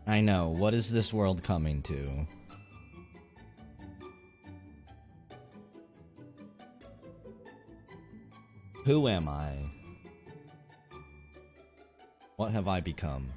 I know, what is this world coming to? Who am I? What have I become?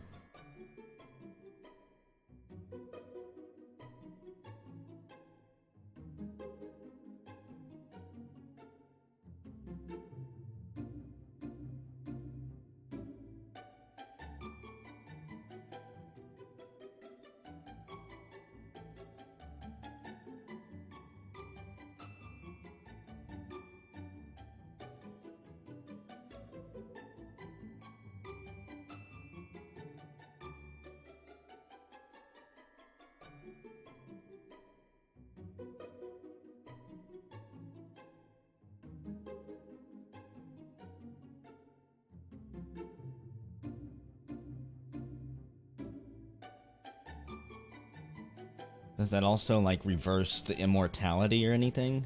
Does that also, like, reverse the immortality or anything?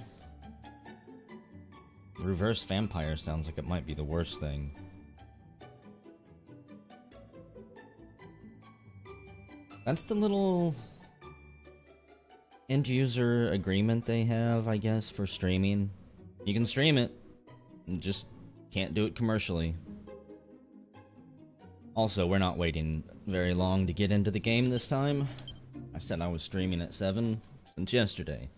Reverse vampire sounds like it might be the worst thing. That's the little end-user agreement they have, I guess, for streaming. You can stream it, you just can't do it commercially. Also, we're not waiting very long to get into the game this time. I said I was streaming at 7 since yesterday.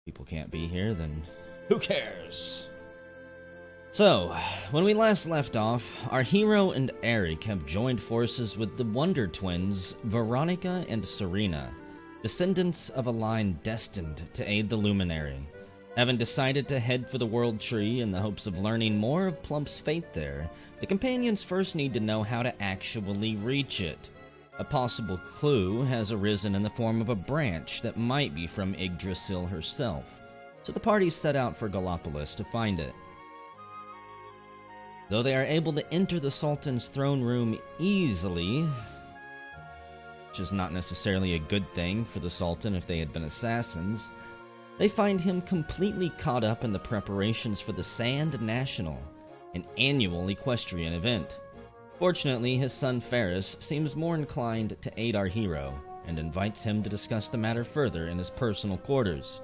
People can't be here, then who cares? So, when we last left off, our hero and Eric have joined forces with the Wonder Twins, Veronica and Serena, descendants of a line destined to aid the Luminary. Having decided to head for the World Tree in the hopes of learning more of Plump's fate there, the companions first need to know how to actually reach it. A possible clue has arisen in the form of a branch that might be from Yggdrasil herself, so the party set out for Gallopolis to find it. Though they are able to enter the Sultan's throne room easily, which is not necessarily a good thing for the Sultan if they had been assassins, they find him completely caught up in the preparations for the Sand National, an annual equestrian event. Fortunately, his son Ferris seems more inclined to aid our hero, and invites him to discuss the matter further in his personal quarters.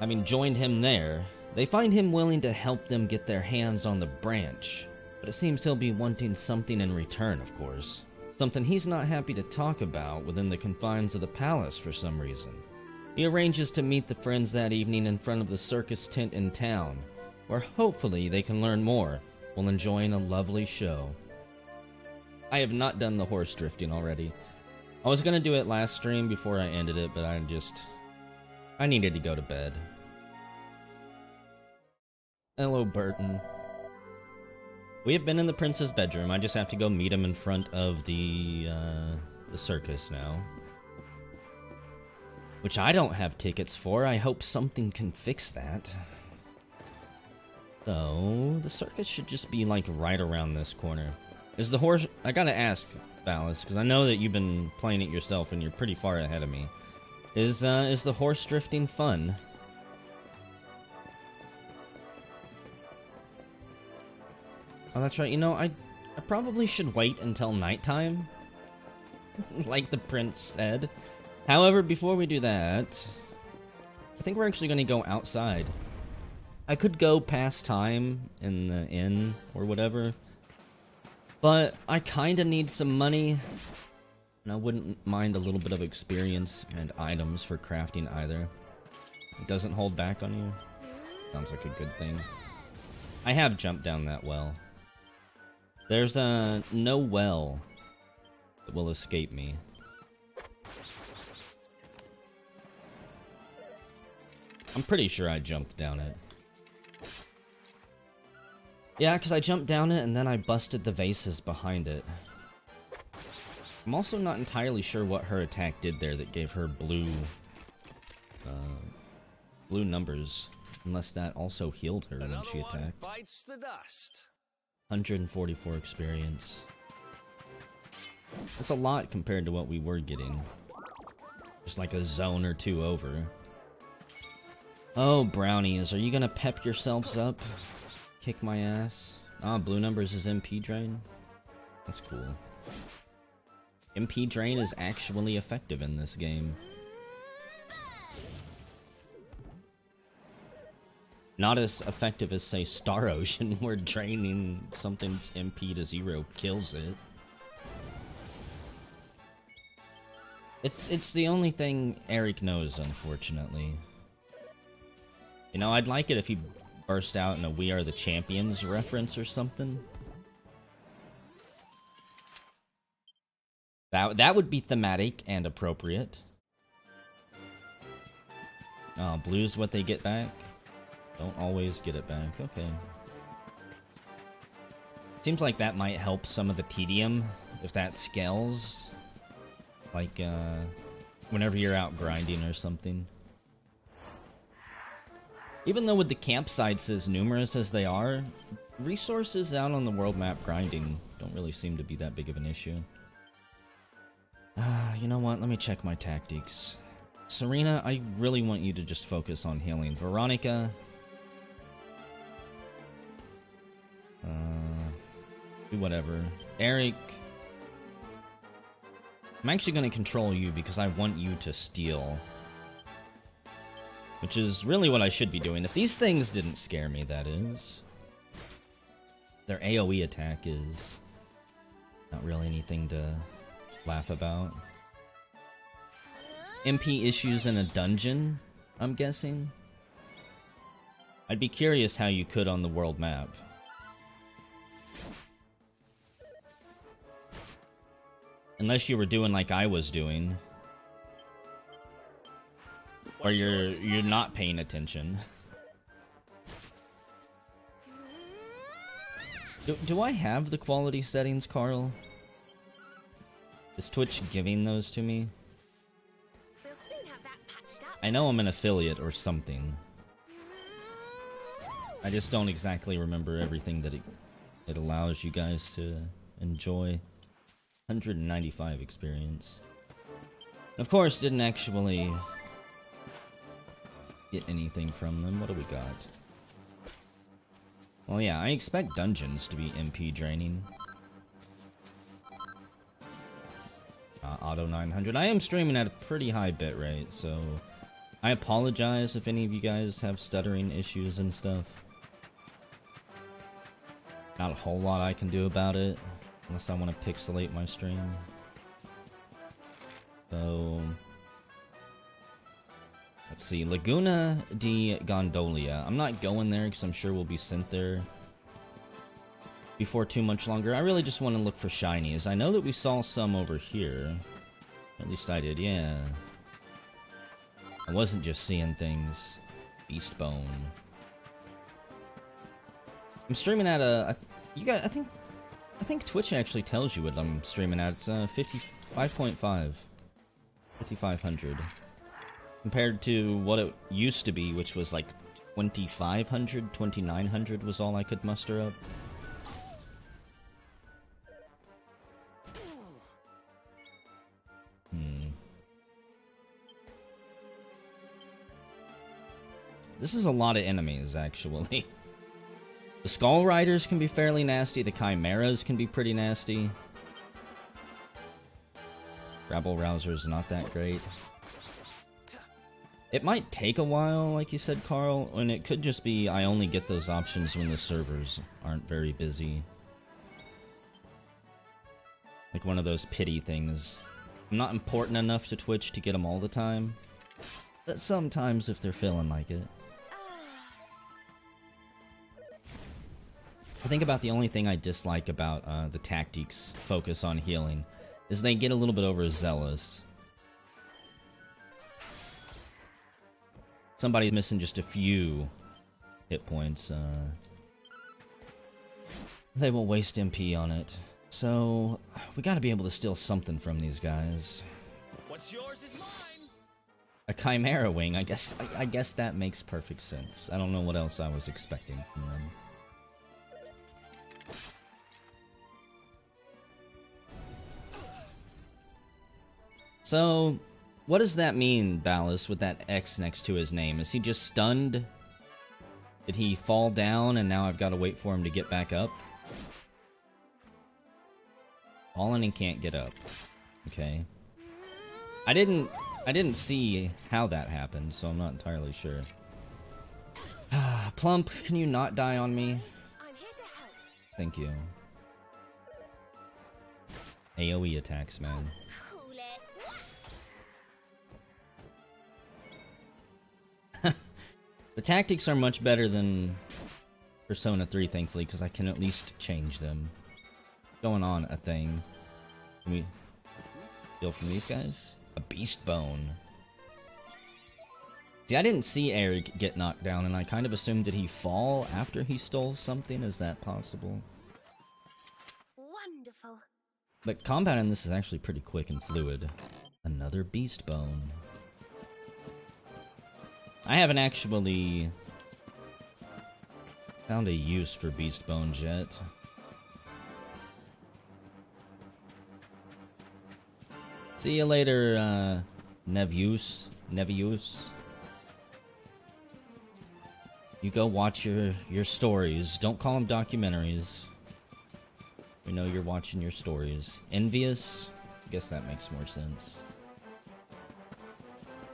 Having joined him there, they find him willing to help them get their hands on the branch, but it seems he'll be wanting something in return, of course. Something he's not happy to talk about within the confines of the palace for some reason. He arranges to meet the friends that evening in front of the circus tent in town, where hopefully they can learn more while enjoying a lovely show. I have not done the horse drifting already. I was gonna do it last stream before I ended it, but I needed to go to bed. Hello, Burton. We have been in the prince's bedroom. I just have to go meet him in front of the circus now. Which I don't have tickets for. I hope something can fix that. So, the circus should just be, like, right around this corner. Is the horse... I gotta ask, Valis, because I know that you've been playing it yourself and you're pretty far ahead of me. Is the horse drifting fun? Oh, that's right. You know, I probably should wait until nighttime, like the prince said. However, before we do that, I think we're actually going to go outside. I could go pass time in the inn or whatever, but I kind of need some money, and I wouldn't mind a little bit of experience and items for crafting either. It doesn't hold back on you. Sounds like a good thing. I have jumped down that well. There's no well that will escape me. I'm pretty sure I jumped down it. Yeah, because I jumped down it and then I busted the vases behind it. I'm also not entirely sure what her attack did there that gave her blue numbers. Unless that also healed her when she attacked. Bites the dust. 144 experience. That's a lot compared to what we were getting. Just like a zone or two over. Oh, brownies, are you gonna pep yourselves up? Kick my ass? Ah, blue numbers is MP drain? That's cool. MP Drain is actually effective in this game. Not as effective as, say, Star Ocean, where draining something's MP to 0 kills it. It's the only thing Eric knows, unfortunately. You know, I'd like it if he burst out in a We Are the Champions reference or something. That would be thematic and appropriate. Oh, blue's what they get back? Don't always get it back. Okay. Seems like that might help some of the tedium if that scales. Like, whenever you're out grinding or something. Even though with the campsites as numerous as they are, resources out on the world map grinding don't really seem to be that big of an issue. You know what? Let me check my tactics. Serena, I really want you to just focus on healing. Veronica... do whatever. Eric... I'm actually going to control you because I want you to steal. Which is really what I should be doing. If these things didn't scare me, that is. Their AoE attack is not really anything to laugh about. MP issues in a dungeon, I'm guessing? I'd be curious how you could on the world map. Unless you were doing like I was doing. Or you're not paying attention. Do I have the quality settings, Carl? Is Twitch giving those to me? I know I'm an affiliate or something. I just don't exactly remember everything that it allows you guys to enjoy. 195 experience. Of course, didn't actually get anything from them. What do we got? Well, yeah, I expect dungeons to be MP draining. Auto 900. I am streaming at a pretty high bitrate, so I apologize if any of you guys have stuttering issues and stuff. Not a whole lot I can do about it. Unless I want to pixelate my stream. So... let's see. Laguna di Gondolia. I'm not going there because I'm sure we'll be sent there before too much longer. I really just want to look for shinies. I know that we saw some over here. At least I did, yeah. I wasn't just seeing things. Beastbone. I'm streaming at a... you guys, I think Twitch actually tells you what I'm streaming at. It's 55.5. 5500. Compared to what it used to be, which was like 2500, 2900 was all I could muster up. This is a lot of enemies, actually. The Skull Riders can be fairly nasty. The Chimeras can be pretty nasty. Rabble Rouser's not that great. It might take a while, like you said, Carl, and it could just be I only get those options when the servers aren't very busy. Like one of those pity things. I'm not important enough to Twitch to get them all the time, but sometimes if they're feeling like it. I think about the only thing I dislike about the tactics focus on healing is they get a little bit overzealous. Somebody's missing just a few hit points. They will waste MP on it. So, we gotta be able to steal something from these guys. What's yours is mine! A Chimera Wing, I guess that makes perfect sense. I don't know what else I was expecting from them. So, what does that mean, Ballas, with that X next to his name? Is he just stunned? Did he fall down and now I've got to wait for him to get back up? Fallen and can't get up. Okay. I didn't see how that happened, so I'm not entirely sure. Plump, can you not die on me? I'm here to help. Thank you. AoE attacks, man. Cool it. The tactics are much better than Persona 3, thankfully, because I can at least change them. Going on a thing. Can we steal from these guys? A beast bone. See, I didn't see Eric get knocked down, and I kind of assumed, did he fall after he stole something? Is that possible? Wonderful. But combat in this is actually pretty quick and fluid. Another beast bone. I haven't actually found a use for beast bones yet. See you later, Nevius. You go watch your stories. Don't call them documentaries. We know you're watching your stories. Envious? I guess that makes more sense.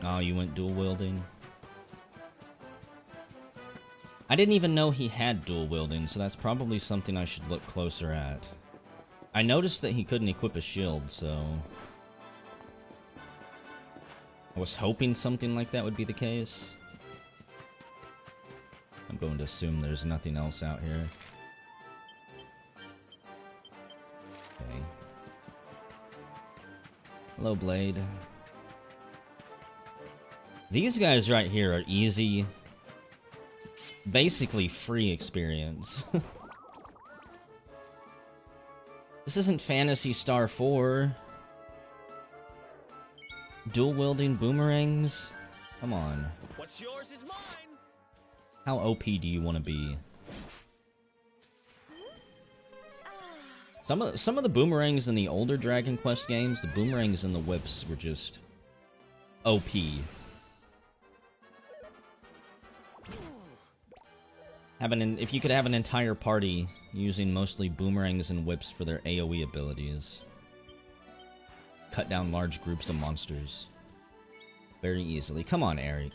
Oh, you went dual wielding? I didn't even know he had dual wielding, so that's probably something I should look closer at. I noticed that he couldn't equip a shield, so I was hoping something like that would be the case. I'm going to assume there's nothing else out here. Okay. Hello, Blade. These guys right here are easy, basically free experience. This isn't Phantasy Star 4. Dual wielding boomerangs? Come on. What's yours is mine. How OP do you want to be? Some of the boomerangs in the older Dragon Quest games, the boomerangs and the whips were just OP. If you could have an entire party using mostly boomerangs and whips for their AoE abilities, cut down large groups of monsters very easily. Come on, Eric.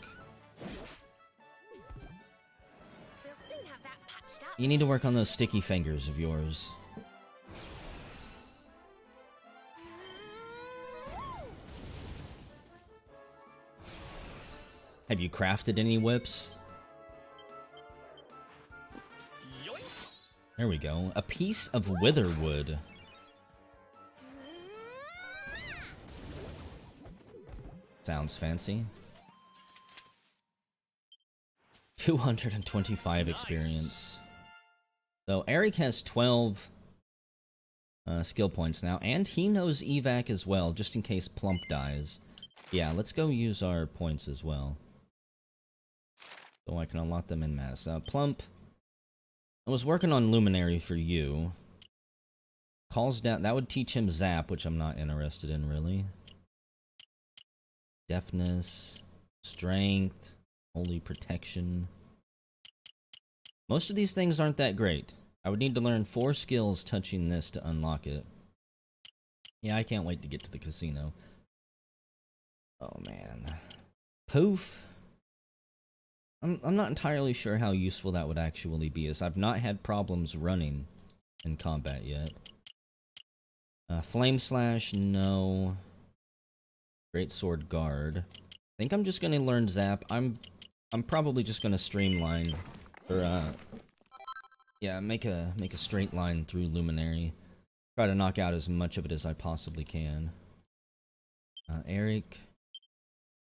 We'll soon have that patched up. You need to work on those sticky fingers of yours. Have you crafted any whips? Yoink. There we go. A piece of witherwood. Sounds fancy. 225 Nice. Experience. So Eric has 12 skill points now, and he knows evac as well, just in case Plump dies. Yeah, let's go use our points as well, so I can unlock them in mass. Plump, I was working on Luminary for you. Calls down, that would teach him Zap, which I'm not interested in, really. Deafness, Strength, Holy Protection. Most of these things aren't that great. I would need to learn 4 skills touching this to unlock it. Yeah, I can't wait to get to the casino. Oh, man. Poof. I'm not entirely sure how useful that would actually be, as I've not had problems running in combat yet. Flame Slash, no. Great Sword Guard. I think I'm just gonna learn Zap. I'm probably just gonna streamline, or yeah, make a straight line through Luminary. Try to knock out as much of it as I possibly can. Eric.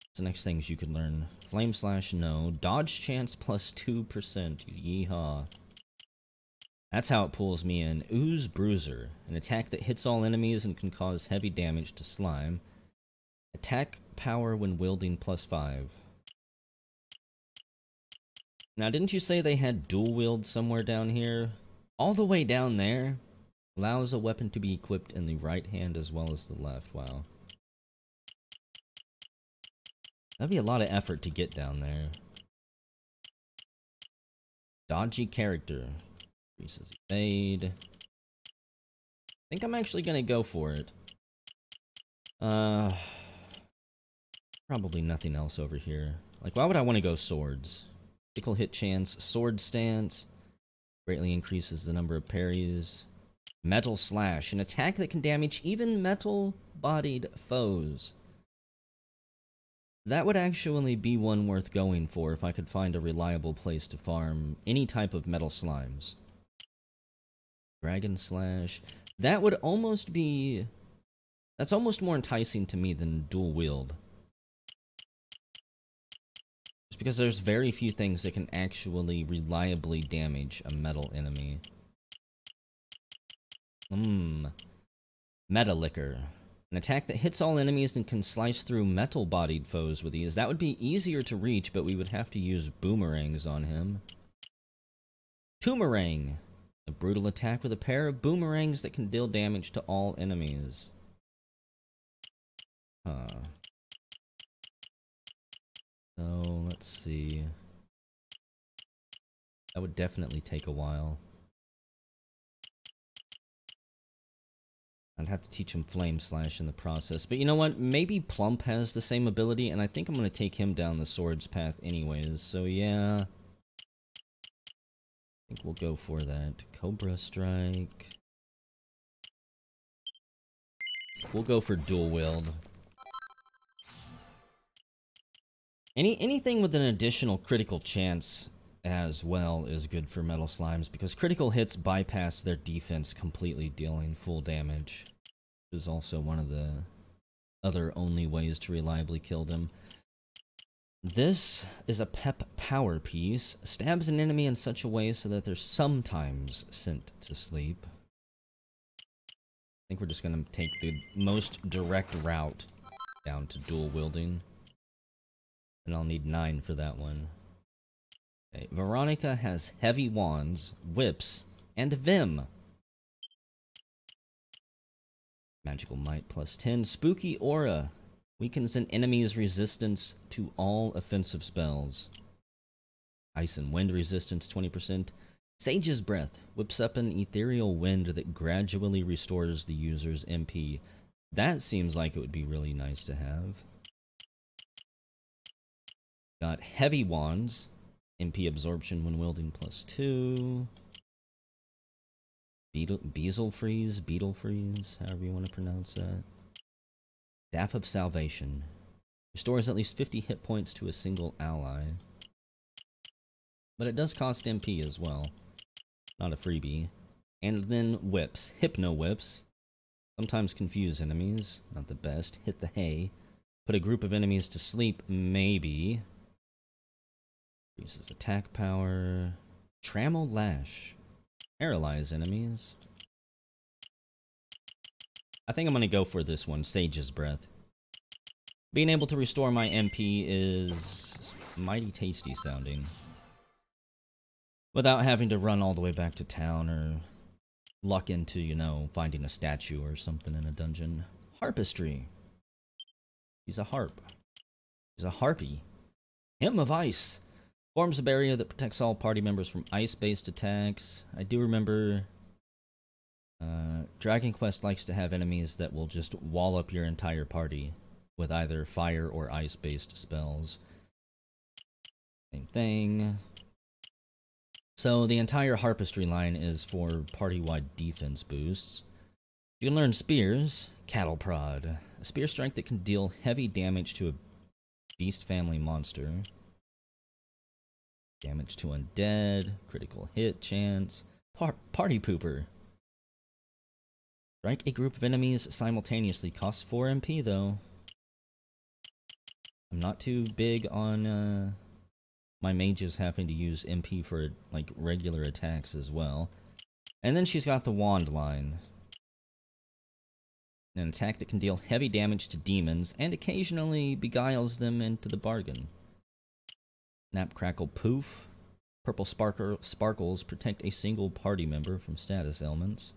What's the next things you could learn? Flame Slash, no. Dodge chance plus 2%. Yeehaw. That's how it pulls me in. Ooze Bruiser. An attack that hits all enemies and can cause heavy damage to slime. Attack power when wielding plus 5. Now, didn't you say they had dual wield somewhere down here? All the way down there? Allows a weapon to be equipped in the right hand as well as the left. Wow. That'd be a lot of effort to get down there. Dodgy character. Increases evade. I think I'm actually gonna go for it. Uh, Probably nothing else over here. Like, why would I want to go swords? Critical hit chance, sword stance, greatly increases the number of parries. Metal slash, an attack that can damage even metal-bodied foes. That would actually be one worth going for if I could find a reliable place to farm any type of metal slimes. Dragon slash. That would almost be... That's almost more enticing to me than dual wield. Just because there's very few things that can actually reliably damage a metal enemy. Meta Liquor. An attack that hits all enemies and can slice through metal-bodied foes with ease. That would be easier to reach, but we would have to use boomerangs on him. Toomerang. A brutal attack with a pair of boomerangs that can deal damage to all enemies. So, let's see. That would definitely take a while. I'd have to teach him Flame Slash in the process. But you know what? Maybe Plump has the same ability, and I think I'm going to take him down the swords path anyways. So yeah. I think we'll go for that. Cobra Strike. We'll go for dual wield. Anything with an additional critical chance as well is good for metal slimes, because critical hits bypass their defense completely, dealing full damage. This is also one of the other only ways to reliably kill them. This is a pep power piece. Stabs an enemy in such a way so that they're sometimes sent to sleep. I think we're just going to take the most direct route down to dual wielding. And I'll need 9 for that one. Okay, Veronica has heavy wands, whips, and Vim. Magical Might plus 10. Spooky Aura. Weakens an enemy's resistance to all offensive spells. Ice and Wind resistance 20%. Sage's Breath. Whips up an ethereal wind that gradually restores the user's MP. That seems like it would be really nice to have. Got Heavy Wands. MP absorption when wielding plus 2. Beetle Freeze, however you want to pronounce that. Staff of Salvation. Restores at least 50 hit points to a single ally. But it does cost MP as well. Not a freebie. And then Whips. Hypno Whips. Sometimes confuse enemies. Not the best. Hit the hay. Put a group of enemies to sleep, maybe. Increases attack power. Trammel Lash. Paralyze enemies. I think I'm going to go for this one, Sage's Breath. Being able to restore my MP is mighty tasty sounding. Without having to run all the way back to town or luck into, you know, finding a statue or something in a dungeon. Harpistry. He's a harp. He's a harpy. Hymn of Ice. Forms a barrier that protects all party members from ice-based attacks. I do remember Dragon Quest likes to have enemies that will just wall up your entire party with either fire or ice-based spells. Same thing. So the entire Harpistry line is for party-wide defense boosts. You can learn Spears. Cattle Prod. A spear strike that can deal heavy damage to a beast family monster. Damage to undead, critical hit chance, party pooper. Strike a group of enemies simultaneously. Costs 4 MP though. I'm not too big on my mages having to use MP for like regular attacks as well. And then she's got the wand line. An attack that can deal heavy damage to demons and occasionally beguiles them into the bargain. Snap, Crackle, Poof. Purple sparkles protect a single party member from status ailments.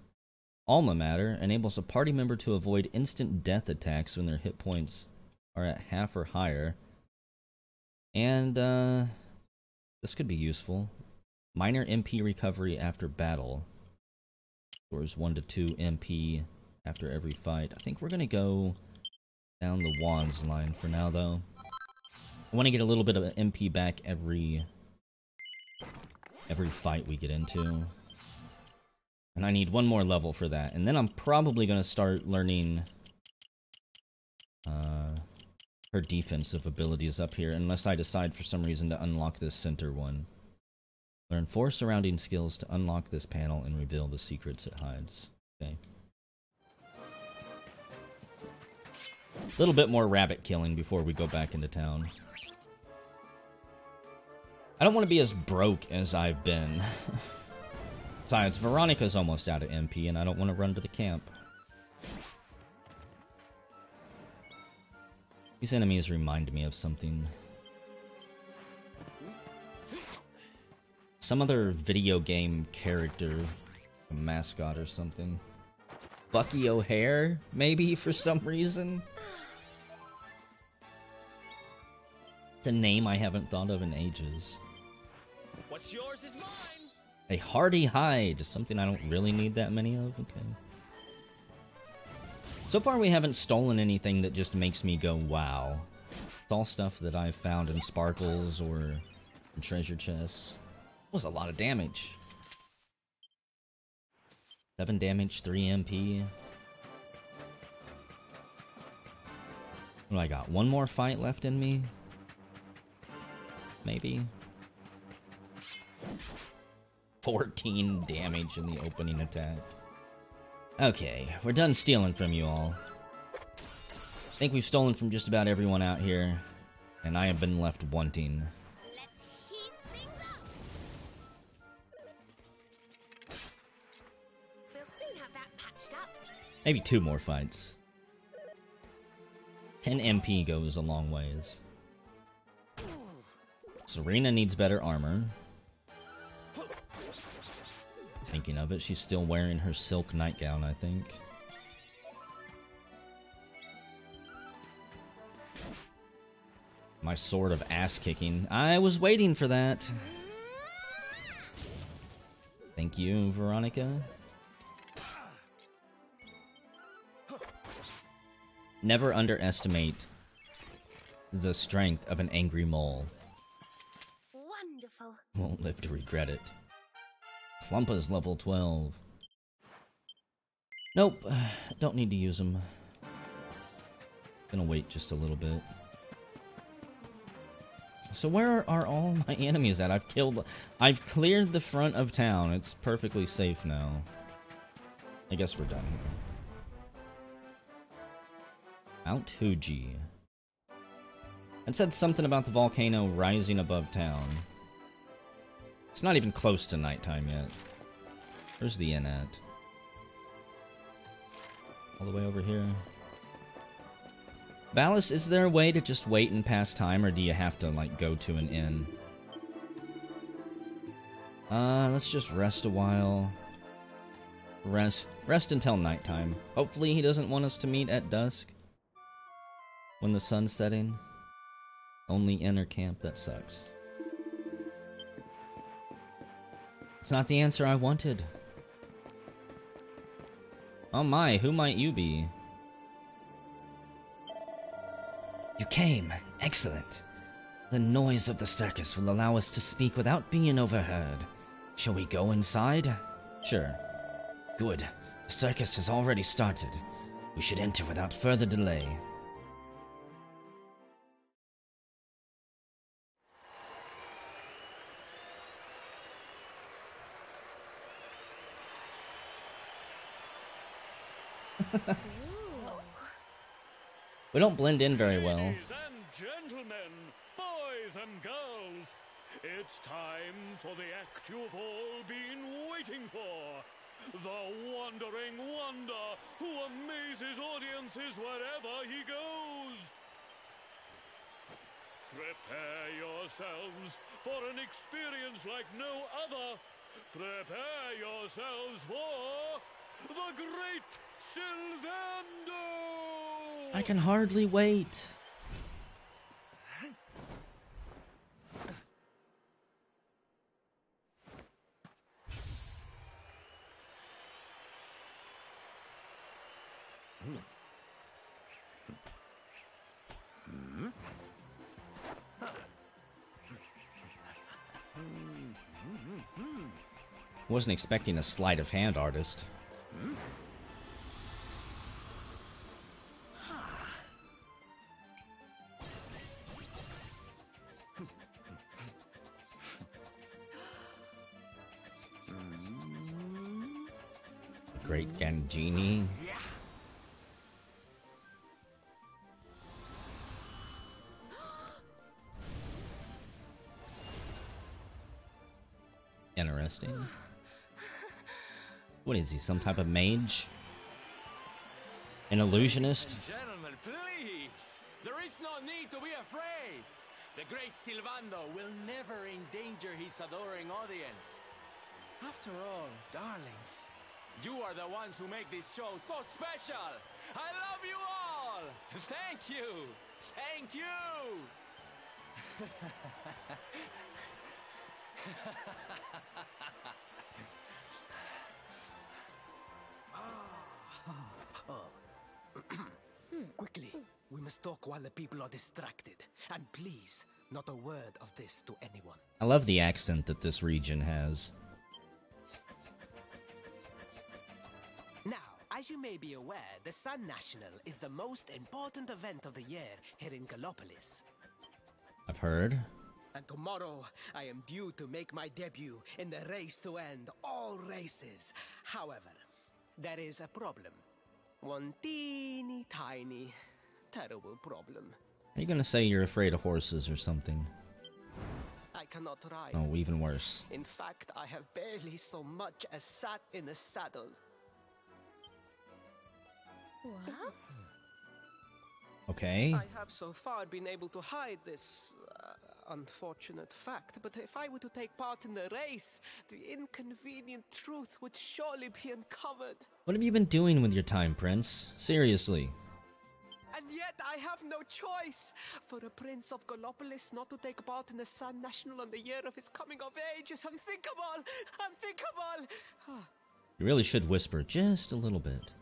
Alma Mater enables a party member to avoid instant death attacks when their hit points are at half or higher. And, this could be useful. Minor MP recovery after battle. Stores 1 to 2 MP after every fight. I think we're gonna go Down the wands line for now, though. I want to get a little bit of MP back every fight we get into. And I need one more level for that. And then I'm probably going to start learning her defensive abilities up here, unless I decide for some reason to unlock this center one. Learn 4 surrounding skills to unlock this panel and reveal the secrets it hides. Okay. A little bit more rabbit killing before we go back into town. I don't want to be as broke as I've been. Besides, Veronica's almost out of MP, and I don't want to run to the camp. These enemies remind me of something. Some other video game character, a mascot or something. Bucky O'Hare, maybe, for some reason? It's a name I haven't thought of in ages. What's yours is mine. A hardy hide, something I don't really need that many of. Okay. So far we haven't stolen anything that just makes me go, wow. It's all stuff that I've found in sparkles or in treasure chests. That was a lot of damage. 7 damage, 3 MP. What do I got? One more fight left in me? Maybe. 14 damage in the opening attack. Okay, we're done stealing from you all. I think we've stolen from just about everyone out here, and I have been left wanting. Let's heat things up. We'll soon have that patched up. Maybe 2 more fights. 10 MP goes a long ways. Serena needs better armor. Thinking of it, she's still wearing her silk nightgown, I think. My sword of ass kicking. I was waiting for that. Thank you, Veronica. Never underestimate the strength of an angry mole. Wonderful. Won't live to regret it. Plumpa's level 12. Nope, don't need to use them. Gonna wait just a little bit. So where are all my enemies at? I've cleared the front of town. It's perfectly safe now. I guess we're done here. Mount Fuji. It said something about the volcano rising above town. It's not even close to nighttime yet. Where's the inn at? All the way over here. Valis, is there a way to just wait and pass time, or do you have to, like, go to an inn? Let's just rest a while. Rest until nighttime. Hopefully he doesn't want us to meet at dusk. When the sun's setting. Only inner camp, that sucks. It's not the answer I wanted. Oh my, who might you be? You came. Excellent. The noise of the circus will allow us to speak without being overheard. Shall we go inside? Sure. Good. The circus has already started. We should enter without further delay. We don't blend in very well. Ladies and gentlemen, boys and girls, it's time for the act you've all been waiting for. The Wandering Wonder, who amazes audiences wherever he goes. Prepare yourselves for an experience like no other. Prepare yourselves for the Great Sylvando! I can hardly wait. Wasn't expecting a sleight of hand artist. Great Gangini. Interesting. What is he, some type of mage? An illusionist? Gentlemen, please! There is no need to be afraid! The great Silvando will never endanger his adoring audience. After all, darlings, you are the ones who make this show so special! I love you all! Thank you! Thank you! Quickly, we must talk while the people are distracted. And please, not a word of this to anyone. I love the accent that this region has. Now, as you may be aware, the Sun National is the most important event of the year here in Gallopolis. I've heard. And tomorrow, I am due to make my debut in the race to end all races. However, there is a problem. One teeny tiny, terrible problem. Are you gonna say you're afraid of horses or something? I cannot ride. Oh, even worse. In fact, I have barely so much as sat in a saddle. What? Okay. I have so far been able to hide this unfortunate fact, but if I were to take part in the race, the inconvenient truth would surely be uncovered. What have you been doing with your time, Prince? Seriously. And yet I have no choice. For a prince of Gallopolis not to take part in the Sun National on the year of his coming of age is unthinkable! Unthinkable! You really should whisper just a little bit.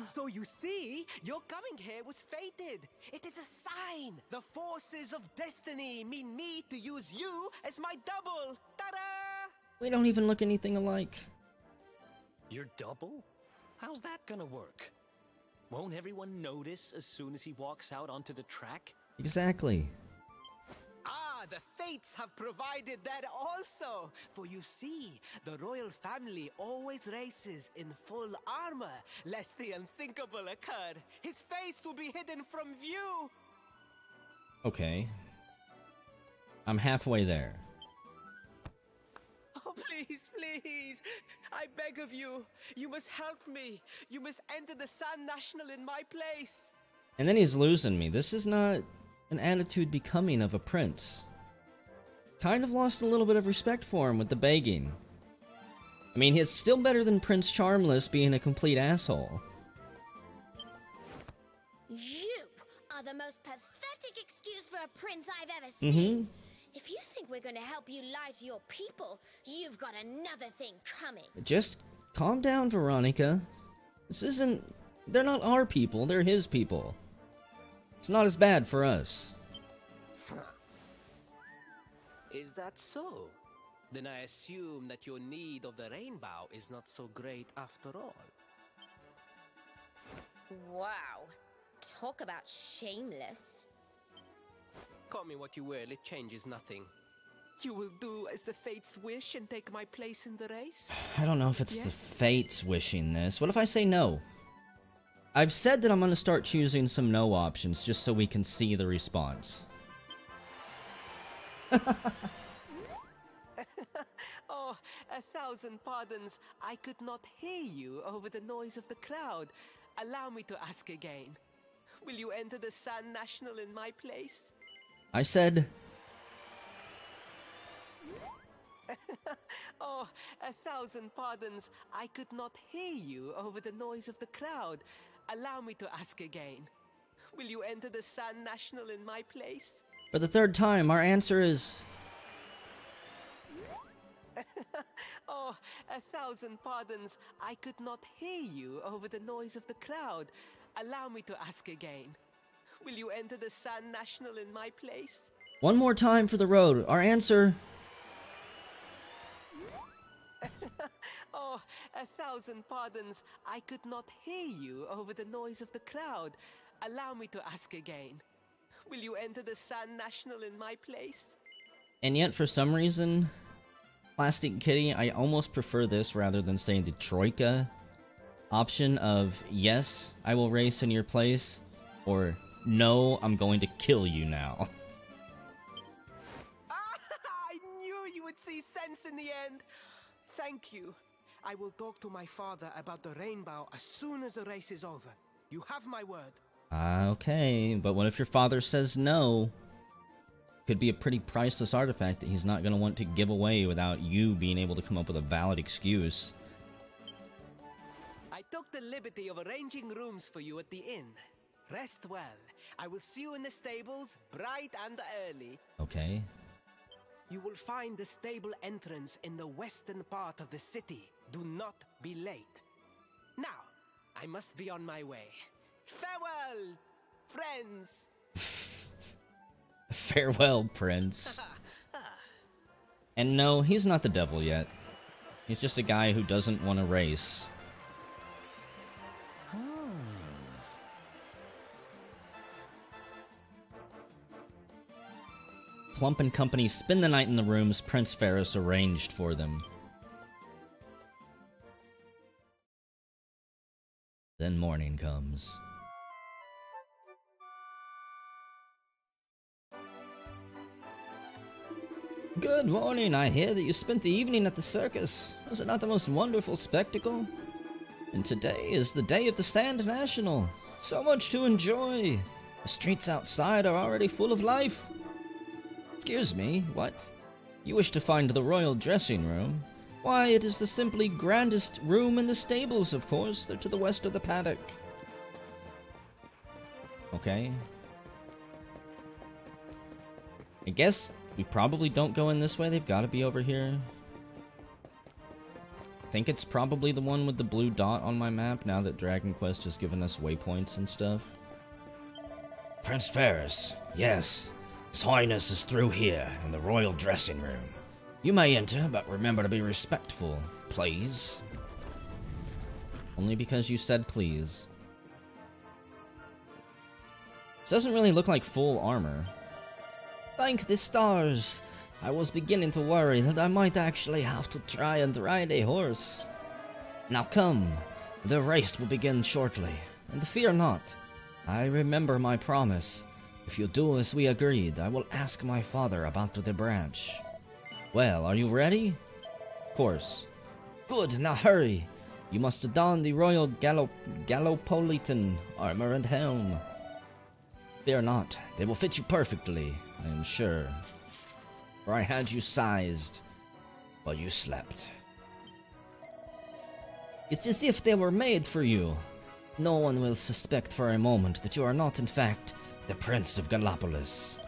So you see, your coming here was fated. It is a sign. The forces of destiny mean me to use you as my double. Ta-da! We don't even look anything alike. Your double? How's that gonna work? Won't everyone notice as soon as he walks out onto the track? Exactly. Ah, the fates have provided that also. For you see, the royal family always races in full armor, lest the unthinkable occur. His face will be hidden from view. Okay. I'm halfway there. Oh, please, please. I beg of you. You must help me. You must enter the Sun National in my place. And then he's losing me. This is not an attitude becoming of a prince. Kind of lost a little bit of respect for him with the begging. I mean, it's still better than Prince Charmless being a complete asshole. You are the most pathetic excuse for a prince I've ever seen. If you think we're gonna help you lie to your people, you've got another thing coming. Just calm down, Veronica. This isn't... They're not our people, they're his people. It's not as bad for us. Is that so? Then I assume that your need of the Rainbough is not so great after all. Wow. Talk about shameless. Call me what you will, it changes nothing. You will do as the fates wish and take my place in the race? I don't know if it's the Yes. fates wishing this. What if I say no? I've said that I'm going to start choosing some no options just so we can see the response. Oh, 1,000 pardons. I could not hear you over the noise of the crowd. Allow me to ask again. Will you enter the Sun National in my place? I said... Oh, 1,000 pardons. I could not hear you over the noise of the crowd. Allow me to ask again. Will you enter the Sun National in my place? For the third time, our answer is... Oh, 1,000 pardons. I could not hear you over the noise of the crowd. Allow me to ask again. Will you enter the Sun National in my place? One more time for the road. Our answer... Oh, 1,000 pardons. I could not hear you over the noise of the crowd. Allow me to ask again. Will you enter the Sand National in my place? And yet, for some reason, Plastic Kitty, I almost prefer this rather than saying the Troika option of, yes, I will race in your place, or, no, I'm going to kill you now. I knew you would see sense in the end. Thank you. I will talk to my father about the Rainbough as soon as the race is over. You have my word. Okay, but what if your father says no? Could be a pretty priceless artifact that he's not going to want to give away without you being able to come up with a valid excuse. I took the liberty of arranging rooms for you at the inn. Rest well. I will see you in the stables, bright and early. Okay. You will find the stable entrance in the western part of the city. Do not be late. Now, I must be on my way. Farewell, friends! Farewell, Prince. And no, he's not the devil yet. He's just a guy who doesn't want to race. Plump and company spend the night in the rooms Prince Ferris arranged for them. Then morning comes. Good morning, I hear that you spent the evening at the circus. Was it not the most wonderful spectacle? And today is the day of the Sand National. So much to enjoy. The streets outside are already full of life. Excuse me, what? You wish to find the royal dressing room? Why, it is the simply grandest room in the stables, of course. They're to the west of the paddock. Okay. I guess we probably don't go in this way. They've got to be over here. I think it's probably the one with the blue dot on my map, now that Dragon Quest has given us waypoints and stuff. Prince Ferris, yes. His Highness is through here, in the royal dressing room. You may enter, but remember to be respectful, please. Only because you said please. This doesn't really look like full armor. Thank the stars! I was beginning to worry that I might actually have to try and ride a horse. Now come, the race will begin shortly, and fear not. I remember my promise. If you do as we agreed, I will ask my father about the branch. Well, are you ready? Of course. Good, now hurry! You must don the royal Gallopolitan armor and helm. Fear not, they will fit you perfectly, I am sure. For I had you sized, while you slept. It's as if they were made for you. No one will suspect for a moment that you are not, in fact, the Prince of Gallopolis.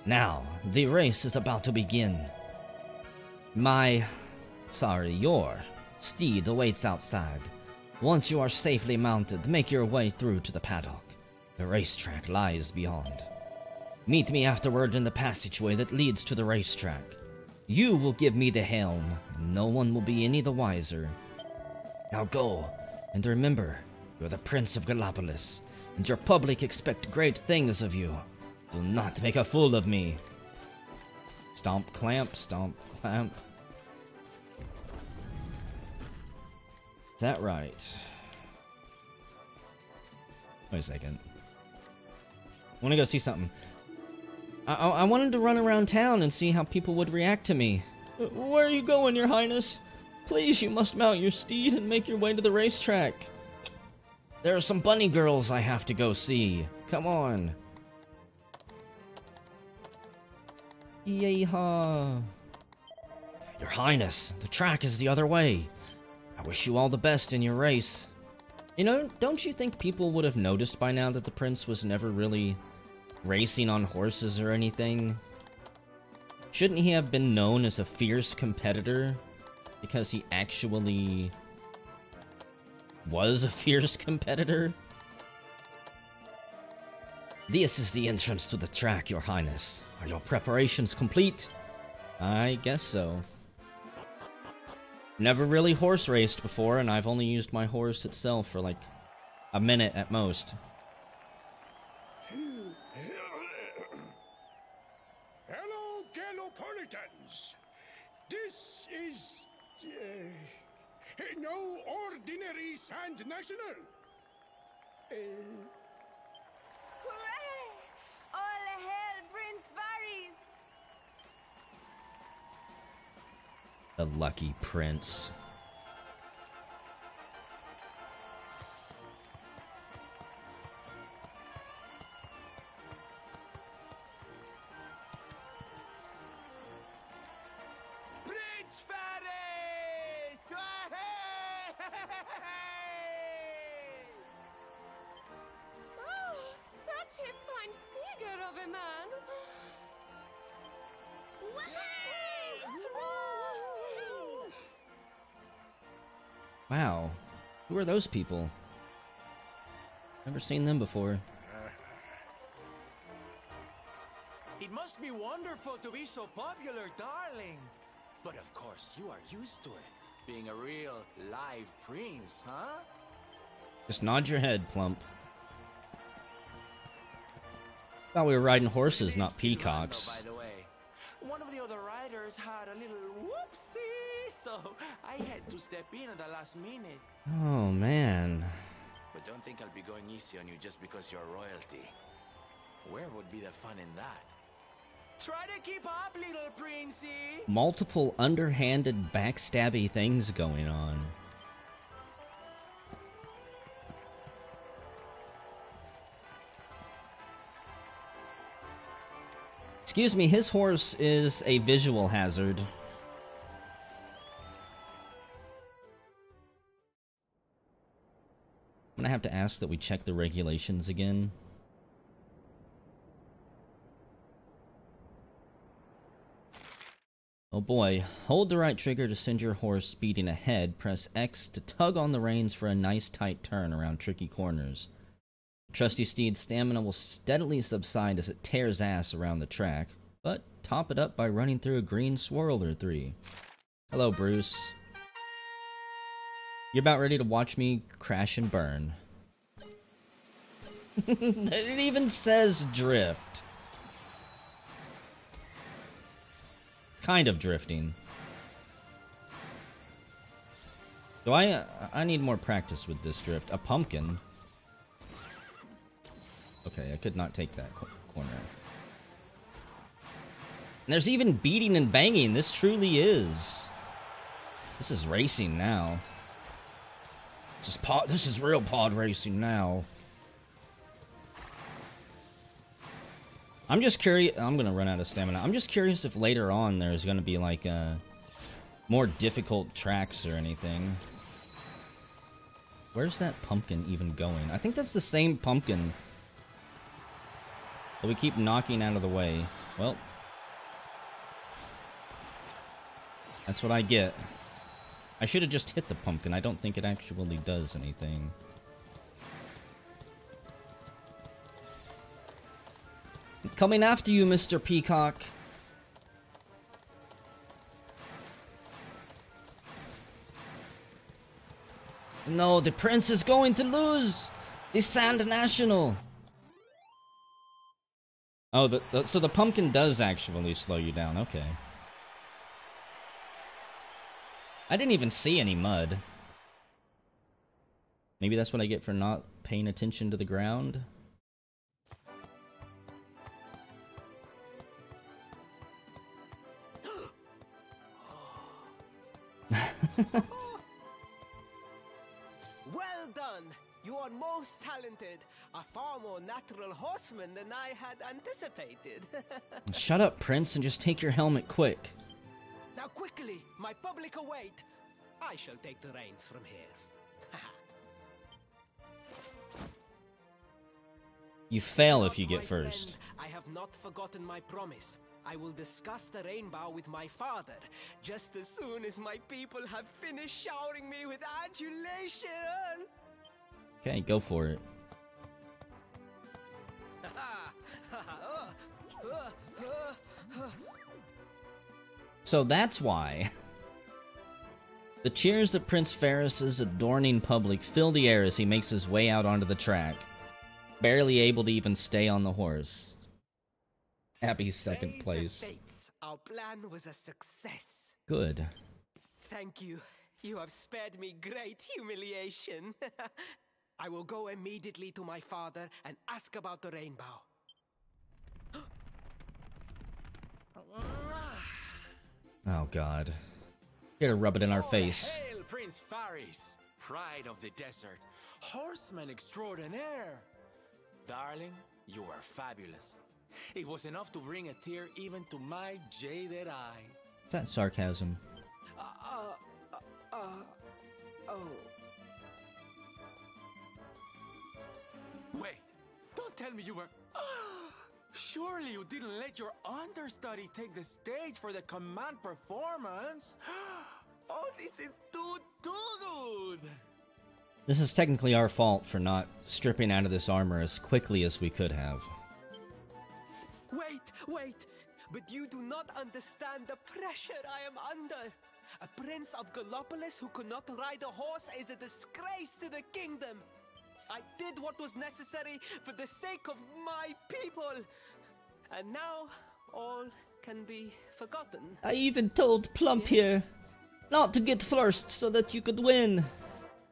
Now, the race is about to begin. Your steed awaits outside. Once you are safely mounted, make your way through to the paddock. The racetrack lies beyond. Meet me afterward in the passageway that leads to the racetrack. You will give me the helm, and no one will be any the wiser. Now go, and remember, you're the Prince of Gallopolis, and your public expect great things of you. Do not make a fool of me. Stomp, clamp, stomp, clamp. Is that right? Wait a second. I want to go see something. I wanted to run around town and see how people would react to me. Where are you going, Your Highness? Please, you must mount your steed and make your way to the racetrack. There are some bunny girls I have to go see. Come on. Yeehaw. Your Highness, the track is the other way. I wish you all the best in your race. You know, don't you think people would have noticed by now that the prince was never really racing on horses or anything? Shouldn't he have been known as a fierce competitor? Because he actually was a fierce competitor? This is the entrance to the track, Your Highness. Are your preparations complete? I guess so. Never really horse raced before, and I've only used my horse itself for like a minute at most. Hello, Galopolitans. This is no ordinary Sand National. Hooray! All hail Prince Varys! The lucky prince. Prince Varys! Oh, such a fine figure of a man! Wow. Who are those people? Never seen them before. It must be wonderful to be so popular, darling. But of course, you are used to it. Being a real, live prince, huh? Just nod your head, Plump. Thought we were riding horses, not peacocks. By the way, one of the other riders had a little whoopsie, so I had to step in at the last minute. Oh, man. But don't think I'll be going easy on you just because you're royalty. Where would be the fun in that? Try to keep up, little princey! Multiple underhanded, backstabby things going on. Excuse me, his horse is a visual hazard. I'm gonna have to ask that we check the regulations again. Oh boy. Hold the right trigger to send your horse speeding ahead. Press X to tug on the reins for a nice tight turn around tricky corners. The trusty steed's stamina will steadily subside as it tears ass around the track, but top it up by running through a green swirl or three. Hello, Bruce. You're about ready to watch me crash and burn. It even says drift. Kind of drifting. So I need more practice with this drift. A pumpkin. Okay, I could not take that corner. And there's even beating and banging. This truly is. This is racing now. This is real pod racing now. I'm just curious. I'm gonna run out of stamina. I'm just curious if later on there's gonna be like more difficult tracks or anything. Where's that pumpkin even going? I think that's the same pumpkin that we keep knocking out of the way. Well, that's what I get. I should have just hit the pumpkin. I don't think it actually does anything. Coming after you, Mr. Peacock. No, the prince is going to lose! The Sand National! Oh, so the pumpkin does actually slow you down, okay. I didn't even see any mud. Maybe that's what I get for not paying attention to the ground? Well done! You are most talented. A far more natural horseman than I had anticipated. Shut up, Prince, and just take your helmet quick. Now quickly, my public await. I shall take the reins from here. You fail if you My get first. friend, I have not forgotten my promise. I will discuss the Rainbough with my father, just as soon as my people have finished showering me with adulation. Okay, go for it. So that's why. The cheers of Prince Ferris's adorning public fill the air as he makes his way out onto the track, barely able to even stay on the horse. Happy second place. Fates. Our plan was a success. Good. Thank you. You have spared me great humiliation. I will go immediately to my father and ask about the Rainbough. Oh god. Here to rub it in our face. Hail, Prince Faris, pride of the desert, horseman extraordinaire. Darling, you are fabulous. It was enough to bring a tear even to my jaded eye. Is that sarcasm? Oh. Wait, don't tell me you were... Surely you didn't let your understudy take the stage for the command performance? Oh, this is too good! This is technically our fault for not stripping out of this armor as quickly as we could have. Wait! But you do not understand the pressure I am under. A prince of Gallopolis who could not ride a horse is a disgrace to the kingdom. I did what was necessary for the sake of my people. And now, all can be forgotten. I even told Plump here not to get first so that you could win.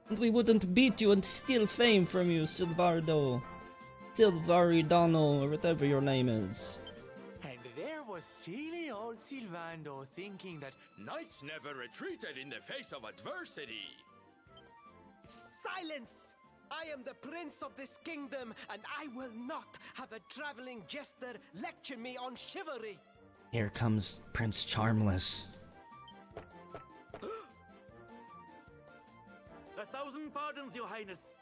And we wouldn't beat you and steal fame from you, Silvaridano, or whatever your name is. And there was silly old Silvando thinking that knights never retreated in the face of adversity. Silence! I am the prince of this kingdom, and I will not have a traveling jester lecture me on chivalry. Here comes Prince Charmless. 1,000 pardons, your highness.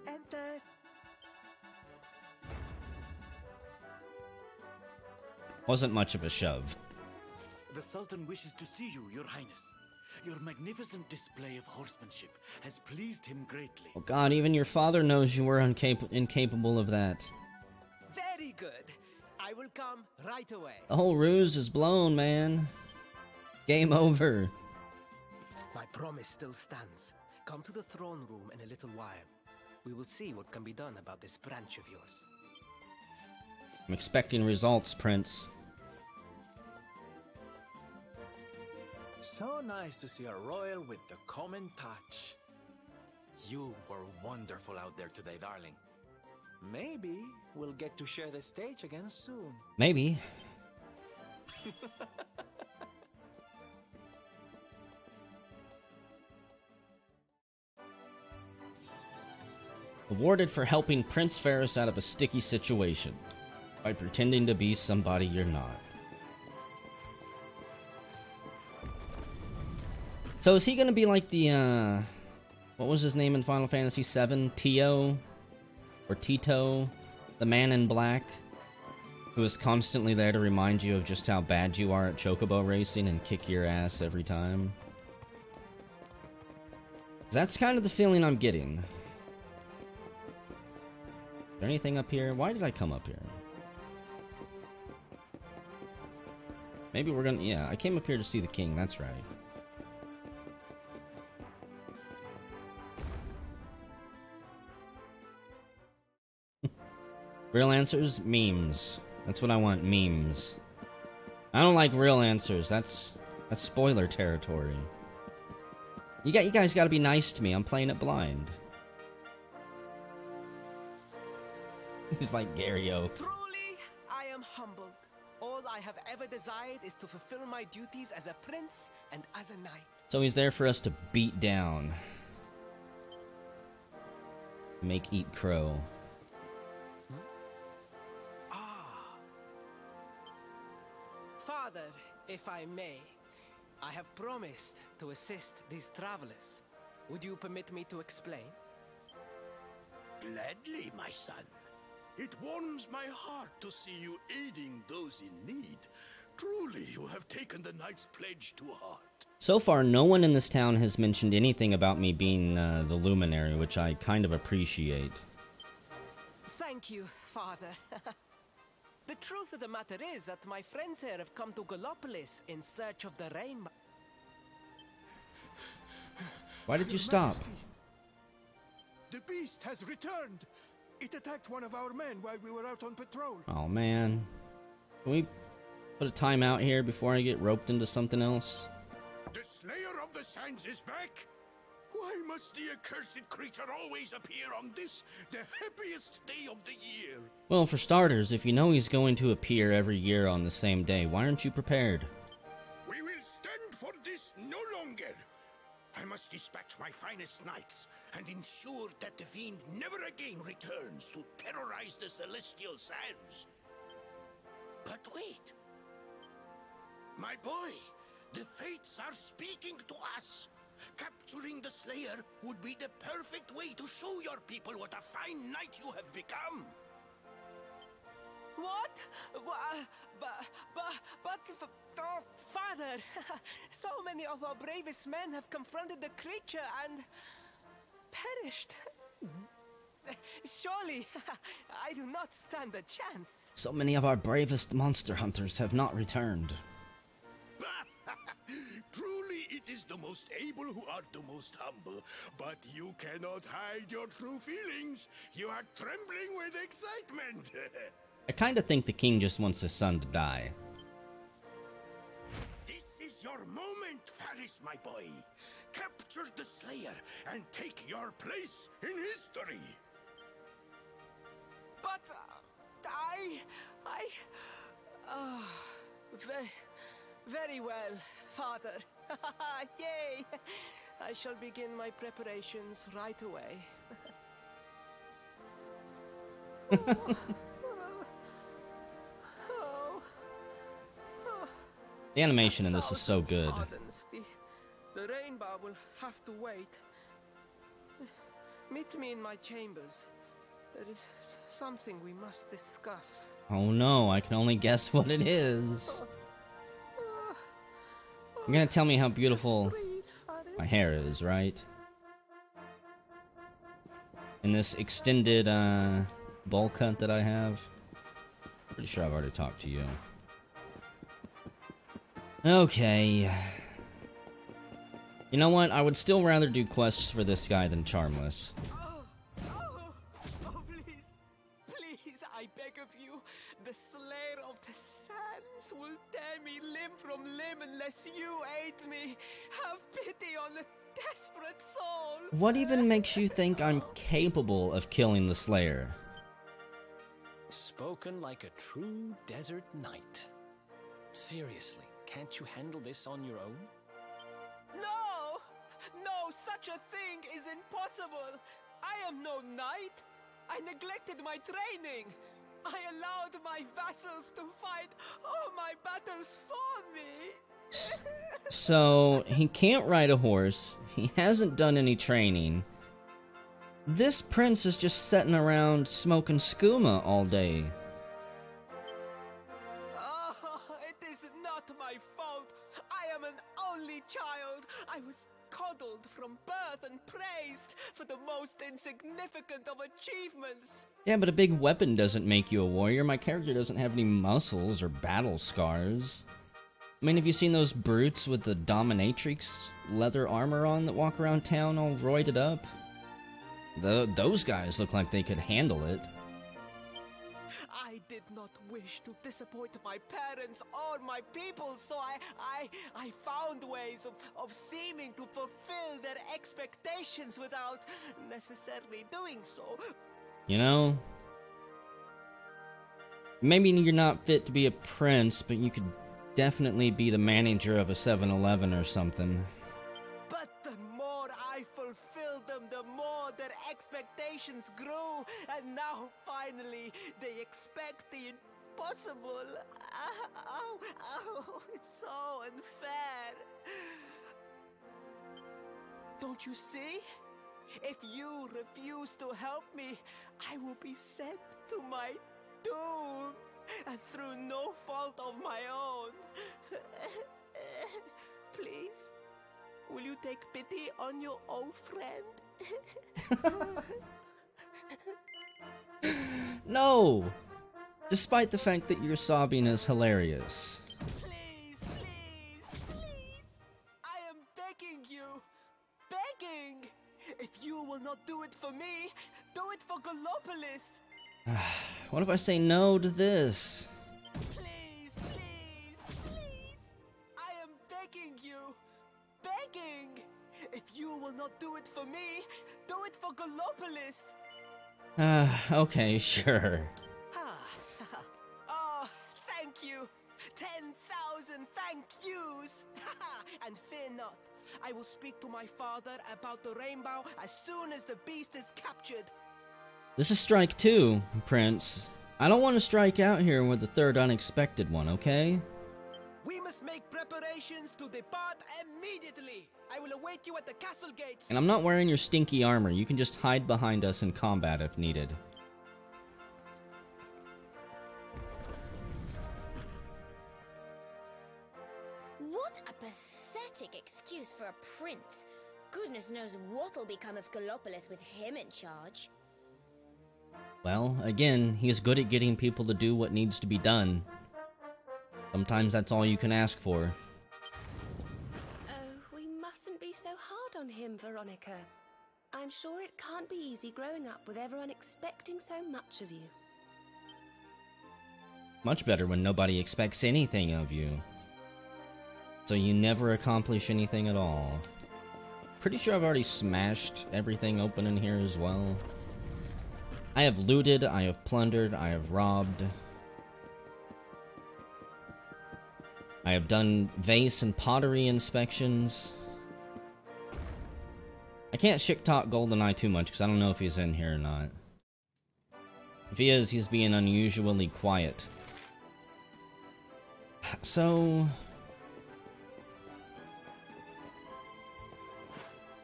Enter. Wasn't much of a shove. The Sultan wishes to see you, your highness. Your magnificent display of horsemanship has pleased him greatly. Oh god, even your father knows you were incapable of that. Very good. I will come right away. The whole ruse is blown, man. Game over. My promise still stands. Come to the throne room in a little while. We will see what can be done about this branch of yours. I'm expecting results, Prince. So nice to see a royal with the common touch. You were wonderful out there today, darling. Maybe we'll get to share the stage again soon. Maybe. Awarded for helping Prince Ferris out of a sticky situation by pretending to be somebody you're not. So is he gonna be like the, what was his name in Final Fantasy VII? Tio? Or Tito? The man in black? Who is constantly there to remind you of just how bad you are at chocobo racing and kick your ass every time? That's kind of the feeling I'm getting. Is there anything up here? Why did I come up here? Maybe we're gonna... Yeah, I came up here to see the king, that's right. Real answers? Memes. That's what I want, memes. I don't like real answers, that's spoiler territory. You guys gotta be nice to me, I'm playing it blind. He's like Gary-O. Truly, I am humbled. All I have ever desired is to fulfill my duties as a prince and as a knight. So he's there for us to beat down. Make eat crow. Father, if I may, I have promised to assist these travelers. Would you permit me to explain? Gladly, my son. It warms my heart to see you aiding those in need. Truly, you have taken the knight's pledge to heart. So far, no one in this town has mentioned anything about me being the luminary, which I kind of appreciate. Thank you, Father. The truth of the matter is that my friends here have come to Gallopolis in search of the Rainbough. Why did you stop? Majesty, the beast has returned. It attacked one of our men while we were out on patrol. Oh man. Can we put a timeout here before I get roped into something else? The Slayer of the Sands is back. Why must the accursed creature always appear on this, the happiest day of the year? Well, for starters, if you know he's going to appear every year on the same day, why aren't you prepared? We will stand for this no longer. I must dispatch my finest knights and ensure that the fiend never again returns to terrorize the Celestial Sands. But wait. My boy, the fates are speaking to us. Capturing the Slayer would be the perfect way to show your people what a fine knight you have become. What? Oh, Father, so many of our bravest men have confronted the creature and perished. Surely, I do not stand a chance. So many of our bravest monster hunters have not returned. Truly, it is the most able who are the most humble. But you cannot hide your true feelings. You are trembling with excitement. I kinda think the king just wants his son to die. This is your moment, Faris, my boy. Capture the Slayer and take your place in history. But very well, Father. Yay! I shall begin my preparations right away. The animation in this is so good. The Rainbough will have to wait. Meet me in my chambers. There is something we must discuss. Oh no, I can only guess what it is. You're gonna tell me how beautiful my hair is, right? In this extended bowl cut that I have. Pretty sure I've already talked to you. Okay. You know what? I would still rather do quests for this guy than Charmless. Please, I beg of you. The Slayer of the Sands will tear me limb from limb unless you aid me. Have pity on a desperate soul. What even makes you think I'm capable of killing the Slayer? Spoken like a true desert knight. Seriously, can't you handle this on your own? No, such a thing is impossible. I am no knight. I neglected my training. I allowed my vassals to fight all my battles for me. So, he can't ride a horse, he hasn't done any training. This prince is just sitting around smoking skooma all day. Oh, it is not my fault. I am an only child. I was coddled from birth and praised for the most insignificant of achievements. Yeah, but a big weapon doesn't make you a warrior. My character doesn't have any muscles or battle scars. I mean, have you seen those brutes with the dominatrix leather armor on that walk around town all roided up? Those guys look like they could handle it. I did not wish to disappoint my parents or my people, so I found ways of seeming to fulfill their expectations without necessarily doing so. You know, maybe you're not fit to be a prince, but you could definitely be the manager of a 7-Eleven or something. But the more I fulfilled them, the more their expectations grew, and now finally they expect the impossible. It's so unfair. Don't you see? If you refuse to help me, I will be sent to my doom, and through no fault of my own. Please, will you take pity on your old friend? No! Despite the fact that your sobbing is hilarious. Please, please, please! I am begging you! Begging! If you will not do it for me, do it for Gallopolis! What if I say no to this? Please, please, please! I am begging you! Begging! If you will not do it for me, do it for Gallopolis! Okay, sure. Oh, thank you! 10,000 thank yous! And fear not, I will speak to my father about the Rainbough as soon as the beast is captured. This is strike 2, Prince. I don't want to strike out here with the third unexpected one, okay? We must make preparations to depart immediately. I will await you at the castle gates. And I'm not wearing your stinky armor. You can just hide behind us in combat if needed. What a pathetic excuse for a prince. Goodness knows what'll become of Gallopolis with him in charge. Well, again, he's good at getting people to do what needs to be done. Sometimes that's all you can ask for. Oh, we mustn't be so hard on him, Veronica. I'm sure it can't be easy growing up with everyone expecting so much of you. Much better when nobody expects anything of you. So you never accomplish anything at all. Pretty sure I've already smashed everything open in here as well. I have looted, I have plundered, I have robbed. I have done vase and pottery inspections. I can't shit-talk GoldenEye too much because I don't know if he's in here or not. If he is, he's being unusually quiet. So...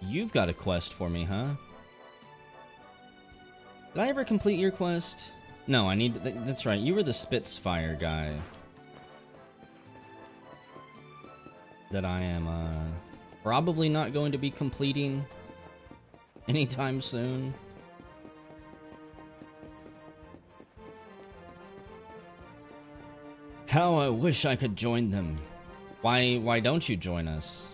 you've got a quest for me, huh? Did I ever complete your quest? No, I need... that's right, you were the Spitfire guy. That I am, probably not going to be completing anytime soon. How I wish I could join them. Why don't you join us?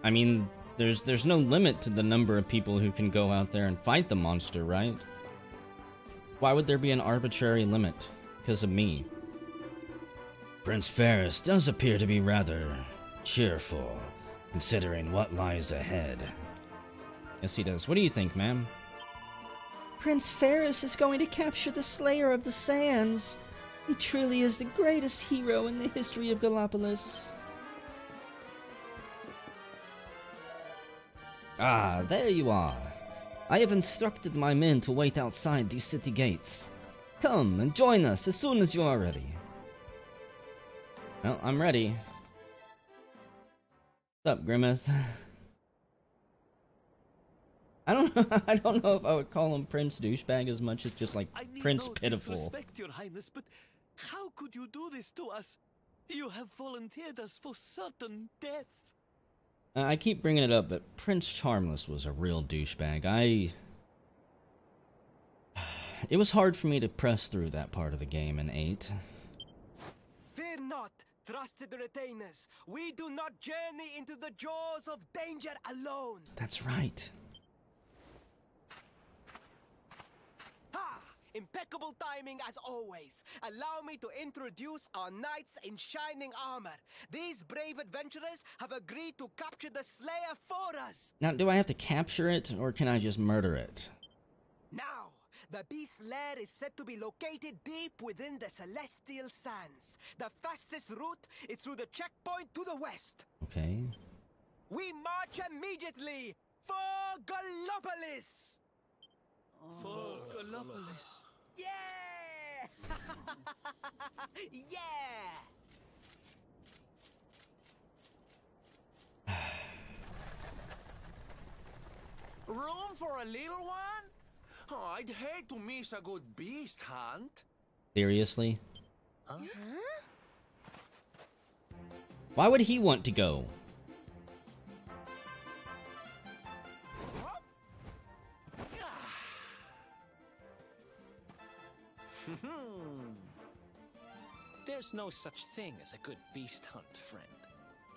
I mean, there's no limit to the number of people who can go out there and fight the monster, right? Why would there be an arbitrary limit? Because of me. Prince Ferris does appear to be rather cheerful, considering what lies ahead. Yes, he does. What do you think, ma'am? Prince Ferris is going to capture the Slayer of the Sands. He truly is the greatest hero in the history of Gallopolis. Ah, there you are. I have instructed my men to wait outside these city gates. Come and join us as soon as you are ready. Well, I'm ready. What's up, Grimmeth? I don't know if I would call him Prince Douchebag as much as just like Prince Pitiful. Disrespect, Your Highness, but how could you do this to us? You have volunteered us for certain death. I keep bringing it up, but Prince Charmless was a real douchebag. It was hard for me to press through that part of the game in 8. Fear not, trusted retainers. We do not journey into the jaws of danger alone. That's right. Ha! Impeccable timing as always. Allow me to introduce our knights in shining armor. These brave adventurers have agreed to capture the Slayer for us. Now, do I have to capture it, or can I just murder it? Now, the beast's lair is said to be located deep within the Celestial Sands. The fastest route is through the checkpoint to the west. Okay. We march immediately for Gallopolis! For Gallopolis. Yeah! Yeah! Room for a little one? Oh, I'd hate to miss a good beast hunt. Seriously? Why would he want to go? There's no such thing as a good beast hunt, friend.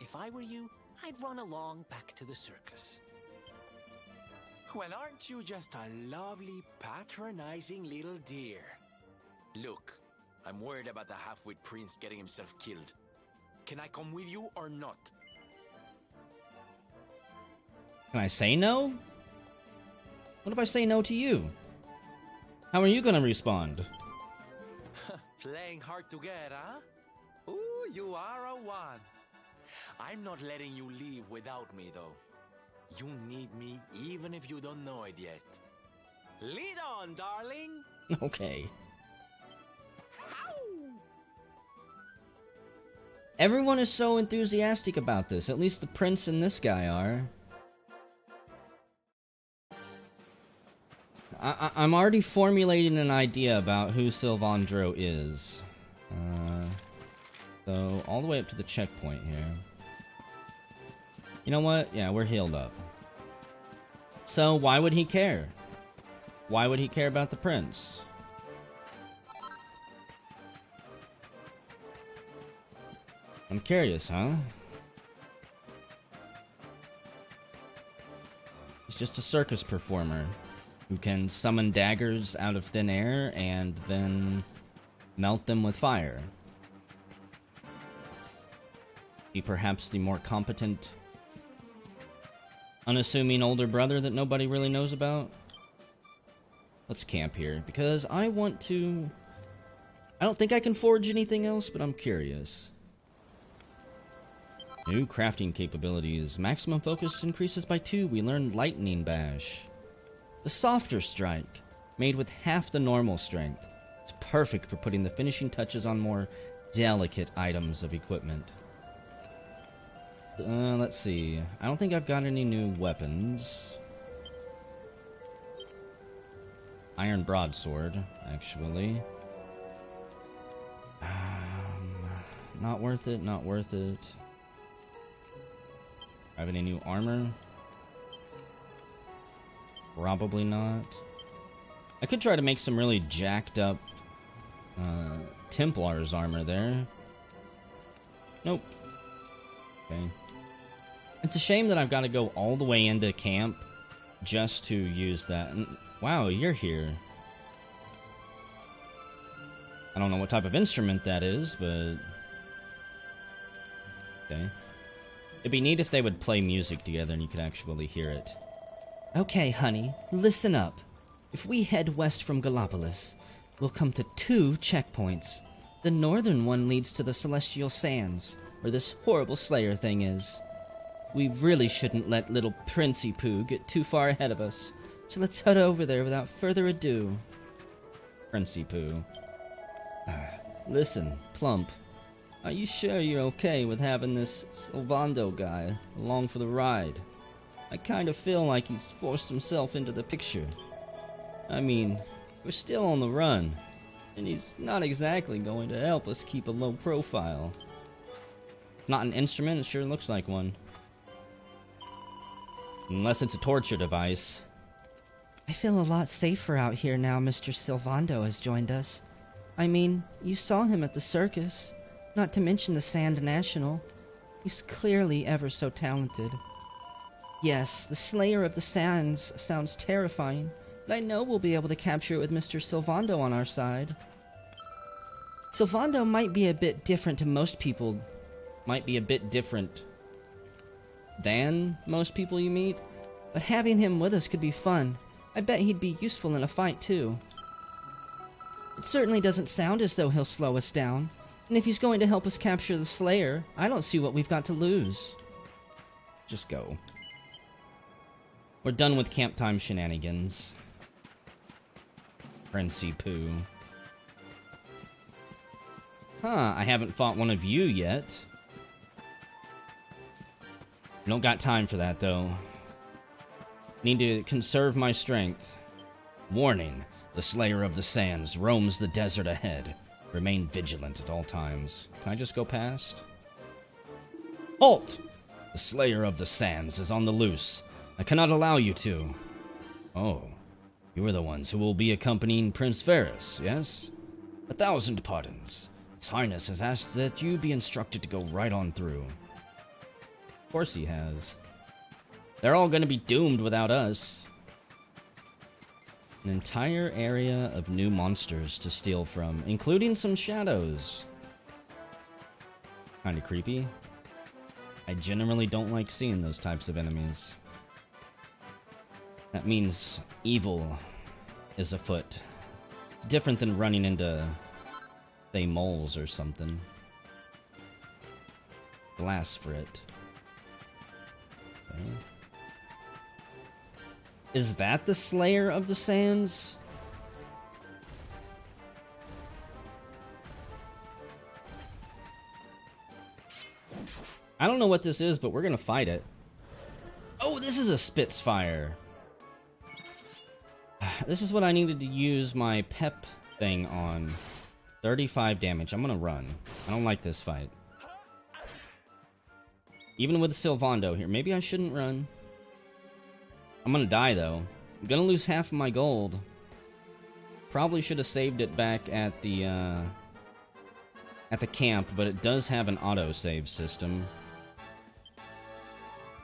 If I were you, I'd run along back to the circus. Well, aren't you just a lovely, patronizing little dear? Look, I'm worried about the half-wit prince getting himself killed. Can I come with you or not? Can I say no? What if I say no to you? How are you gonna respond? Playing hard to get, huh? Ooh, you are a one. I'm not letting you leave without me, though. You need me even if you don't know it yet. Lead on, darling! Okay. Everyone is so enthusiastic about this. At least the prince and this guy are. I'm already formulating an idea about who Sylvandro is. So, all the way up to the checkpoint here. You know what? Yeah, we're healed up. So, why would he care? Why would he care about the prince? I'm curious, huh? He's just a circus performer who can summon daggers out of thin air and then melt them with fire. Be perhaps the more competent, unassuming older brother that nobody really knows about? Let's camp here, because I want to... I don't think I can forge anything else, but I'm curious. New crafting capabilities. Maximum focus increases by 2. We learned Lightning Bash. The softer strike, made with half the normal strength. It's perfect for putting the finishing touches on more delicate items of equipment. Let's see. I don't think I've got any new weapons. Iron Broadsword, actually. Not worth it, not worth it. Have any new armor? Probably not. I could try to make some really jacked up Templar's armor there. Nope. Okay. It's a shame that I've got to go all the way into camp just to use that. And, wow, you're here. I don't know what type of instrument that is, but... okay. It'd be neat if they would play music together and you could actually hear it. Okay, honey, listen up. If we head west from Gallopolis, we'll come to 2 checkpoints. The northern one leads to the Celestial Sands, where this horrible Slayer thing is. We really shouldn't let little Princey Pooh get too far ahead of us, so let's head over there without further ado. Princey Pooh. Listen, Plump, are you sure you're okay with having this Sylvando guy along for the ride? I kind of feel like he's forced himself into the picture. I mean, we're still on the run, and he's not exactly going to help us keep a low profile. It's not an instrument, it sure looks like one. Unless it's a torture device. I feel a lot safer out here now Mr. Sylvando has joined us. I mean, you saw him at the circus, not to mention the Sand National. He's clearly ever so talented. Yes, the Slayer of the Sands sounds terrifying, but I know we'll be able to capture it with Mr. Sylvando on our side. Sylvando might be a bit different to most people. Might be a bit different than most people you meet, but having him with us could be fun. I bet he'd be useful in a fight, too. It certainly doesn't sound as though he'll slow us down, and if he's going to help us capture the Slayer, I don't see what we've got to lose. Just go. We're done with camp time shenanigans. Princey Pooh. Huh, I haven't fought one of you yet. Don't got time for that, though. Need to conserve my strength. Warning, the Slayer of the Sands roams the desert ahead. Remain vigilant at all times. Can I just go past? Halt! The Slayer of the Sands is on the loose. I cannot allow you to. Oh, you are the ones who will be accompanying Prince Varus, yes? 1,000 pardons. His Highness has asked that you be instructed to go right on through. Of course he has. They're all gonna be doomed without us. An entire area of new monsters to steal from, including some shadows. Kinda creepy. I generally don't like seeing those types of enemies. That means evil is afoot. It's different than running into, say, moles or something. Glass for it. Okay. Is that the Slayer of the Sands? I don't know what this is, but we're gonna fight it. Oh, this is a Spitfire. This is what I needed to use my pep thing on. 35 damage. I'm gonna run. I don't like this fight. Even with Sylvando here. Maybe I shouldn't run. I'm gonna die, though. I'm gonna lose half of my gold. Probably should have saved it back at the camp, but it does have an auto-save system.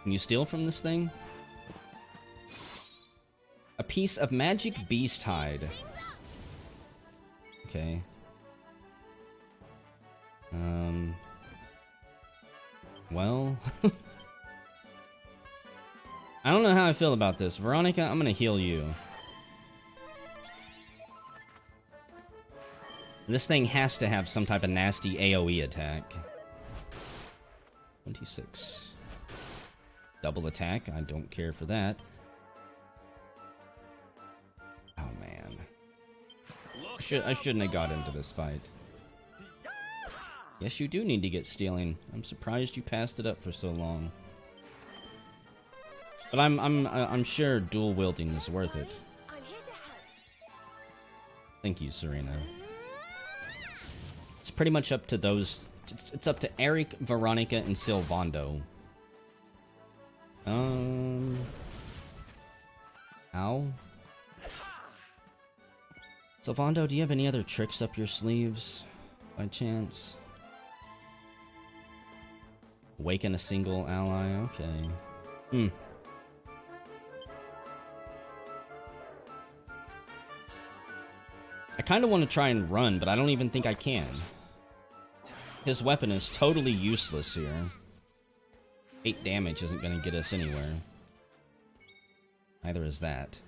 Can you steal from this thing? A piece of magic beast hide. Okay. Well... I don't know how I feel about this. Veronica, I'm gonna heal you. This thing has to have some type of nasty AoE attack. 26. Double attack. I don't care for that. Oh, man. I shouldn't have got into this fight. Yes, you do need to get stealing. I'm surprised you passed it up for so long. But I'm sure dual wielding is worth it. Thank you, Serena. It's pretty much up to those. It's up to Eric, Veronica, and Sylvando. Ow. Sylvando, do you have any other tricks up your sleeves, by chance? Awaken a single ally. Okay. I kind of want to try and run, but I don't even think I can. His weapon is totally useless here. 8 damage isn't going to get us anywhere. Neither is that.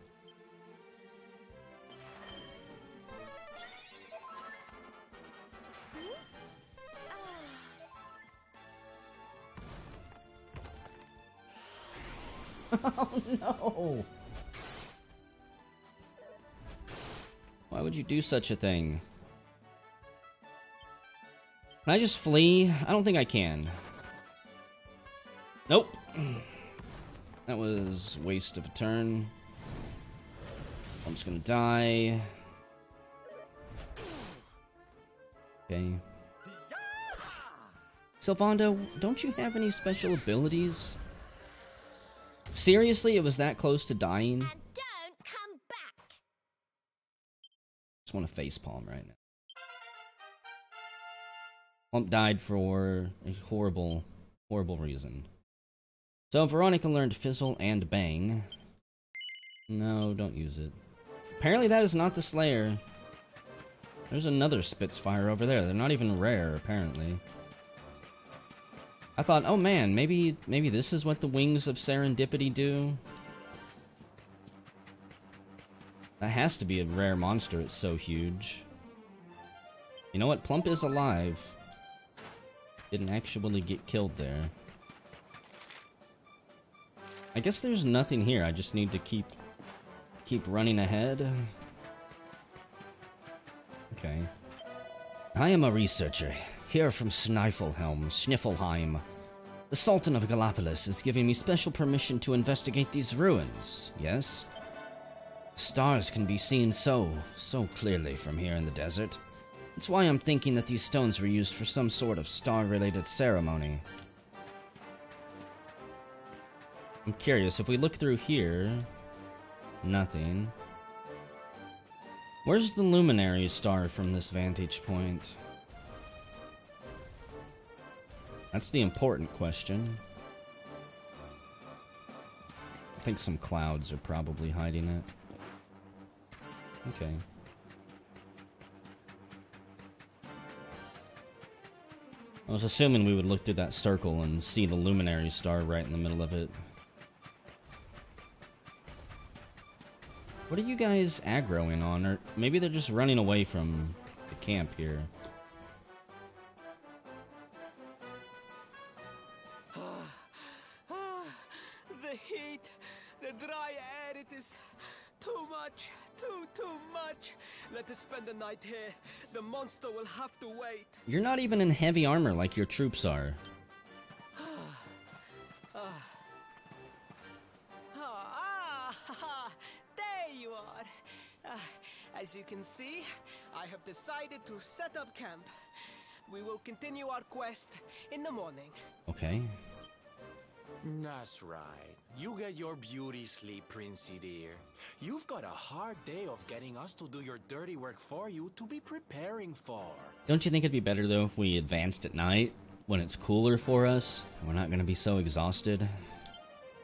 Oh no! Why would you do such a thing? Can I just flee? I don't think I can. Nope. That was a waste of a turn. I'm just gonna die. Okay. Sylvando, don't you have any special abilities? Seriously, it was that close to dying? And don't come back. Just want to facepalm right now. Plump died for a horrible, horrible reason. So Veronica learned Fizzle and Bang. No, don't use it. Apparently that is not the Slayer. There's another Spitfire over there. They're not even rare, apparently. I thought, oh man, maybe this is what the Wings of Serendipity do? That has to be a rare monster, it's so huge. You know what? Plump is alive. Didn't actually get killed there. I guess there's nothing here. I just need to keep running ahead. Okay. I am a researcher, here from Sniffelheim. The Sultan of Gallipolis is giving me special permission to investigate these ruins, yes? Stars can be seen so clearly from here in the desert. That's why I'm thinking that these stones were used for some sort of star-related ceremony. I'm curious, if we look through here... Nothing. Where's the luminary star from this vantage point? That's the important question. I think some clouds are probably hiding it. Okay. I was assuming we would look through that circle and see the luminary star right in the middle of it. What are you guys aggroing on? Or maybe they're just running away from the camp here. The heat, the dry air, it is too much, too much. Let us spend the night here. The monster will have to wait. You're not even in heavy armor like your troops are. There you are. As you can see, I have decided to set up camp. We will continue our quest in the morning. Okay. That's right. You get your beauty sleep, Princey dear. You've got a hard day of getting us to do your dirty work for you to be preparing for. Don't you think it'd be better, though, if we advanced at night, when it's cooler for us? We're not gonna be so exhausted.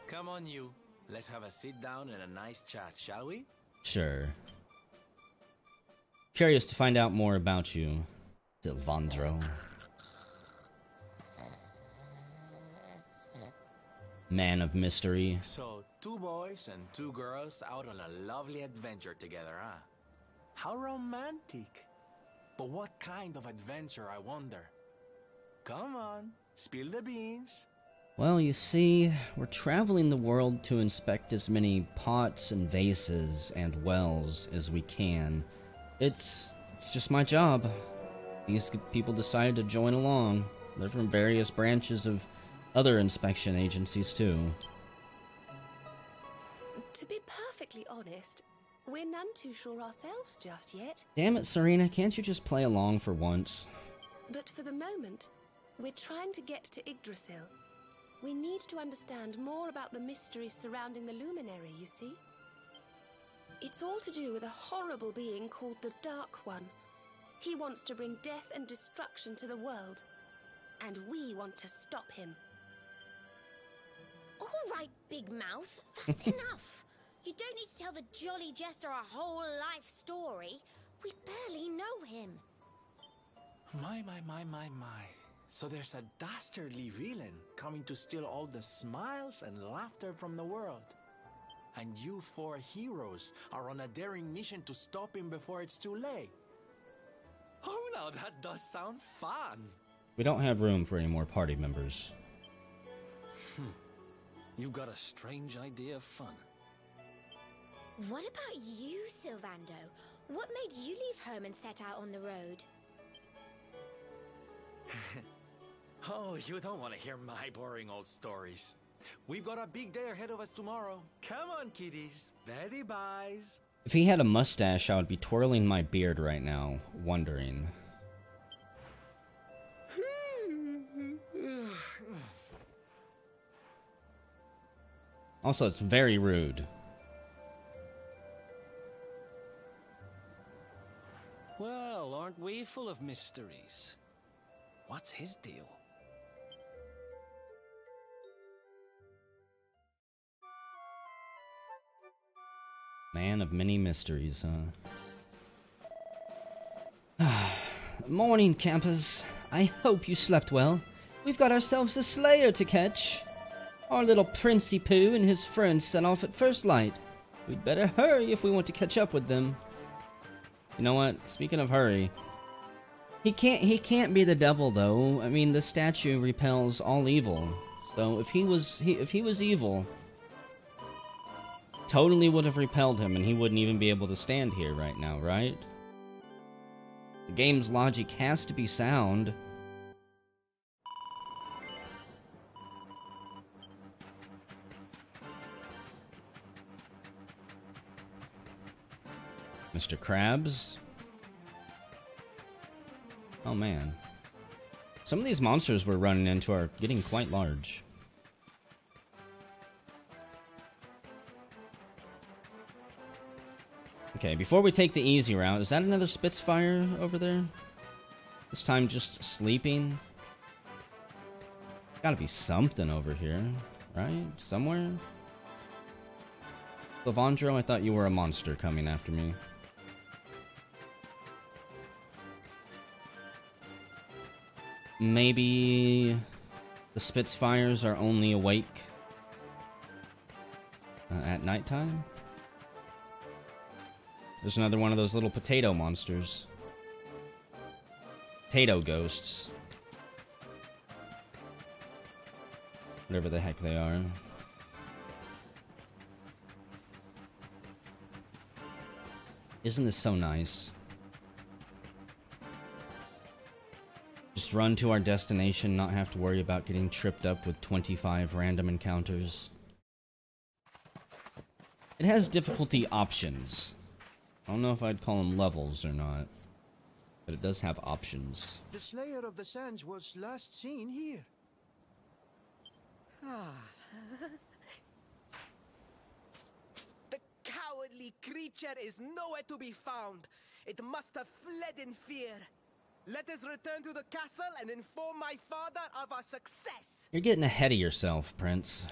Come on, you. Let's have a sit down and a nice chat, shall we? Sure. Curious to find out more about you, Silvandro. Man of mystery. So, 2 boys and 2 girls out on a lovely adventure together, huh? How romantic. But what kind of adventure, I wonder? Come on, spill the beans. Well, you see, we're traveling the world to inspect as many pots and vases and wells as we can. It's just my job. These people decided to join along. They're from various branches of other inspection agencies, too. To be perfectly honest, we're none too sure ourselves just yet. Damn it, Serena, can't you just play along for once? But for the moment, we're trying to get to Yggdrasil. We need to understand more about the mysteries surrounding the luminary, you see? It's all to do with a horrible being called the Dark One. He wants to bring death and destruction to the world, and we want to stop him. All right, Big Mouth, that's enough. You don't need to tell the Jolly Jester a whole life story. We barely know him. My. So there's a dastardly villain coming to steal all the smiles and laughter from the world. And you 4 heroes are on a daring mission to stop him before it's too late. Oh, now that does sound fun. We don't have room for any more party members. You've got a strange idea of fun. What about you, Silvando? What made you leave home and set out on the road? Oh, you don't want to hear my boring old stories. We've got a big day ahead of us tomorrow. Come on, kiddies. Ready, buys. If he had a mustache, I would be twirling my beard right now, wondering. Also, it's very rude. Well, aren't we full of mysteries? What's his deal? Man of many mysteries, huh? Morning, campers. I hope you slept well. We've got ourselves a slayer to catch. Our little Princey Pooh and his friends set off at first light. We'd better hurry if we want to catch up with them. You know what? Speaking of hurry, he can't be the devil, though. I mean, the statue repels all evil. So if he was evil, totally would have repelled him, and he wouldn't even be able to stand here right now, right? The game's logic has to be sound. Mr. Krabs? Oh man. Some of these monsters we're running into are getting quite large. Okay, before we take the easy route, is that another Spitfire over there? This time just sleeping? Gotta be something over here, right? Somewhere? Lavandro, I thought you were a monster coming after me. Maybe the Spitfires are only awake at nighttime? There's another one of those little potato monsters. Potato ghosts. Whatever the heck they are. Isn't this so nice? Just run to our destination, not have to worry about getting tripped up with 25 random encounters. It has difficulty options. I don't know if I'd call them levels or not, but it does have options. The Slayer of the Sands was last seen here. The cowardly creature is nowhere to be found. It must have fled in fear. Let us return to the castle and inform my father of our success. You're getting ahead of yourself, Prince.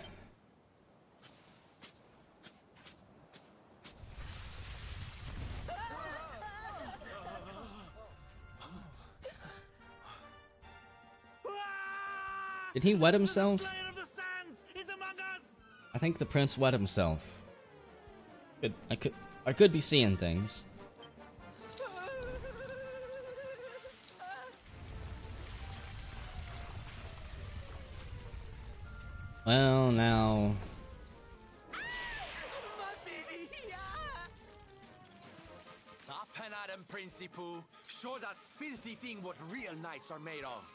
Did he wet himself? I think the prince wet himself. I could be seeing things. Well, now... Up and at him, Princey Pooh. Show that filthy thing what real knights are made of.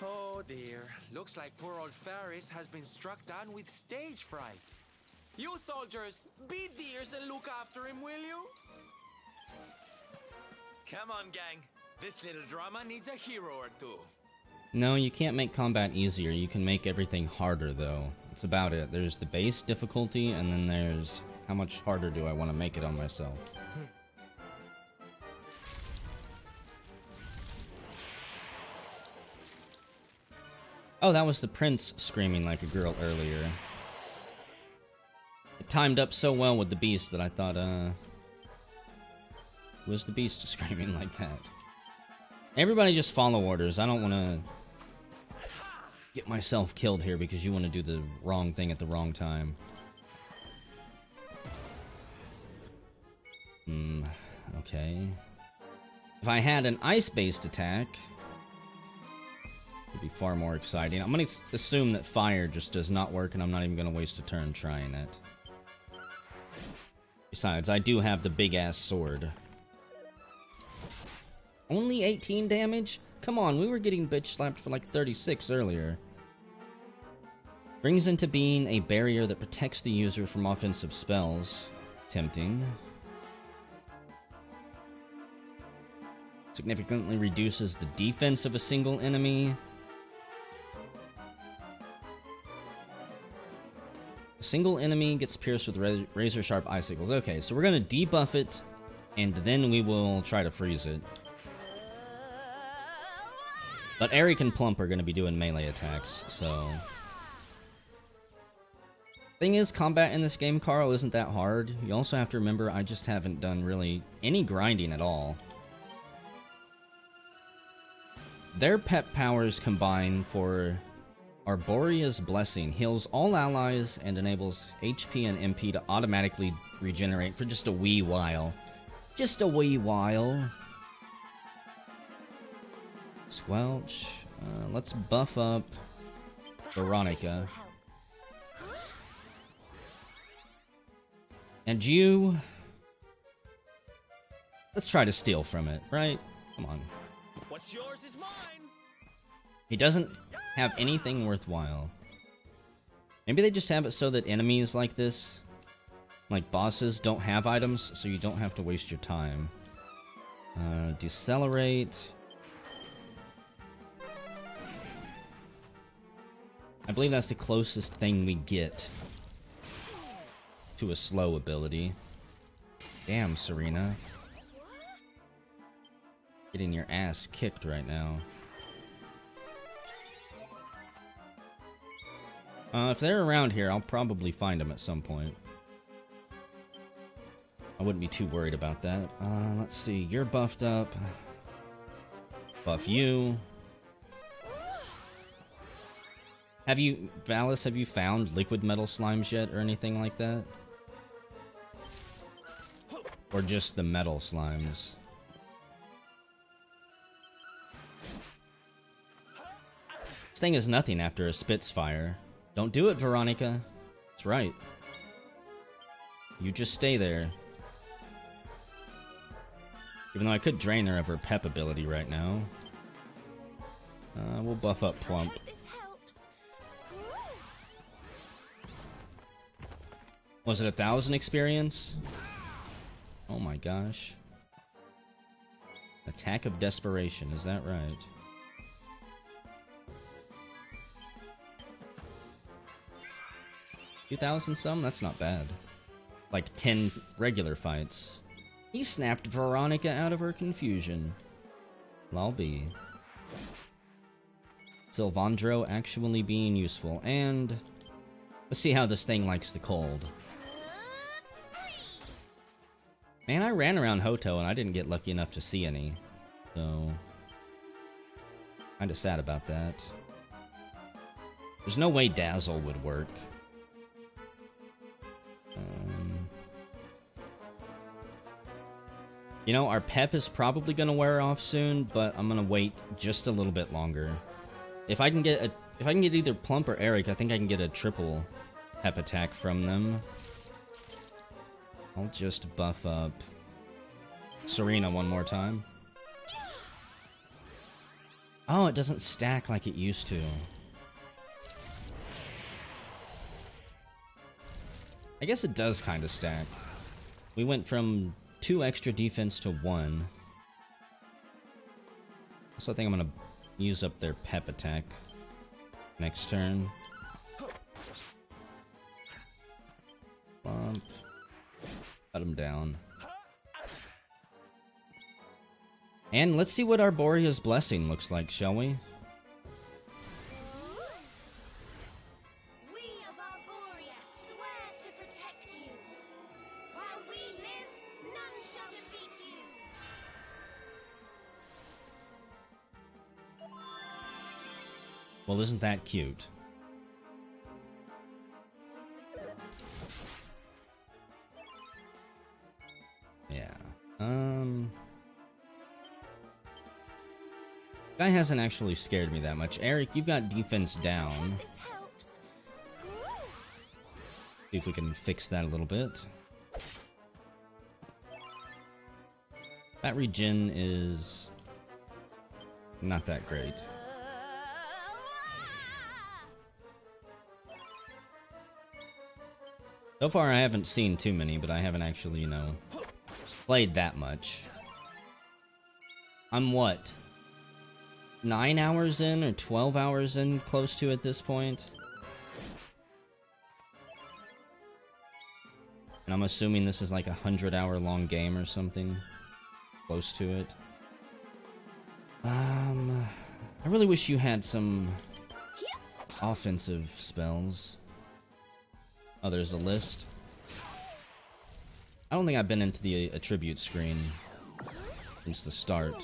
Oh dear. Looks like poor old Ferris has been struck down with stage fright. You soldiers, be dears and look after him, will you? Come on, gang. This little drama needs a hero or two. No, you can't make combat easier. You can make everything harder, though. That's about it. There's the base difficulty, and then there's how much harder do I want to make it on myself. Oh, that was the prince screaming like a girl earlier. It timed up so well with the beast that I thought, was the beast screaming like that? Everybody just follow orders. I don't want to get myself killed here because you want to do the wrong thing at the wrong time. Okay. If I had an ice-based attack, it'd be far more exciting. I'm going to assume that fire just does not work, and I'm not even going to waste a turn trying it. Besides, I do have the big-ass sword. Only 18 damage? Come on, we were getting bitch-slapped for like 36 earlier. Brings into being a barrier that protects the user from offensive spells. Tempting. Significantly reduces the defense of a single enemy. A single enemy gets pierced with razor-sharp icicles. Okay, so we're going to debuff it, and then we will try to freeze it. But Eric and Plump are going to be doing melee attacks, so... Thing is, combat in this game, Carl, isn't that hard. You also have to remember, I just haven't done really any grinding at all. Their pet powers combine for Arboria's Blessing. Heals all allies and enables HP and MP to automatically regenerate for just a wee while. Just a wee while. Squelch. Let's buff up Veronica. And you... Let's try to steal from it, right? Come on. What's yours is mine. He doesn't have anything worthwhile. Maybe they just have it so that enemies like this, like bosses, don't have items, so you don't have to waste your time. Decelerate. I believe that's the closest thing we get to a slow ability. Damn, Serena. Getting your ass kicked right now. If they're around here, I'll probably find them at some point. I wouldn't be too worried about that. Let's see. You're buffed up. Buff you. Valis, have you found liquid metal slimes yet or anything like that? Or just the metal slimes? This thing is nothing after a Spitfire. Don't do it, Veronica. That's right. You just stay there. Even though I could drain her of her pep ability right now. We'll buff up Plump. Was it 1,000 experience? Oh my gosh. Attack of Desperation, is that right? $2,000 some? That's not bad. Like 10 regular fights. He snapped Veronica out of her confusion. I'll be. Sylvandro actually being useful, and let's see how this thing likes the cold. Man, I ran around Hoto and I didn't get lucky enough to see any, so kinda sad about that. There's no way Dazzle would work. You know, our pep is probably gonna wear off soon, but I'm gonna wait just a little bit longer. If I can get either Plump or Eric, I think I can get a triple pep attack from them. I'll just buff up Serena one more time. Oh, it doesn't stack like it used to. I guess it does kind of stack. We went from 2 extra defense to 1. So I think I'm gonna use up their pep attack next turn. Bump. Cut him down. And let's see what Arboria's Blessing looks like, shall we? We of Arboria swear to protect you. While we live, none shall defeat you. Well, isn't that cute? Yeah. Guy hasn't actually scared me that much. Eric, you've got defense down. This helps. See if we can fix that a little bit. That regen is not that great. So far, I haven't seen too many, but I haven't actually, you know, played that much. I'm what? 9 hours in or 12 hours in, close to at this point? And I'm assuming this is like a 100-hour-long game or something. Close to it. I really wish you had some offensive spells. Oh, there's a list. I don't think I've been into the attribute screen since the start.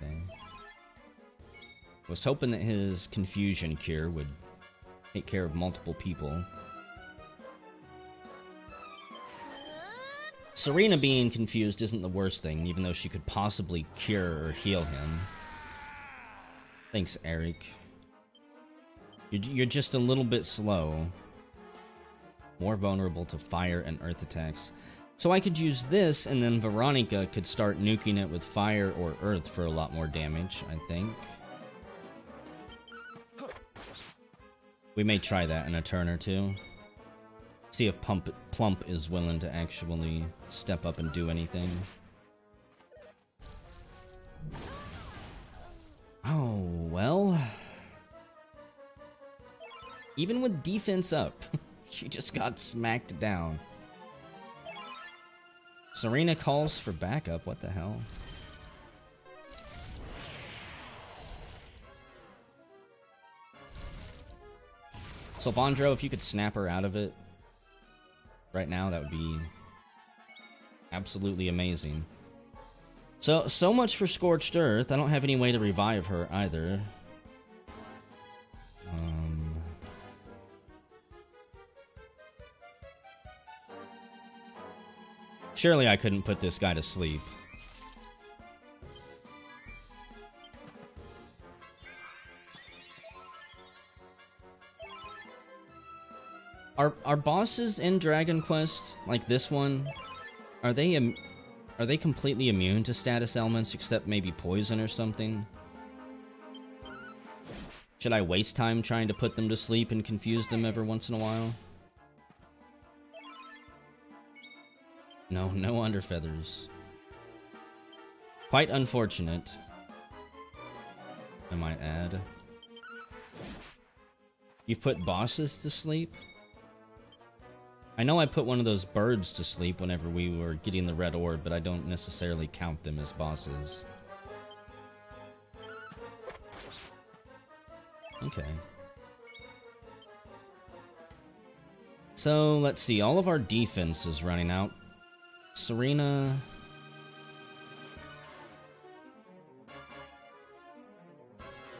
Okay. Was hoping that his confusion cure would take care of multiple people. Serena being confused isn't the worst thing, even though she could possibly cure or heal him. Thanks, Eric. You're just a little bit slow. More vulnerable to fire and earth attacks. So I could use this, and then Veronica could start nuking it with fire or earth for a lot more damage, I think. We may try that in a turn or two. See if Plump is willing to actually step up and do anything. Oh, well. Even with defense up, she just got smacked down. Serena calls for backup. What the hell? Sylvandro, if you could snap her out of it right now, that would be absolutely amazing. So much for Scorched Earth. I don't have any way to revive her either. Surely I couldn't put this guy to sleep. Are bosses in Dragon Quest, like this one, are they completely immune to status elements except maybe poison or something? Should I waste time trying to put them to sleep and confuse them every once in a while? No underfeathers. Quite unfortunate, I might add. You've put bosses to sleep? I know I put one of those birds to sleep whenever we were getting the red orb, but I don't necessarily count them as bosses. Okay. So, let's see. All of our defense is running out. Serena...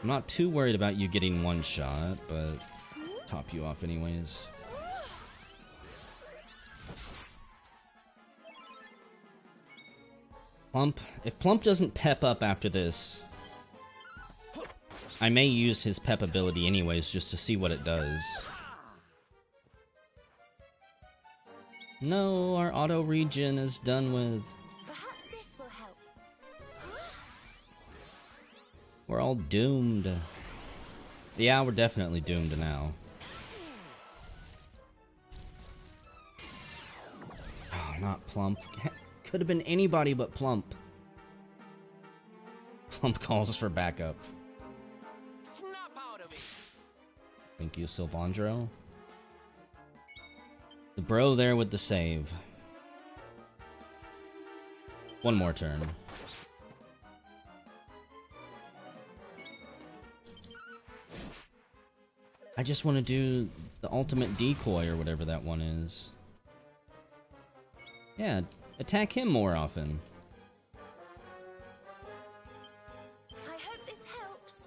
I'm not too worried about you getting one shot, but top you off anyways. Plump. If Plump doesn't pep up after this, I may use his pep ability anyways just to see what it does. No, our auto regen is done with. Perhaps this will help. We're all doomed. Yeah, we're definitely doomed now. Oh, not Plump. Could have been anybody but Plump. Plump calls for backup. Snap out of it. Thank you, Sylvandro. The bro there with the save. One more turn. I just want to do the ultimate decoy or whatever that one is. Yeah, attack him more often. I hope this helps.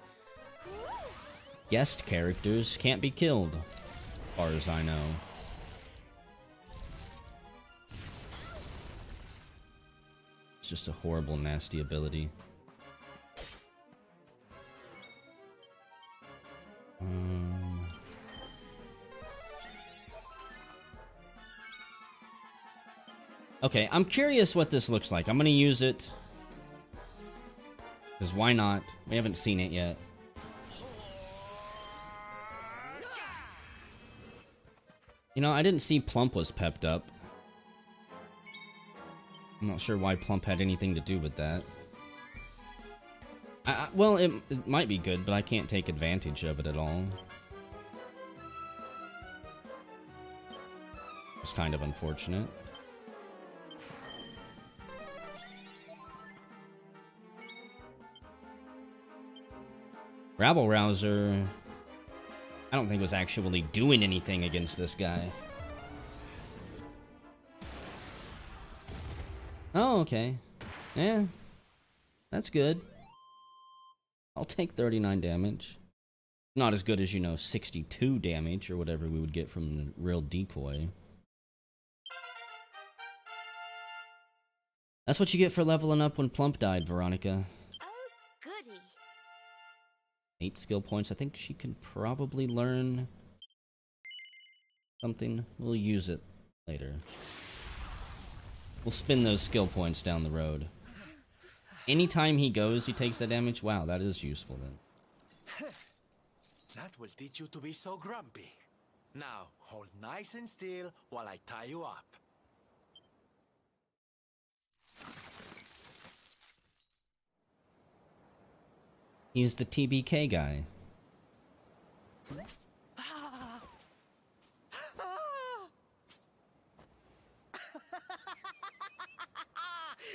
Guest characters can't be killed, as far as I know. It's just a horrible, nasty ability. Okay, I'm curious what this looks like. I'm gonna use it. Because why not? We haven't seen it yet. You know, I didn't see Plump was pepped up. I'm not sure why Plump had anything to do with that. Well, it might be good, but I can't take advantage of it at all. It's kind of unfortunate. Rabble Rouser, I don't think was actually doing anything against this guy. Oh, okay. Yeah. That's good. I'll take 39 damage. Not as good as, you know, 62 damage or whatever we would get from the real decoy. That's what you get for leveling up when Plump died, Veronica. Oh, goody. 8 skill points. I think she can probably learn something. We'll use it later. We'll spin those skill points down the road. Anytime he goes, he takes that damage. Wow, that is useful then. That will teach you to be so grumpy. Now, hold nice and still while I tie you up. He's the TBK guy.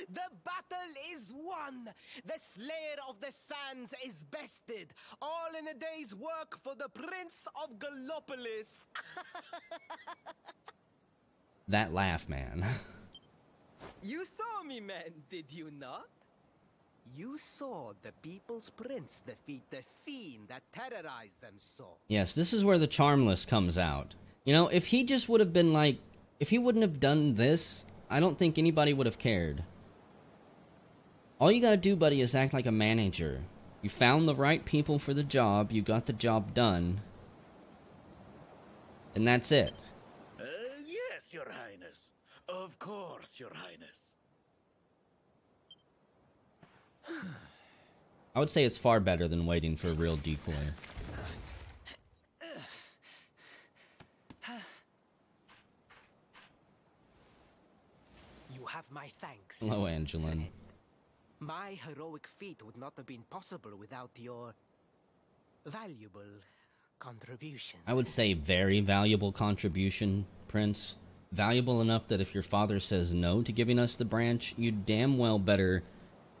The battle is won! The Slayer of the Sands is bested! All in a day's work for the Prince of Gallopolis! That laugh, man. You saw me, man, did you not? You saw the People's Prince defeat the fiend that terrorized them so. Yes, this is where the Charmless comes out. You know, if he just would have been like... If he wouldn't have done this, I don't think anybody would have cared. All you gotta do, buddy, is act like a manager. You found the right people for the job, you got the job done, and that's it. Yes, Your Highness. Of course, Your Highness. I would say it's far better than waiting for a real decoy. You have my thanks. Hello, Angelin. My heroic feat would not have been possible without your valuable contribution. I would say very valuable contribution, Prince. Valuable enough that if your father says no to giving us the branch, you damn well better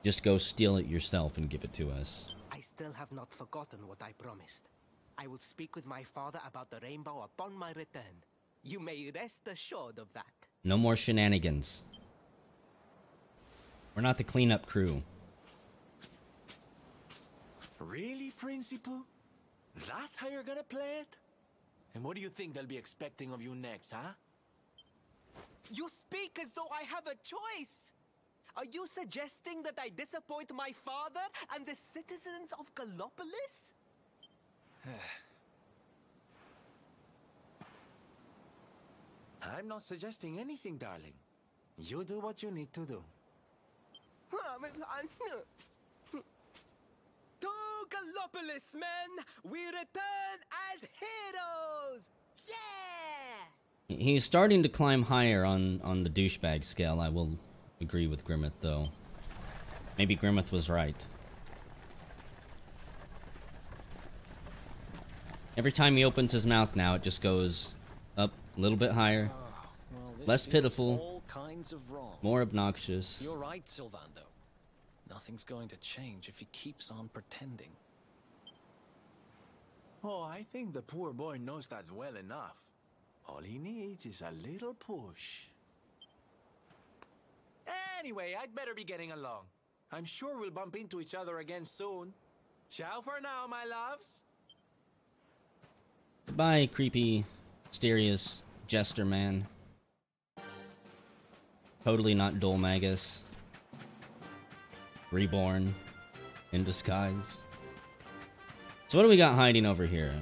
just go steal it yourself and give it to us. I still have not forgotten what I promised. I will speak with my father about the rainbow upon my return. You may rest assured of that. No more shenanigans. We're not the cleanup crew. Really, Principal? That's how you're gonna play it? And what do you think they'll be expecting of you next, huh? You speak as though I have a choice! Are you suggesting that I disappoint my father and the citizens of Gallopolis? I'm not suggesting anything, darling. You do what you need to do. To Gallopolis, men! We return as heroes! Yeah! He's starting to climb higher on the douchebag scale. I will agree with Grimmett, though. Maybe Grimmett was right. Every time he opens his mouth now, it just goes up a little bit higher. Well, Less pitiful. All kinds of wrong. More obnoxious. You're right, Sylvando. Nothing's going to change if he keeps on pretending. Oh, I think the poor boy knows that well enough. All he needs is a little push. Anyway, I'd better be getting along. I'm sure we'll bump into each other again soon. Ciao for now, my loves. Goodbye, creepy, mysterious jester man. Totally not Dolmagus. Reborn. In disguise. So what do we got hiding over here?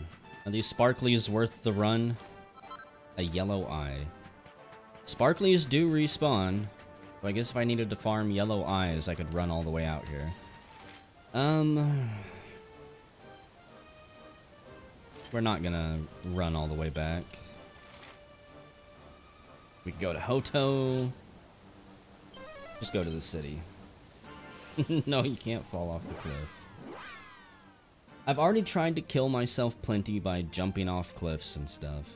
Are these sparklies worth the run? A yellow eye. Sparklies do respawn. So I guess if I needed to farm yellow eyes, I could run all the way out here. We're not gonna run all the way back. We can go to Hoto. Just go to the city. No, you can't fall off the cliff. I've already tried to kill myself plenty by jumping off cliffs and stuff.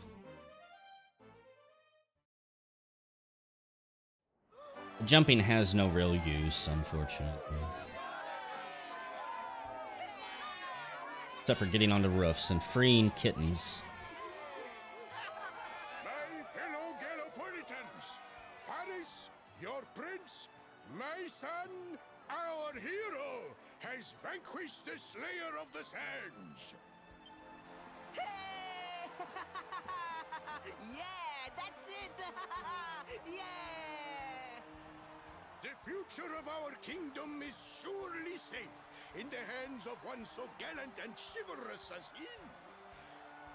Jumping has no real use, unfortunately. Except for getting onto roofs and freeing kittens. My fellow Gallopolitans, Faris, your prince, my son, our hero, has vanquished the Slayer of the Sands. Hey! Yeah, that's it! Yeah! The future of our kingdom is surely safe in the hands of one so gallant and chivalrous as he.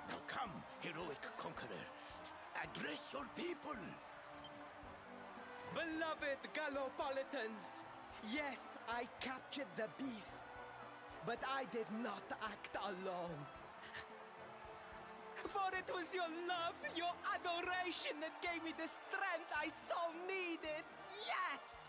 Now come, heroic conqueror, address your people. Beloved Gallopolitans, yes, I captured the beast, but I did not act alone. For it was your love, your adoration that gave me the strength I so needed. Yes!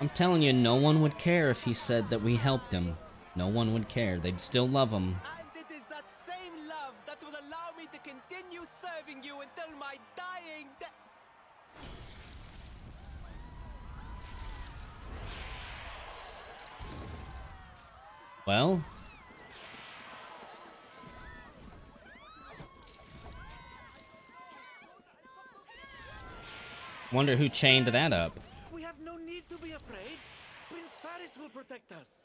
I'm telling you, no one would care if he said that we helped him. No one would care. They'd still love him. And it is that same love that will allow me to continue serving you until my dying day. Well, wonder who chained that up. We have no need to be afraid. Prince Faris will protect us.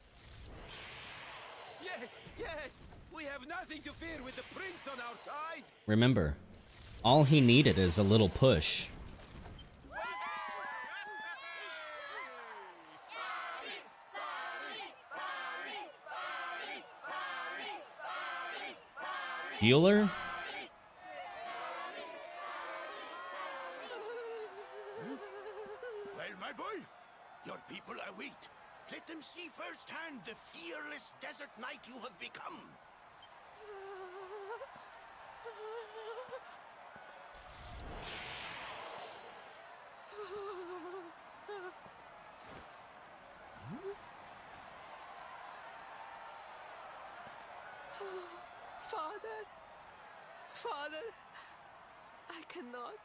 Yes, yes! We have nothing to fear with the prince on our side! Remember, all he needed is a little push. Bueller? Well, my boy, your people await. Let them see firsthand the fearless desert knight you have become. Father, Father, I cannot.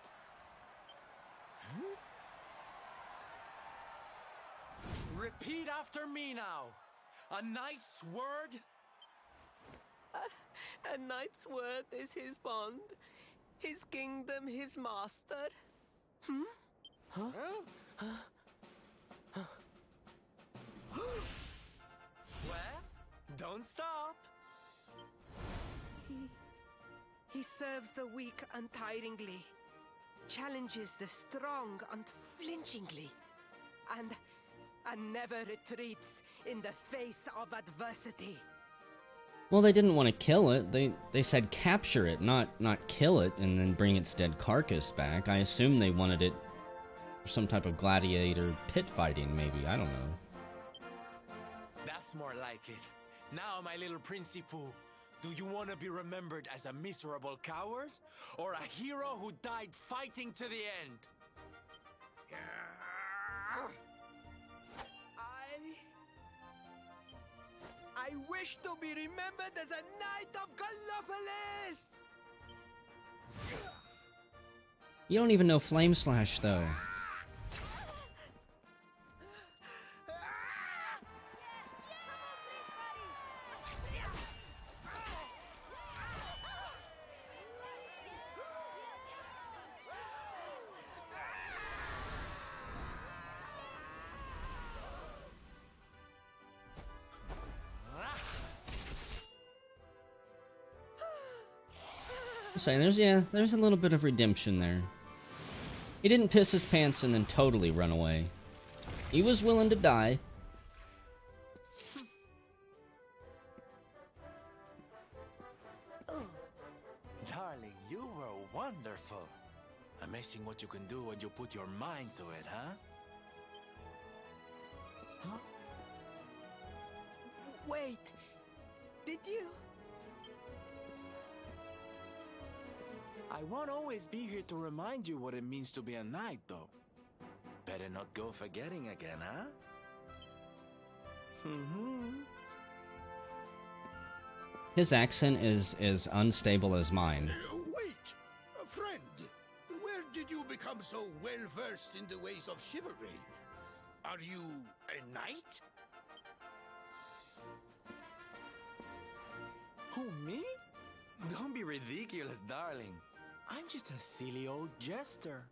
Repeat after me now. A knight's word? A knight's word is his bond, his kingdom, his master. Well, don't stop. He serves the weak untiringly, challenges the strong unflinchingly, and never retreats in the face of adversity. Well, they didn't want to kill it. They said capture it, not kill it and then bring its dead carcass back. I assume they wanted it for some type of gladiator pit fighting, maybe. I don't know. That's more like it. Now, my little Princey Pooh, do you want to be remembered as a miserable coward or a hero who died fighting to the end? I wish to be remembered as a knight of Gallopolis! You don't even know Flame Slash, though. I'm saying there's a little bit of redemption there. He didn't piss his pants and then totally run away. He was willing to die. Darling, you were wonderful. Amazing what you can do when you put your mind to it, huh? Wait, did you? I won't always be here to remind you what it means to be a knight, though. Better not go forgetting again, huh? His accent is as unstable as mine. Wait, friend. Where did you become so well-versed in the ways of chivalry? Are you a knight? Who, me? Don't be ridiculous, darling. I'm just a silly old jester.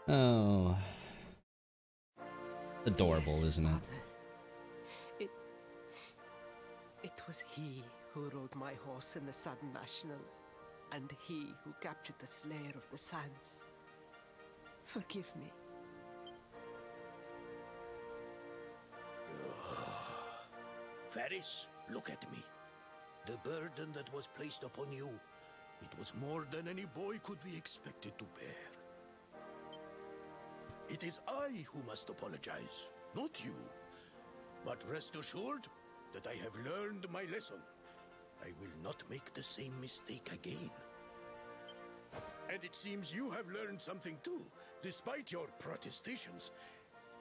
Oh. Adorable, Yes, isn't it? Father. It was he who rode my horse in the Sudden National, and he who captured the Slayer of the Sands. Forgive me. Faris, look at me. The burden that was placed upon you, it was more than any boy could be expected to bear. It is I who must apologize, not you. But rest assured that I have learned my lesson. I will not make the same mistake again. And it seems you have learned something too, despite your protestations.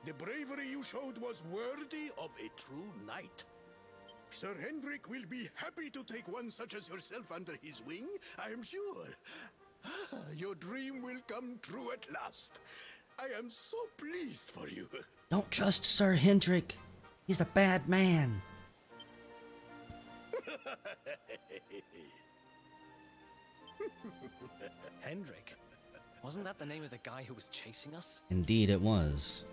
The bravery you showed was worthy of a true knight. Sir Hendrik will be happy to take one such as yourself under his wing, I am sure. Your dream will come true at last. I am so pleased for you. Don't trust Sir Hendrik. He's a bad man. Hendrik? Wasn't that the name of the guy who was chasing us? Indeed it was.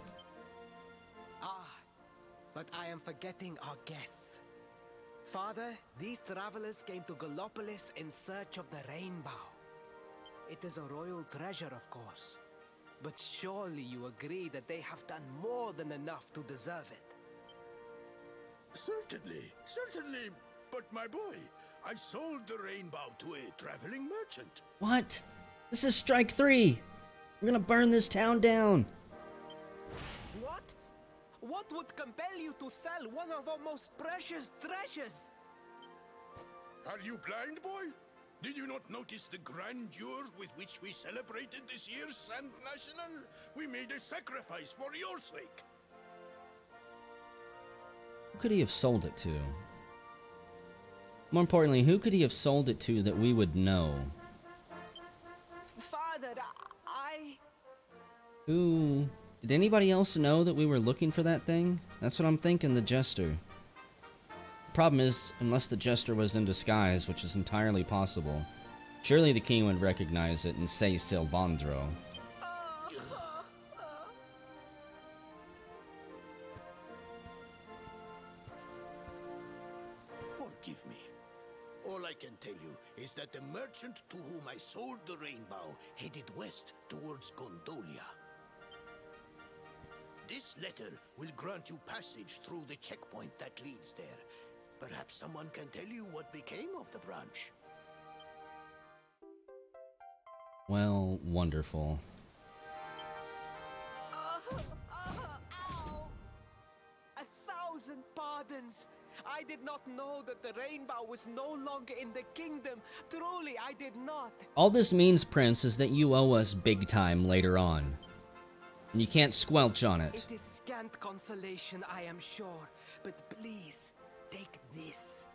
Ah, but I am forgetting our guests. Father, these travelers came to Gallopolis in search of the Rainbough. It is a royal treasure, of course. But surely you agree that they have done more than enough to deserve it. Certainly. But my boy, I sold the Rainbough to a traveling merchant. What? This is strike 3. We're gonna burn this town down. What? What would compel you to sell one of our most precious treasures? Are you blind, boy? Did you not notice the grandeur with which we celebrated this year's Sand National? We made a sacrifice for your sake. Who could he have sold it to? More importantly, who could he have sold it to that we would know? Father, Who... Did anybody else know that we were looking for that thing? That's what I'm thinking, the Jester. The problem is, unless the Jester was in disguise, which is entirely possible, surely the king would recognize it and say Silvandro. Forgive me. All I can tell you is that the merchant to whom I sold the Rainbough headed west towards Gondolia. This letter will grant you passage through the checkpoint that leads there. Perhaps someone can tell you what became of the branch. Well, wonderful. Ow! 1,000 pardons! I did not know that the Rainbough was no longer in the kingdom. Truly, I did not. All this means, Prince, is that you owe us big time later on. And you can't squelch on it. It is scant consolation, I am sure. But please, take this.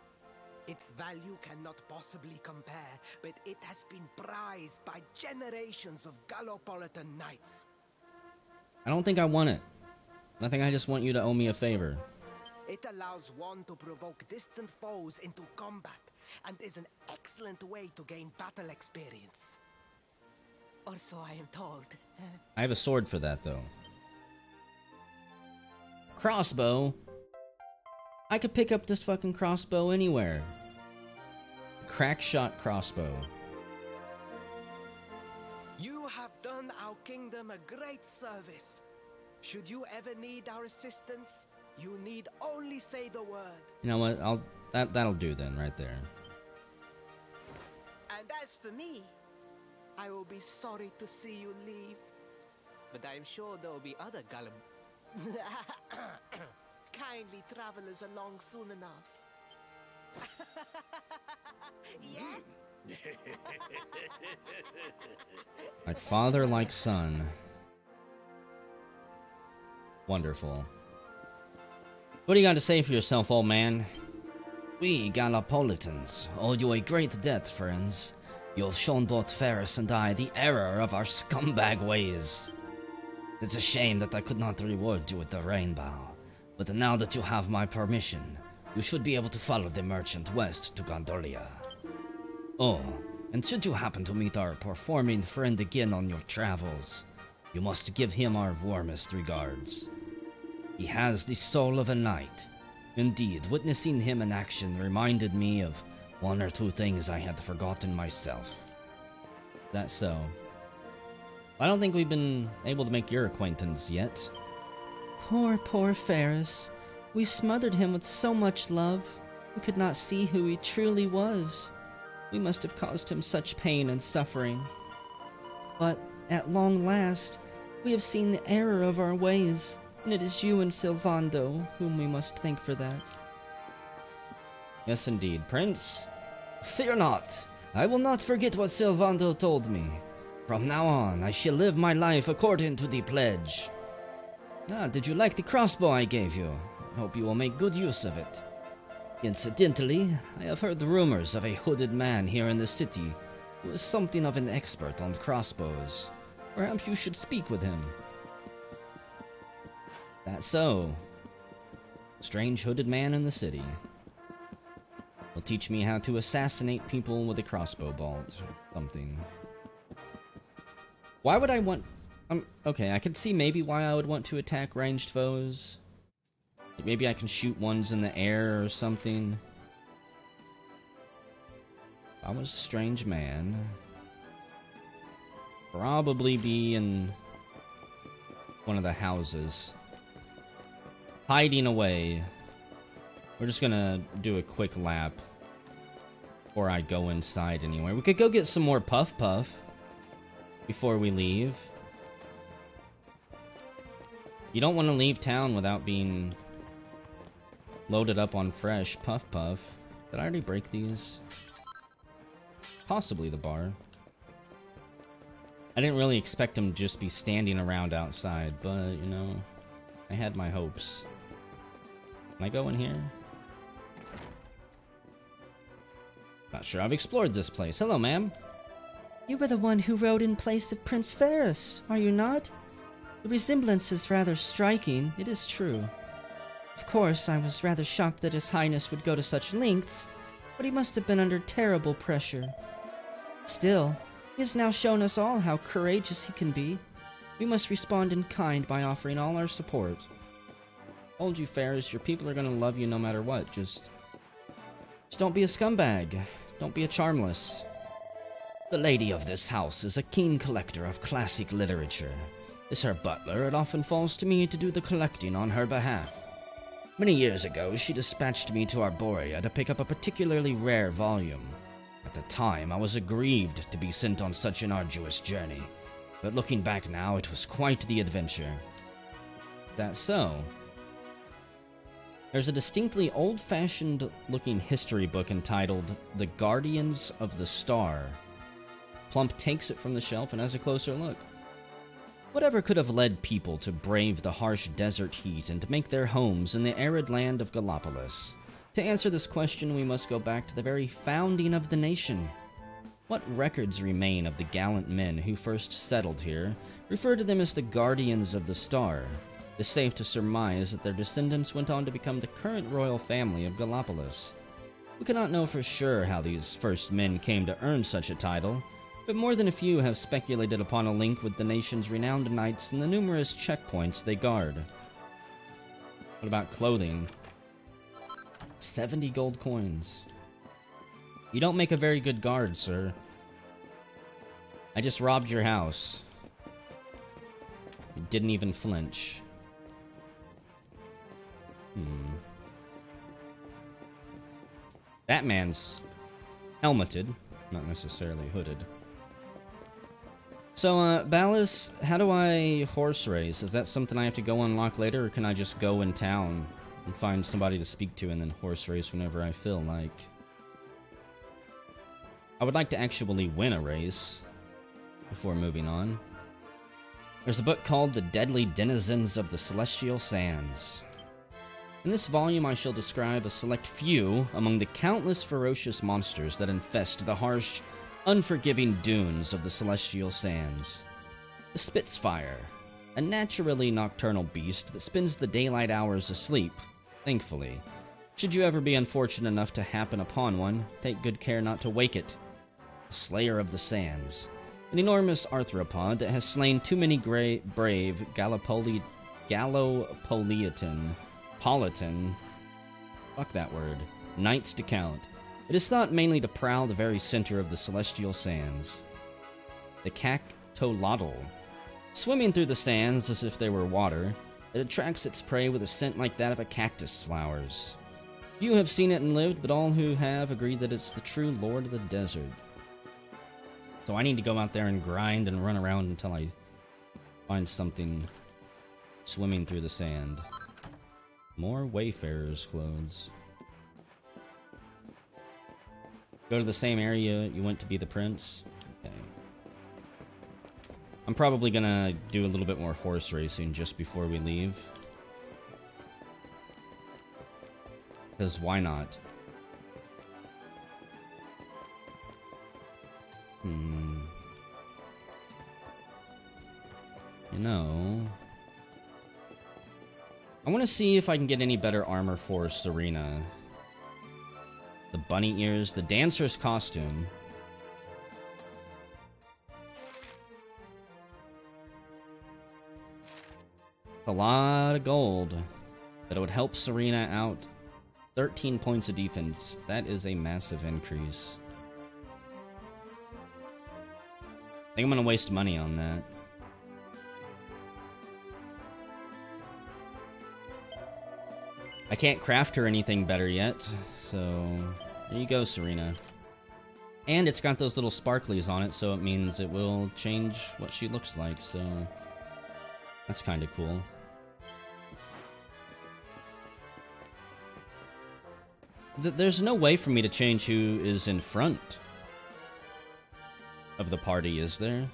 Its value cannot possibly compare, but it has been prized by generations of Gallopolitan knights. I don't think I want it. I think I just want you to owe me a favor. It allows one to provoke distant foes into combat, and is an excellent way to gain battle experience. Or so I am told. I have a sword for that, though. Crossbow? I could pick up this fucking crossbow anywhere. Crackshot crossbow. You have done our kingdom a great service. Should you ever need our assistance, you need only say the word. You know what? That'll do then, right there. And as for me, I will be sorry to see you leave. But I'm sure there will be other kindly travelers along soon enough. Yeah? Like father, like son. Wonderful. What do you got to say for yourself, old man? We Gallopolitans owe you a great debt, friends. You have shown both Ferris and I the error of our scumbag ways. It's a shame that I could not reward you with the Rainbough, but now that you have my permission, you should be able to follow the merchant west to Gondolia. Oh, and should you happen to meet our performing friend again on your travels, you must give him our warmest regards. He has the soul of a knight. Indeed, witnessing him in action reminded me of one or two things I had forgotten myself. That's so. I don't think we've been able to make your acquaintance yet. Poor Ferris. We smothered him with so much love. We could not see who he truly was. We must have caused him such pain and suffering. But at long last, we have seen the error of our ways, And it is you and Sylvando whom we must thank for that. Yes, indeed. Prince? Fear not. I will not forget what Sylvando told me. From now on, I shall live my life according to the pledge. Ah, did you like the crossbow I gave you? I hope you will make good use of it. Incidentally, I have heard rumors of a hooded man here in the city who is something of an expert on crossbows. Perhaps you should speak with him. That's so. Strange hooded man in the city. Will teach me how to assassinate people with a crossbow bolt or something. Why would I want... okay, I could see maybe why I would want to attack ranged foes. Maybe I can shoot ones in the air or something. If I was a strange man, probably be in one of the houses, hiding away. We're just gonna do a quick lap before I go inside anywhere. We could go get some more Puff Puff before we leave. You don't want to leave town without being loaded up on fresh Puff Puff. Did I already break these? Possibly the bar. I didn't really expect him to just be standing around outside, but, you know, I had my hopes. Can I go in here? Not sure I've explored this place. Hello, ma'am. You were the one who rode in place of Prince Ferris, are you not? The resemblance is rather striking, it is true. Of course, I was rather shocked that His Highness would go to such lengths, but he must have been under terrible pressure. Still, he has now shown us all how courageous he can be. We must respond in kind by offering all our support. Told you, Ferris, your people are gonna love you no matter what. Just don't be a scumbag. Don't be a Charmless. The lady of this house is a keen collector of classic literature. As her butler, it often falls to me to do the collecting on her behalf. Many years ago, she dispatched me to Arborea to pick up a particularly rare volume. At the time, I was aggrieved to be sent on such an arduous journey, but looking back now, it was quite the adventure. That's so. There's a distinctly old-fashioned looking history book entitled The Guardians of the Star. Plump takes it from the shelf and has a closer look. Whatever could have led people to brave the harsh desert heat and to make their homes in the arid land of Gallipolis? To answer this question, we must go back to the very founding of the nation. What records remain of the gallant men who first settled here refer to them as the Guardians of the Star. It is safe to surmise that their descendants went on to become the current royal family of Gallipolis. We cannot know for sure how these first men came to earn such a title, but more than a few have speculated upon a link with the nation's renowned knights and the numerous checkpoints they guard. What about clothing? 70 gold coins. You don't make a very good guard, sir. I just robbed your house. You didn't even flinch. That man's helmeted, not necessarily hooded. So, Ballas, how do I horse race? Is that something I have to go unlock later, or can I just go in town and find somebody to speak to and then horse race whenever I feel like? I would like to actually win a race before moving on. There's a book called The Deadly Denizens of the Celestial Sands. In this volume, I shall describe a select few among the countless ferocious monsters that infest the harsh, unforgiving dunes of the Celestial Sands. The Spitfire, a naturally nocturnal beast that spends the daylight hours asleep, thankfully. Should you ever be unfortunate enough to happen upon one, take good care not to wake it. The Slayer of the Sands, an enormous arthropod that has slain too many brave Gallipolitan, fuck that word, knights to count. It is thought mainly to prowl the very center of the Celestial Sands. The Cactolotl, swimming through the sands as if they were water, it attracts its prey with a scent like that of a cactus flowers. Few have seen it and lived, but all who have agreed that it's the true lord of the desert. So I need to go out there and grind and run around until I find something Swimming through the sand. More Wayfarer's clothes. Go to the same area you went to be the prince? Okay. I'm probably gonna do a little bit more horse racing just before we leave. Because why not? You know... I want to see if I can get any better armor for Serena. The bunny ears, the dancer's costume. A lot of gold. But it would help Serena out. 13 points of defense. That is a massive increase. I think I'm going to waste money on that. I can't craft her anything better yet, so there you go, Serena. And it's got those little sparklies on it, so it means it will change what she looks like, so that's kind of cool. There's no way for me to change who is in front of the party, is there?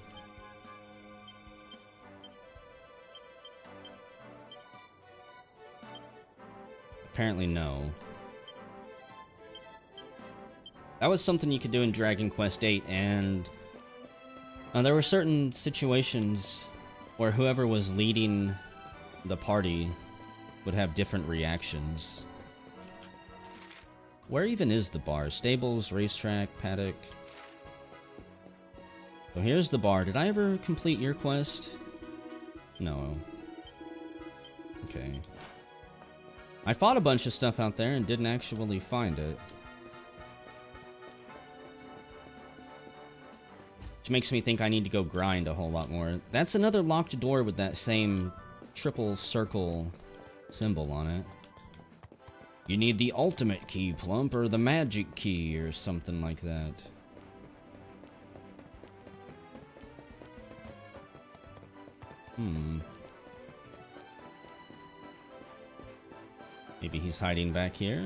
Apparently no. That was something you could do in Dragon Quest VIII, and there were certain situations where whoever was leading the party would have different reactions. Where even is the bar? Stables, racetrack, paddock. So here's the bar. Did I ever complete your quest? No. Okay. I fought a bunch of stuff out there and didn't actually find it. Which makes me think I need to go grind a whole lot more. That's another locked door with that same triple circle symbol on it. You need the ultimate key, Plump, or the magic key, or something like that. Maybe he's hiding back here?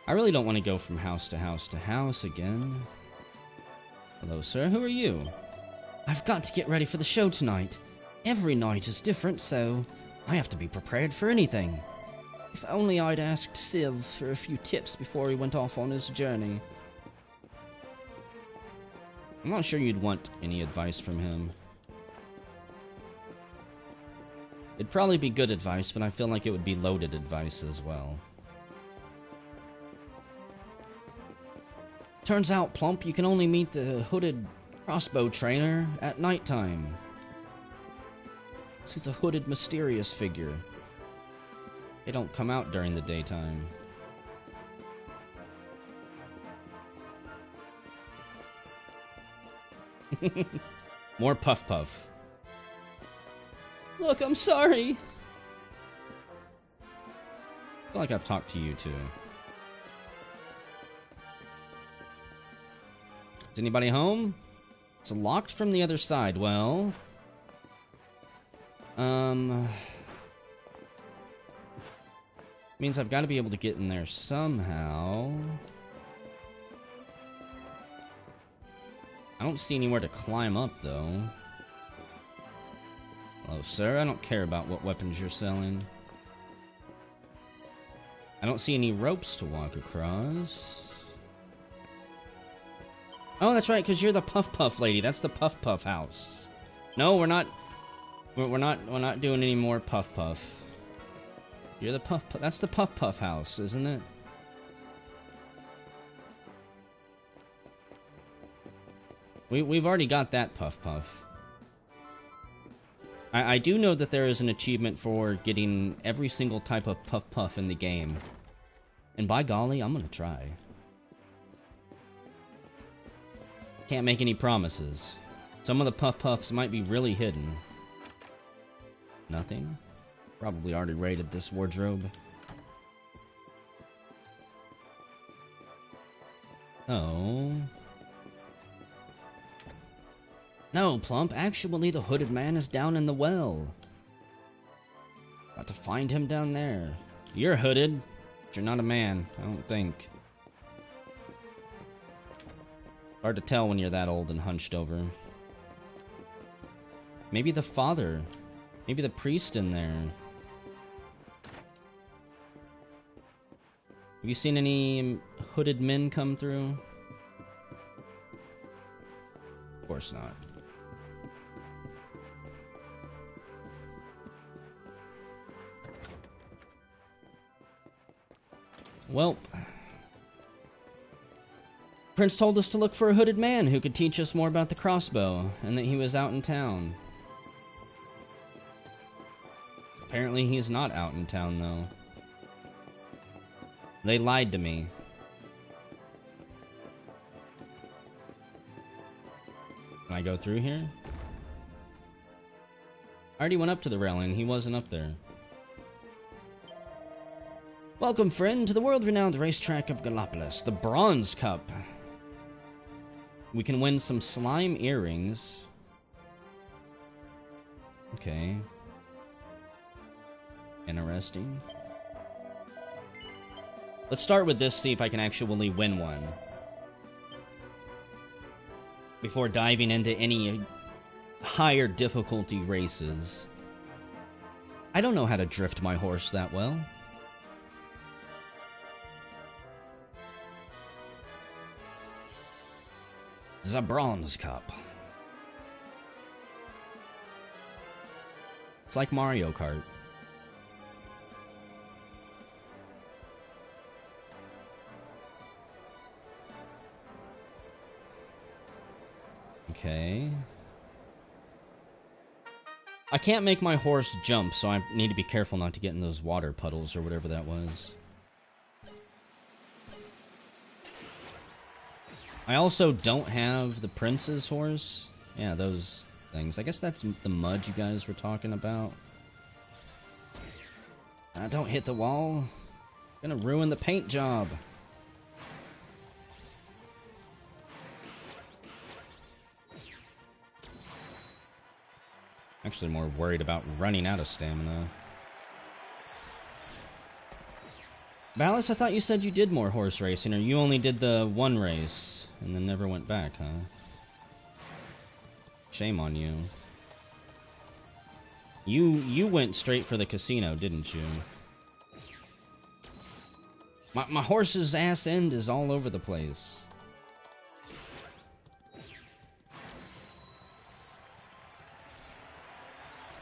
I really don't want to go from house to house to house again. Hello, sir. Who are you? I've got to get ready for the show tonight. Every night is different, so I have to be prepared for anything. If only I'd asked Civ for a few tips before he went off on his journey. I'm not sure you'd want any advice from him. It'd probably be good advice, but I feel like it would be loaded advice as well. Turns out, Plump, you can only meet the hooded crossbow trainer at nighttime. He's a hooded, mysterious figure. They don't come out during the daytime. More Puff Puff. Look, I'm sorry. I feel like I've talked to you too. Is anybody home? It's locked from the other side. Well, means I've got to be able to get in there somehow. I don't see anywhere to climb up, though. Hello, sir. I don't care about what weapons you're selling. I don't see any ropes to walk across. Oh, that's right, because you're the Puff Puff lady. That's the Puff Puff house. No, we're not. We're not doing any more Puff Puff. You're the Puff Puff. That's the Puff Puff house, isn't it? We've already got that Puff Puff. I do know that there is an achievement for getting every single type of Puff Puff in the game. And by golly, I'm gonna try. Can't make any promises. Some of the Puff Puffs might be really hidden. Nothing? Probably already raided this wardrobe. Oh. No, Plump. Actually, the hooded man is down in the well. Got to find him down there. You're hooded, but you're not a man, I don't think. Hard to tell when you're that old and hunched over. Maybe the father. Maybe the priest in there. Have you seen any hooded men come through? Of course not. Well, Prince told us to look for a hooded man who could teach us more about the crossbow, and that he was out in town. Apparently he's not out in town, though. They lied to me. Can I go through here? I already went up to the railing. He wasn't up there. Welcome, friend, to the world-renowned racetrack of Gallipolis, the Bronze Cup. We can win some slime earrings. Okay. Interesting. Let's start with this, see if I can actually win one. Before diving into any higher difficulty races. I don't know how to drift my horse that well. The Bronze Cup. It's like Mario Kart. Okay. I can't make my horse jump, so I need to be careful not to get in those water puddles or whatever that was. I also don't have the prince's horse. Yeah, those things. I guess that's the mud you guys were talking about. Don't hit the wall. Gonna ruin the paint job. Actually more worried about running out of stamina. Ballas, I thought you said you did more horse racing, or you only did the one race and then never went back, huh? Shame on you. You went straight for the casino, didn't you? My horse's ass end is all over the place.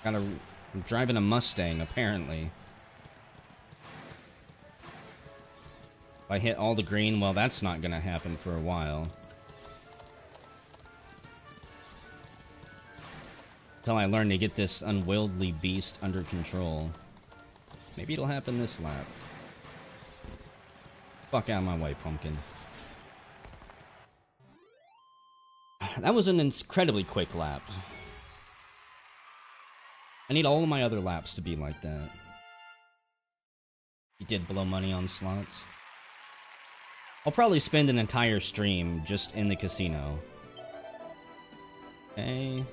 I'm driving a Mustang, apparently. If I hit all the green, well, that's not gonna happen for a while. Until I learn to get this unwieldy beast under control. Maybe it'll happen this lap. Fuck out of my way, pumpkin. That was an incredibly quick lap. I need all of my other laps to be like that. You did blow money on slots. I'll probably spend an entire stream just in the casino. Okay.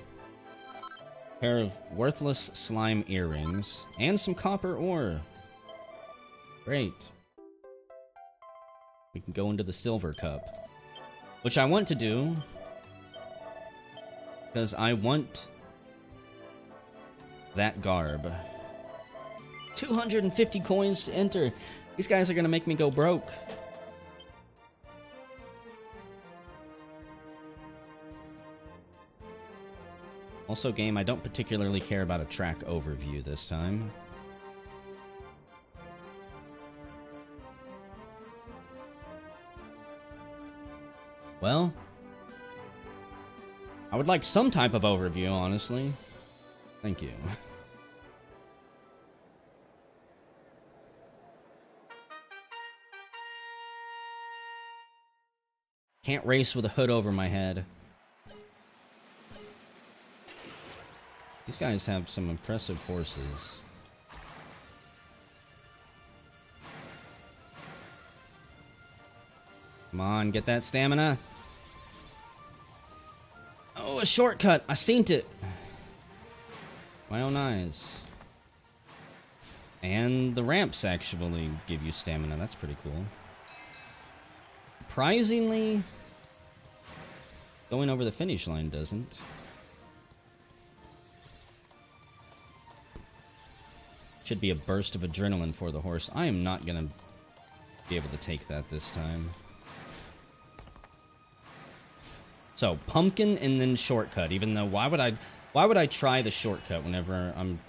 Pair of worthless slime earrings. And some copper ore. Great. We can go into the silver cup. Which I want to do. Because I want that garb. 250 coins to enter. These guys are gonna make me go broke. Also, game, I don't particularly care about a track overview this time. Well, I would like some type of overview, honestly. Thank you. Can't race with a hood over my head. These guys have some impressive horses. Come on, get that stamina. Oh, a shortcut. I seen it. My own eyes. And the ramps actually give you stamina. That's pretty cool. Surprisingly, going over the finish line doesn't. Should be a burst of adrenaline for the horse. I am not gonna be able to take that this time. So, pumpkin and then shortcut, even though why would I try the shortcut whenever I'm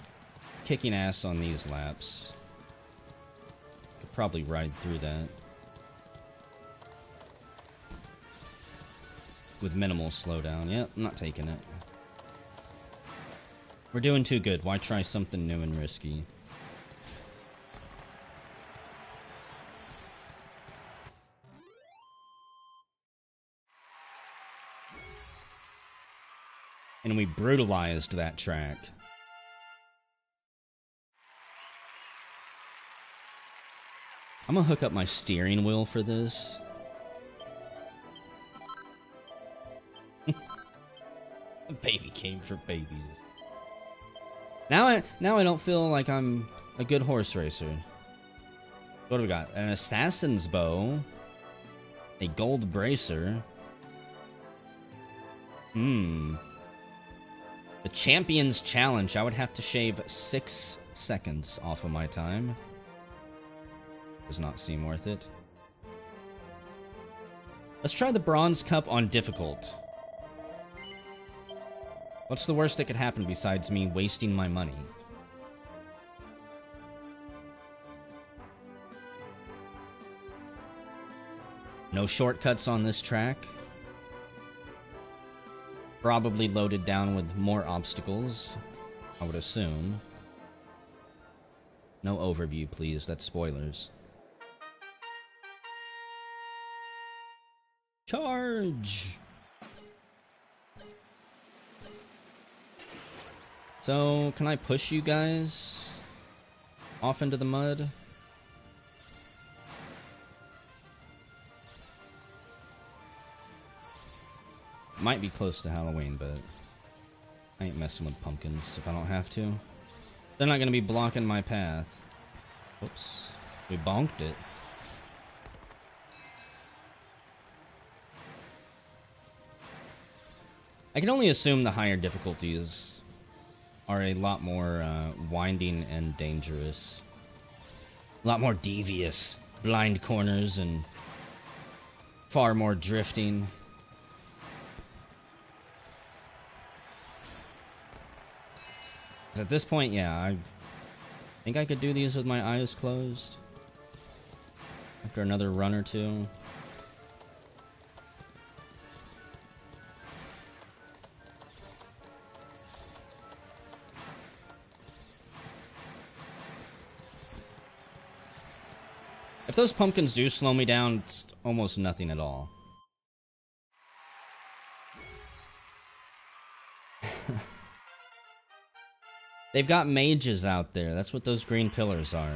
kicking ass on these laps? Could probably ride through that with minimal slowdown. Yep, I'm not taking it. We're doing too good. Why try something new and risky? And we brutalized that track. I'm gonna hook up my steering wheel for this. A baby came for babies. Now I don't feel like I'm a good horse racer. What do we got? An assassin's bow, a gold bracer. The Champion's Challenge. I would have to shave 6 seconds off of my time. Does not seem worth it. Let's try the Bronze Cup on difficult. What's the worst that could happen besides me wasting my money? No shortcuts on this track. Probably loaded down with more obstacles, I would assume. No overview, please. That's spoilers. Charge! So, can I push you guys off into the mud? Might be close to Halloween, but I ain't messing with pumpkins if I don't have to. They're not gonna be blocking my path. Oops. We bonked it. I can only assume the higher difficulties are a lot more winding and dangerous. A lot more devious. Blind corners and far more drifting. At this point, yeah, I think I could do these with my eyes closed. After another run or two. If those pumpkins do slow me down, it's almost nothing at all. They've got mages out there. That's what those green pillars are.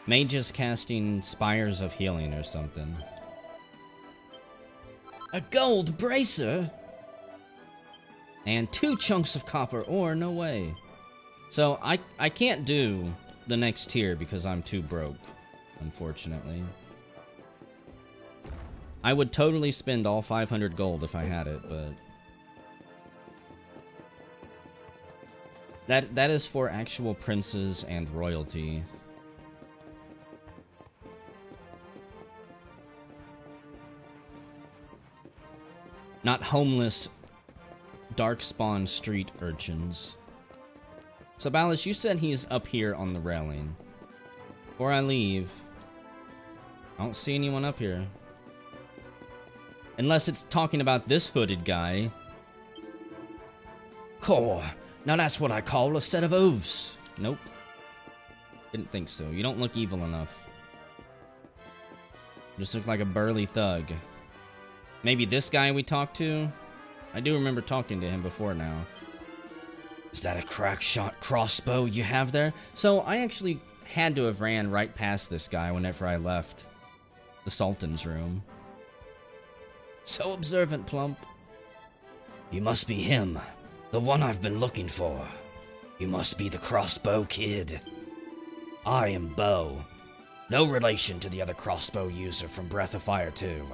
Mages casting spires of healing or something. A gold bracer? And 2 chunks of copper ore, no way. So I can't do the next tier because I'm too broke, unfortunately. I would totally spend all 500 gold if I had it, but that is for actual princes and royalty. Not homeless, darkspawn street urchins. So, Ballas, you said he's up here on the railing. Before I leave, I don't see anyone up here. Unless it's talking about this hooded guy. Core. Now that's what I call a set of oofs. Nope. Didn't think so. You don't look evil enough. You just look like a burly thug. Maybe this guy we talked to? I do remember talking to him before now. Is that a crack shot crossbow you have there? So I actually had to have ran right past this guy whenever I left the Sultan's room. So observant, Plump. You must be him. The one I've been looking for. You must be the crossbow kid. I am Bo. No relation to the other crossbow user from Breath of Fire 2,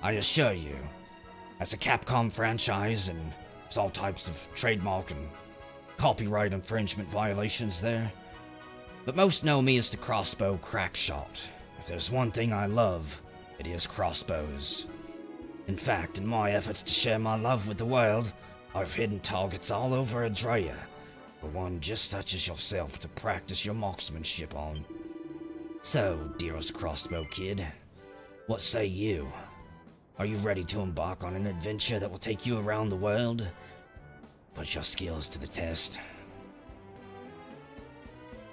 I assure you. As a Capcom franchise, and there's all types of trademark and copyright infringement violations there. But most know me as the crossbow crackshot. If there's one thing I love, it is crossbows. In fact, in my efforts to share my love with the world, I've hidden targets all over Adrea, for one just such as yourself to practice your marksmanship on. So, dearest crossbow kid, what say you? Are you ready to embark on an adventure that will take you around the world? Put your skills to the test.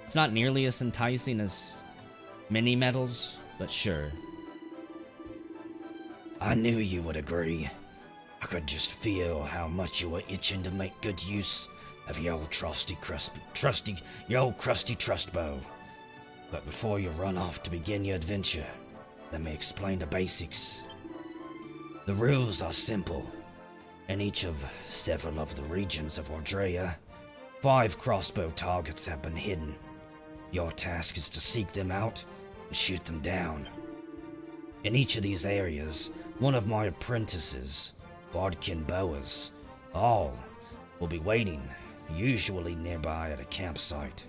It's not nearly as enticing as mini medals, but sure. I knew you would agree. I could just feel how much you were itching to make good use of your old crusty trust bow. But before you run off to begin your adventure, let me explain the basics. The rules are simple. In each of several of the regions of Ordrea, 5 crossbow targets have been hidden. Your task is to seek them out and shoot them down. In each of these areas, one of my apprentices, Bodkin Boas, all will be waiting, usually nearby at a campsite.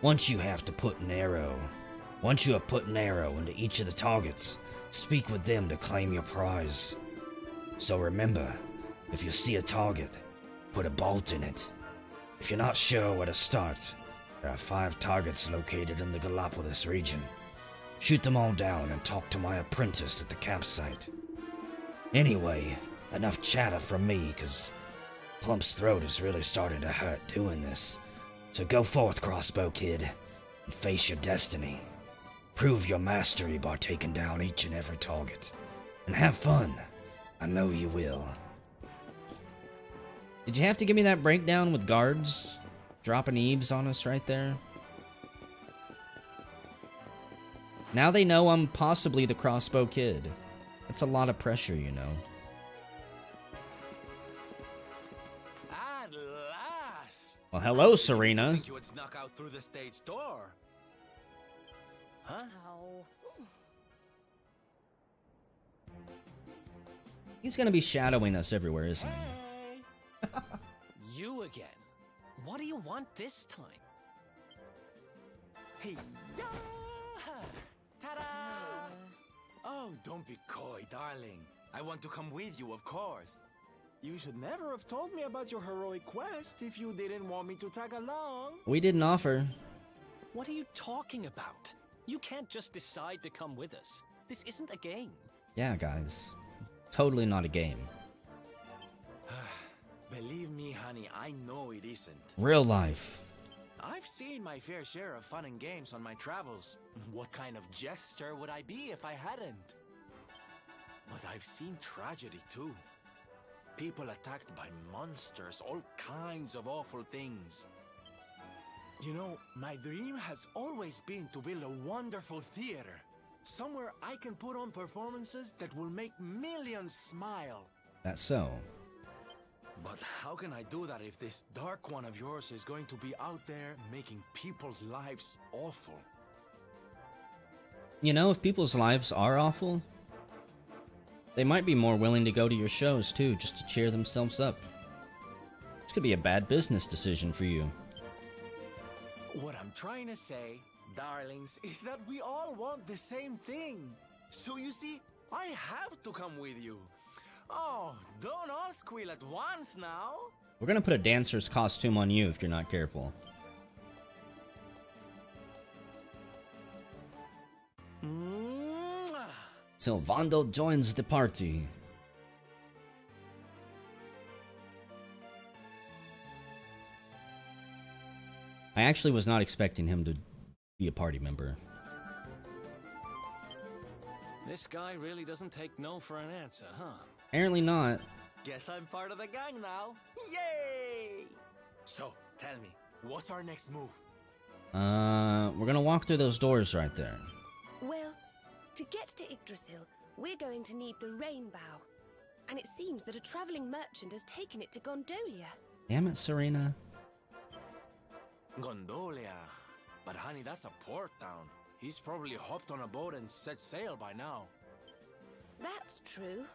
Once you have put an arrow into each of the targets, speak with them to claim your prize. So remember, if you see a target, put a bolt in it. If you're not sure where to start, there are 5 targets located in the Galapagos region. Shoot them all down and talk to my apprentice at the campsite. Anyway, enough chatter from me, cause Plump's throat is really starting to hurt doing this. So go forth, crossbow kid, and face your destiny. Prove your mastery by taking down each and every target. And have fun. I know you will. Did you have to give me that breakdown with guards dropping eaves on us right there? Now they know I'm possibly the crossbow kid. That's a lot of pressure, you know. At last! Well, hello, Serena. I think you would snuck out through the stage door. Huh? Oh. He's gonna be shadowing us everywhere, isn't he? You again? What do you want this time? Hey, yeah! Ta-da! Oh, don't be coy, darling. I want to come with you, of course. You should never have told me about your heroic quest if you didn't want me to tag along. We didn't offer. What are you talking about? You can't just decide to come with us. This isn't a game. Yeah, guys. Totally not a game. Believe me, honey, I know it isn't. Real life. I've seen my fair share of fun and games on my travels. What kind of jester would I be if I hadn't? But I've seen tragedy too. People attacked by monsters, all kinds of awful things. You know, my dream has always been to build a wonderful theater. Somewhere I can put on performances that will make millions smile. That's so. But how can I do that if this dark one of yours is going to be out there making people's lives awful? You know, if people's lives are awful, they might be more willing to go to your shows too, just to cheer themselves up. This could be a bad business decision for you. What I'm trying to say, darlings, is that we all want the same thing. So you see, I have to come with you. Oh, don't all squeal at once now. We're gonna put a dancer's costume on you if you're not careful. Sylvando joins the party. I actually was not expecting him to be a party member. This guy really doesn't take no for an answer, huh? Apparently not. Guess I'm part of the gang now. Yay! So, tell me, what's our next move? We're gonna walk through those doors right there. Well, to get to Yggdrasil, we're going to need the Rainbough. And it seems that a traveling merchant has taken it to Gondolia. Damn it, Serena. Gondolia. But honey, that's a port town. He's probably hopped on a boat and set sail by now. That's true.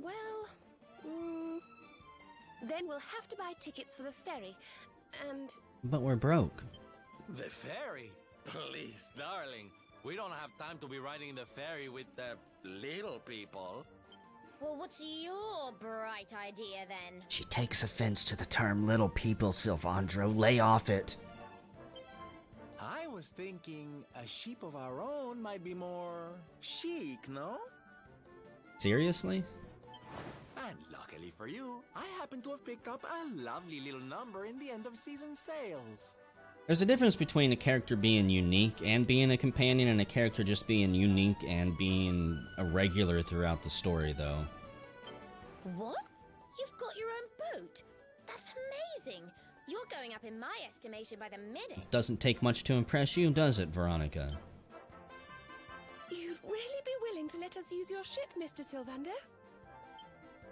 Well, then we'll have to buy tickets for the ferry, and... But we're broke. The ferry? Please, darling. We don't have time to be riding the ferry with the little people. Well, what's your bright idea then? She takes offense to the term little people, Sylvandro. Lay off it. I was thinking a sheep of our own might be more chic, no? Seriously? And luckily for you, I happen to have picked up a lovely little number in the end of season sales. There's a difference between a character being unique and being a companion, and a character just being unique and being a regular throughout the story, though. What? You've got your own boat? That's amazing! You're going up in my estimation by the minute. Doesn't take much to impress you, does it, Veronica? You'd really be willing to let us use your ship, Mr. Sylvando?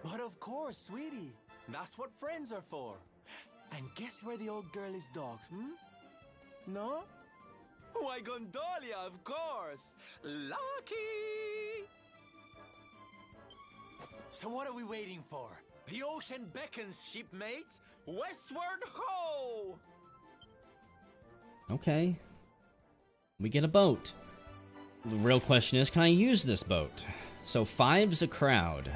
But of course, sweetie. That's what friends are for. And guess where the old girl is docked, No? Why, Gondolia, of course! Lucky! So what are we waiting for? The ocean beckons, shipmates! Westward ho! Okay. We get a boat. The real question is, can I use this boat? So 5's a crowd.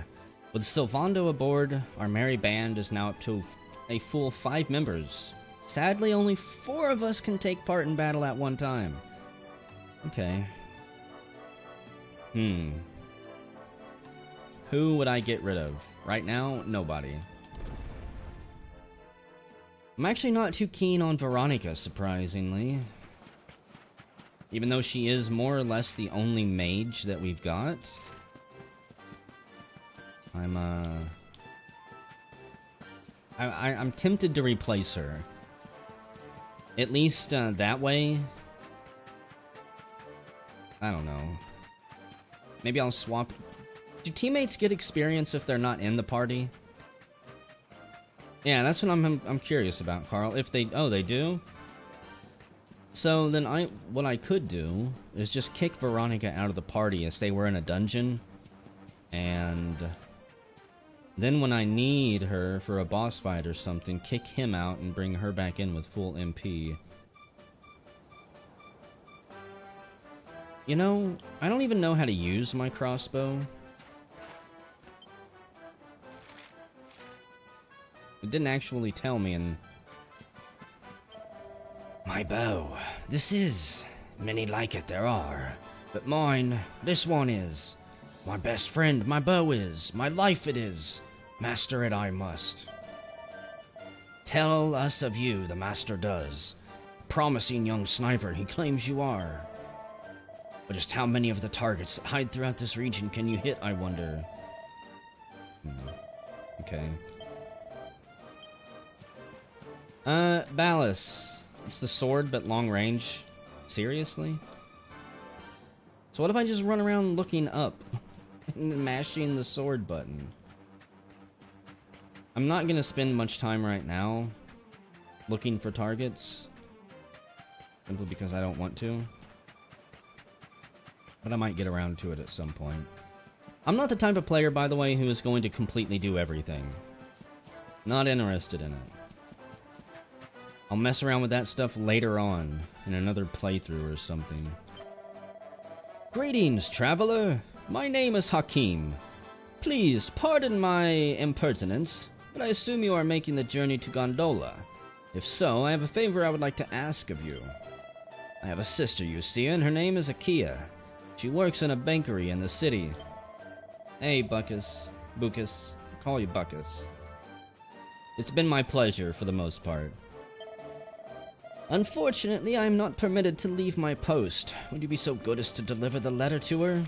With Sylvando aboard, our merry band is now up to a full 5 members. Sadly, only 4 of us can take part in battle at one time. Okay. Who would I get rid of? Right now, nobody. I'm actually not too keen on Veronica, surprisingly. Even though she is more or less the only mage that we've got. I'm tempted to replace her. At least that way. I don't know. Maybe I'll swap. Do teammates get experience if they're not in the party? Yeah, that's what I'm curious about, Carl. If they they do. So then what I could do is just kick Veronica out of the party as they were in a dungeon, and then when I need her for a boss fight or something, kick him out and bring her back in with full MP. You know, I don't even know how to use my crossbow. It didn't actually tell me, and... My bow. This is. Many like it there are. But mine, this one is. My best friend, my bow is. My life it is. Master it I must. Tell us of you, the master does. Promising young sniper he claims you are. But just how many of the targets that hide throughout this region can you hit, I wonder? Okay. Ballast. It's the sword, but long range. Seriously? So what if I just run around looking up and mashing the sword button? I'm not gonna spend much time right now looking for targets, simply because I don't want to. But I might get around to it at some point. I'm not the type of player, by the way, who is going to completely do everything. Not interested in it. I'll mess around with that stuff later on, in another playthrough or something. Greetings, traveler. My name is Hakim. Please, pardon my impertinence, but I assume you are making the journey to Gondola. If so, I have a favor I would like to ask of you. I have a sister, you see, and her name is Akia. She works in a bakery in the city. Hey, Buckus. Buckus. I'll call you Buckus. It's been my pleasure, for the most part. Unfortunately, I am not permitted to leave my post. Would you be so good as to deliver the letter to her?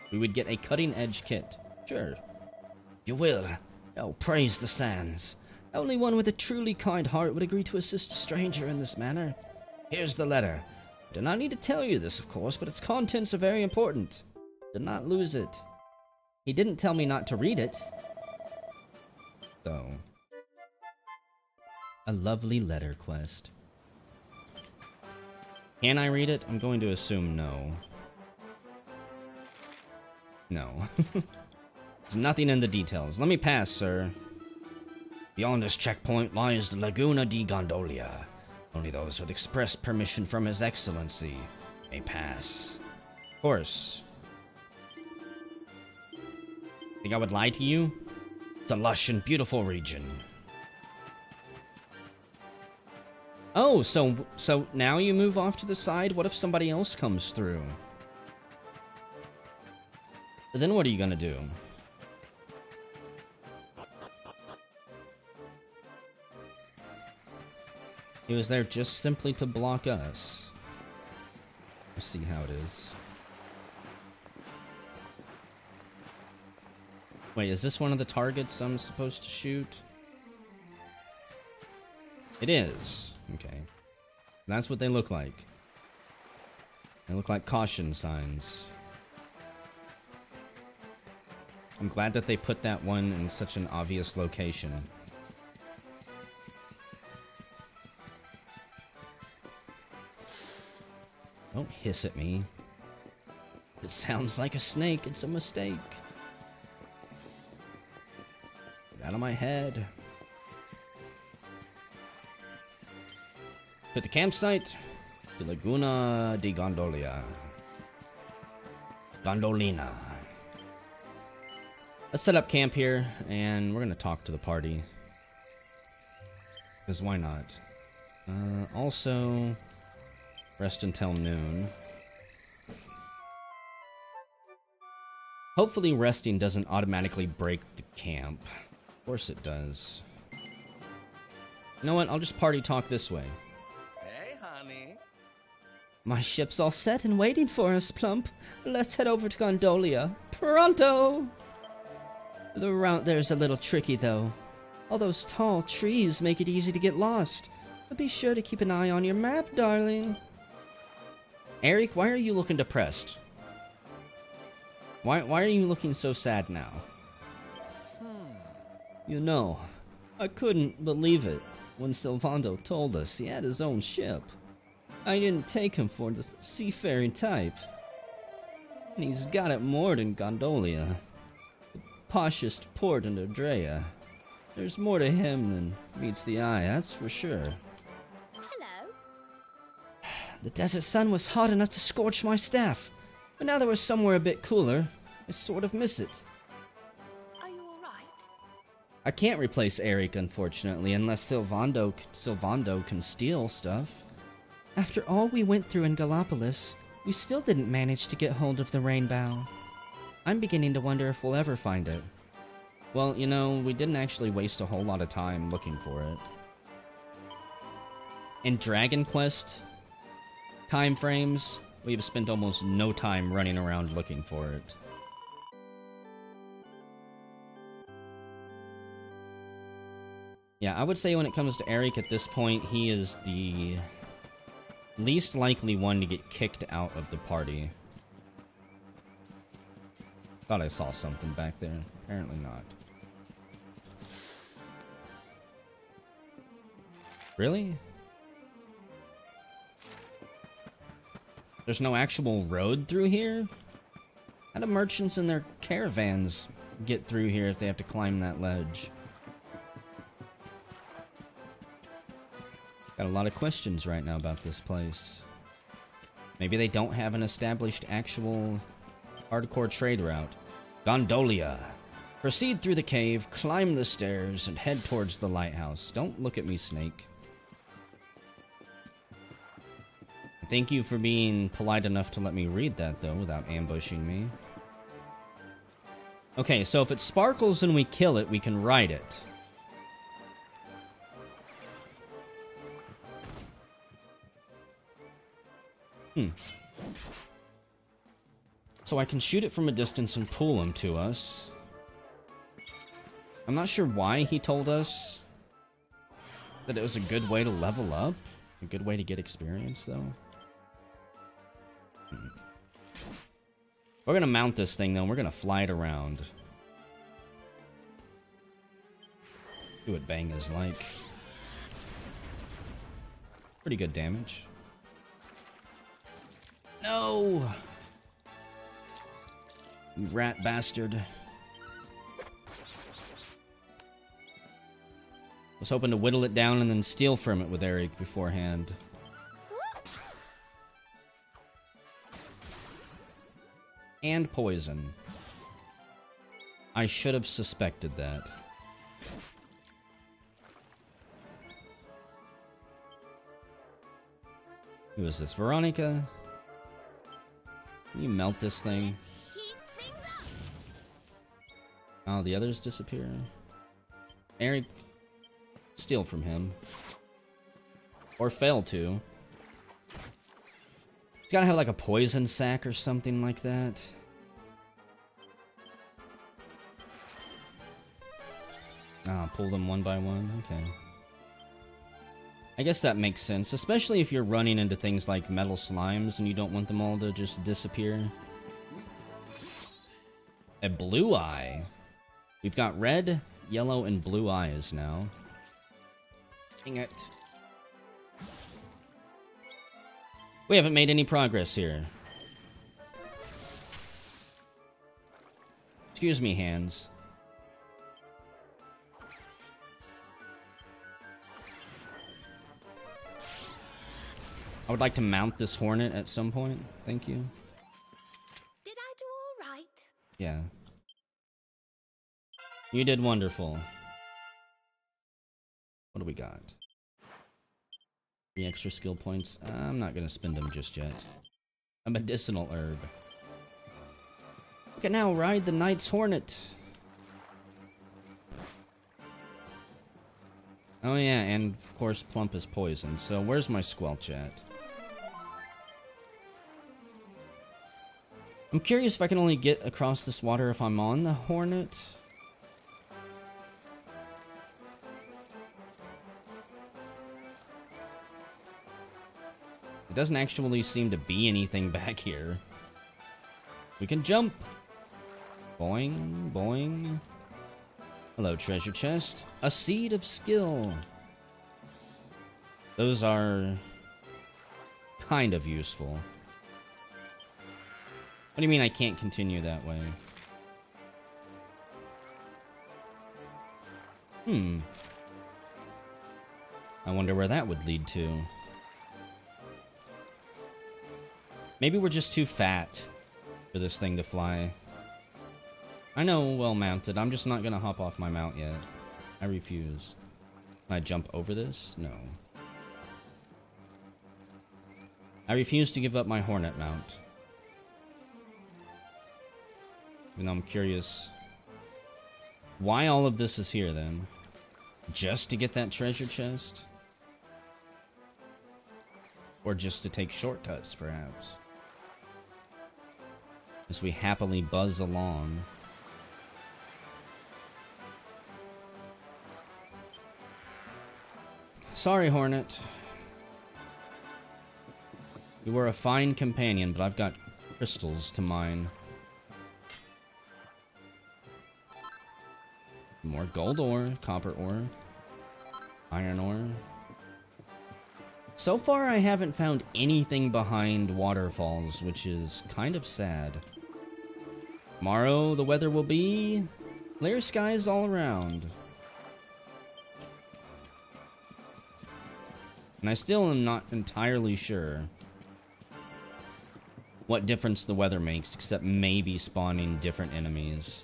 We would get a cutting-edge kit. Sure. You will. Oh, praise the sands. Only one with a truly kind heart would agree to assist a stranger in this manner. Here's the letter. I do not need to tell you this, of course, but its contents are very important. Do not lose it. He didn't tell me not to read it. So. A lovely letter quest. Can I read it? I'm going to assume no. No. There's nothing in the details. Let me pass, sir. Beyond this checkpoint lies the Laguna di Gondolia. Only those with express permission from His Excellency may pass. Of course. Think I would lie to you? It's a lush and beautiful region. Oh, so now you move off to the side? What if somebody else comes through? Then what are you gonna do? He was there just simply to block us. Let's see how it is. Wait, is this one of the targets I'm supposed to shoot? It is. Okay. That's what they look like. They look like caution signs. I'm glad that they put that one in such an obvious location. Don't hiss at me. It sounds like a snake. It's a mistake. Get out of my head. To the campsite. The Laguna di Gondolia. Gondolina. Let's set up camp here, and we're gonna talk to the party. Because why not? Also, rest until noon. Hopefully resting doesn't automatically break the camp. Of course it does. You know what? I'll just party talk this way. Hey, honey. My ship's all set and waiting for us, Plump. Let's head over to Gondolia. Pronto! The route there's a little tricky, though. All those tall trees make it easy to get lost. But be sure to keep an eye on your map, darling. Eric, why are you looking depressed? Why are you looking so sad now? You know, I couldn't believe it when Sylvando told us he had his own ship. I didn't take him for the seafaring type. And he's got it moored in Gondolia, the poshest port in Adrea. There's more to him than meets the eye, that's for sure. Hello. The desert sun was hot enough to scorch my staff, but now that we're somewhere a bit cooler, I sort of miss it. Are you alright? I can't replace Eric, unfortunately, unless Sylvando can steal stuff. After all we went through in Gallipolis, we still didn't manage to get hold of the Rainbough. I'm beginning to wonder if we'll ever find it. Well, you know, we didn't actually waste a whole lot of time looking for it. In Dragon Quest time frames, we have spent almost no time running around looking for it. Yeah, I would say when it comes to Eric at this point, he is the least likely one to get kicked out of the party. Thought I saw something back there. Apparently not. Really? There's no actual road through here? How do merchants and their caravans get through here if they have to climb that ledge? Got a lot of questions right now about this place. Maybe they don't have an established actual hardcore trade route. Gondolia. Proceed through the cave, climb the stairs, and head towards the lighthouse. Don't look at me, Snake. Thank you for being polite enough to let me read that, though, without ambushing me. Okay, so if it sparkles and we kill it, we can ride it. So I can shoot it from a distance and pull him to us. I'm not sure why he told us that it was a good way to level up. A good way to get experience, though. We're gonna mount this thing, though. We're gonna fly it around. See what bang is like. Pretty good damage. No! You rat bastard. Was hoping to whittle it down and then steal from it with Eric beforehand. And poison. I should have suspected that. Who is this? Veronica? Can you melt this thing? Oh, the others disappear. Eric, steal from him. Or fail to. He's gotta have like a poison sac or something like that. Ah, pull them one by one. Okay. I guess that makes sense, especially if you're running into things like metal slimes and you don't want them all to just disappear. A blue eye. We've got red, yellow, and blue eyes now. Dang it. We haven't made any progress here. Excuse me, hands. I would like to mount this hornet at some point. Thank you. Did I do all right? Yeah. You did wonderful. What do we got? 3 extra skill points. I'm not gonna spend them just yet. A medicinal herb. We can now ride the Knight's Hornet. Oh yeah, and of course Plump is poisoned. So where's my Squelch at? I'm curious if I can only get across this water if I'm on the Hornet. It doesn't actually seem to be anything back here. We can jump. Boing, boing. Hello, treasure chest. A seed of skill. Those are kind of useful. What do you mean I can't continue that way? I wonder where that would lead to. Maybe we're just too fat for this thing to fly. I know, well mounted. I'm just not gonna hop off my mount yet. I refuse. Can I jump over this? No. I refuse to give up my Hornet mount. Even though I'm curious why all of this is here then. Just to get that treasure chest? Or just to take shortcuts, perhaps? As we happily buzz along. Sorry, Hornet. You were a fine companion, but I've got crystals to mine. More gold ore, copper ore, iron ore. So far, I haven't found anything behind waterfalls, which is kind of sad. Tomorrow, the weather will be clear skies all around. And I still am not entirely sure what difference the weather makes, except maybe spawning different enemies.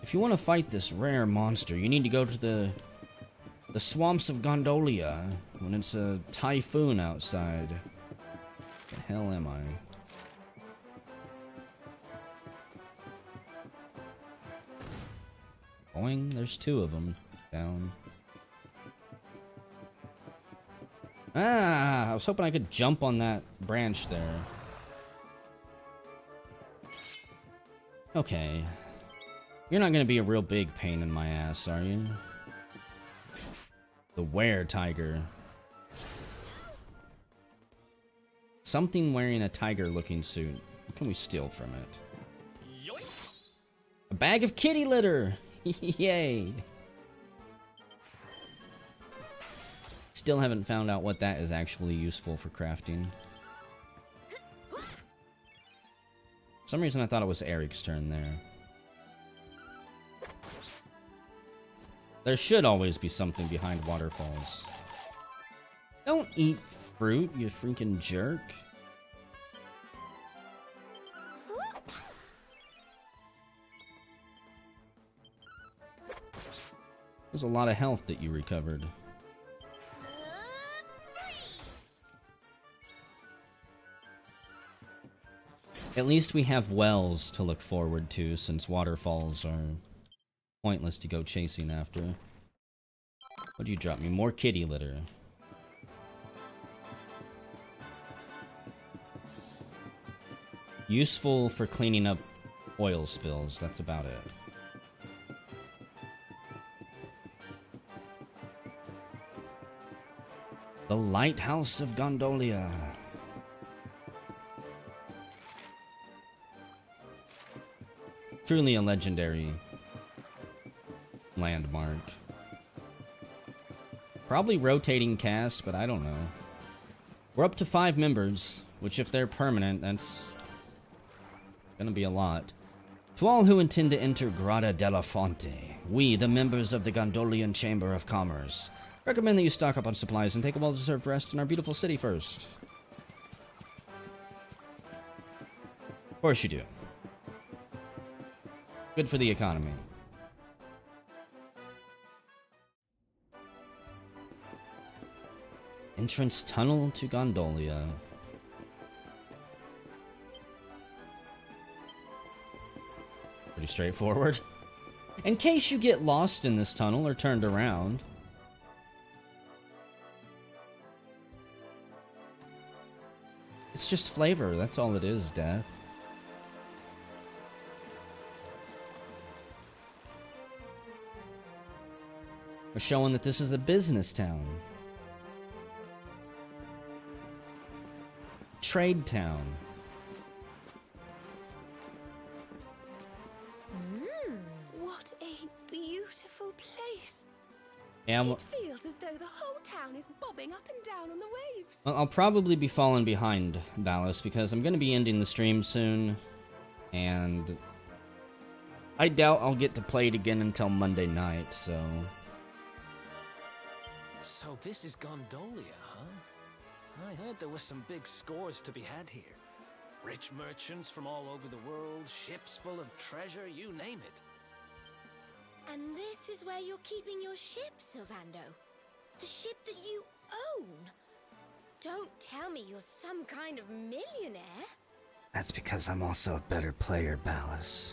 If you want to fight this rare monster, you need to go to the swamps of Gondolia when it's a typhoon outside. What the hell am I? Boing, there's 2 of them down. Ah, I was hoping I could jump on that branch there. Okay. You're not gonna be a real big pain in my ass, are you? The were-tiger. Something wearing a tiger-looking suit. What can we steal from it? Yoink. A bag of kitty litter! Yay! Still haven't found out what that is actually useful for crafting. some reason I thought it was Eric's turn there. There should always be something behind waterfalls. Don't eat fruit, you freaking jerk. There's a lot of health that you recovered. At least we have wells to look forward to, since waterfalls are pointless to go chasing after. What'd you drop me? More kitty litter. Useful for cleaning up oil spills, that's about it. The Lighthouse of Gondolia. Truly a legendary landmark. Probably rotating cast, but I don't know. We're up to 5 members, which if they're permanent, that's gonna be a lot. To all who intend to enter Grada della Fonte, we, the members of the Gondolian Chamber of Commerce, recommend that you stock up on supplies and take a well-deserved rest in our beautiful city first. Of course you do. Good for the economy. Entrance tunnel to Gondolia. Pretty straightforward. In case you get lost in this tunnel or turned around. It's just flavor, that's all it is, Death. We're showing that this is a business town. Trade town. What a beautiful place. Yeah, It feels as though the whole town is bobbing up and down on the waves. I'll probably be falling behind, Dallas, because I'm going to be ending the stream soon. And I doubt I'll get to play it again until Monday night, so... So this is Gondolia, huh? I heard there were some big scores to be had here. Rich merchants from all over the world, ships full of treasure, you name it. And this is where you're keeping your ship, Sylvando. The ship that you own. Don't tell me you're some kind of millionaire. That's because I'm also a better player, Ballas.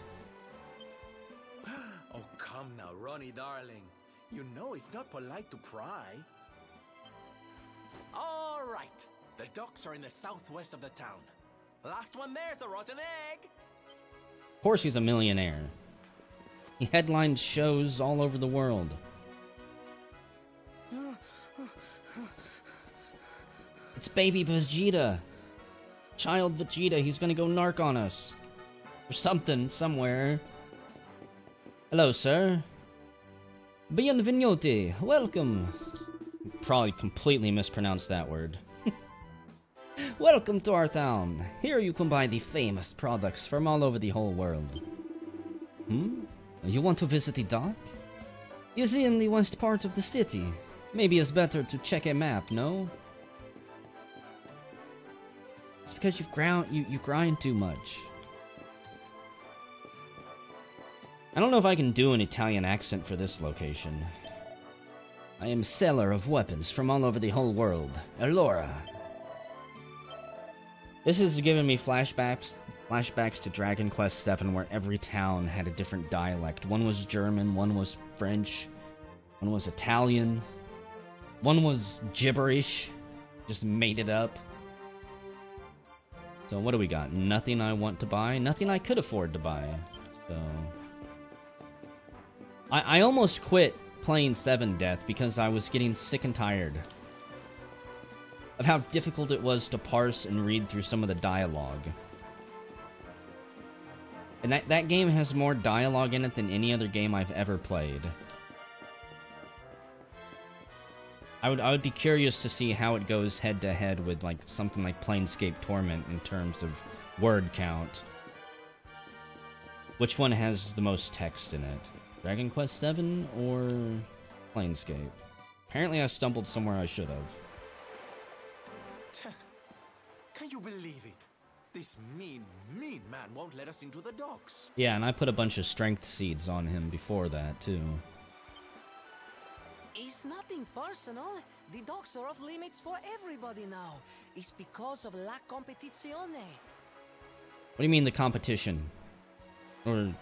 Oh, come now, Ronnie, darling. You know it's not polite to pry. All right. The docks are in the southwest of the town. Last one there's a rotten egg. Of course he's a millionaire. He headlines shows all over the world. It's baby Vegeta. Child Vegeta, he's gonna go narc on us. Or something, somewhere. Hello, sir. Bienvenuti, welcome. Probably completely mispronounced that word. Welcome to our town. Here you can buy the famous products from all over the whole world. You want to visit the dock? Is in the west part of the city. Maybe it's better to check a map, no? It's because you grind too much. I don't know if I can do an Italian accent for this location. I am seller of weapons from all over the whole world. Allora. This is giving me flashbacks to Dragon Quest VII, where every town had a different dialect. One was German, one was French, one was Italian, one was gibberish. Just made it up. So what do we got? Nothing I want to buy, nothing I could afford to buy. So I almost quit playing 7 Death because I was getting sick and tired of how difficult it was to parse and read through some of the dialogue. And that game has more dialogue in it than any other game I've ever played. I would be curious to see how it goes head to head with like something like Planescape Torment in terms of word count. Which one has the most text in it? Dragon Quest VII or Planescape? Apparently I stumbled somewhere I should have. Can you believe it? This mean man won't let us into the docks. Yeah, and I put a bunch of strength seeds on him before that, too. It's nothing personal. The docks are off limits for everybody now. It's because of la competizione. What do you mean the competition? Or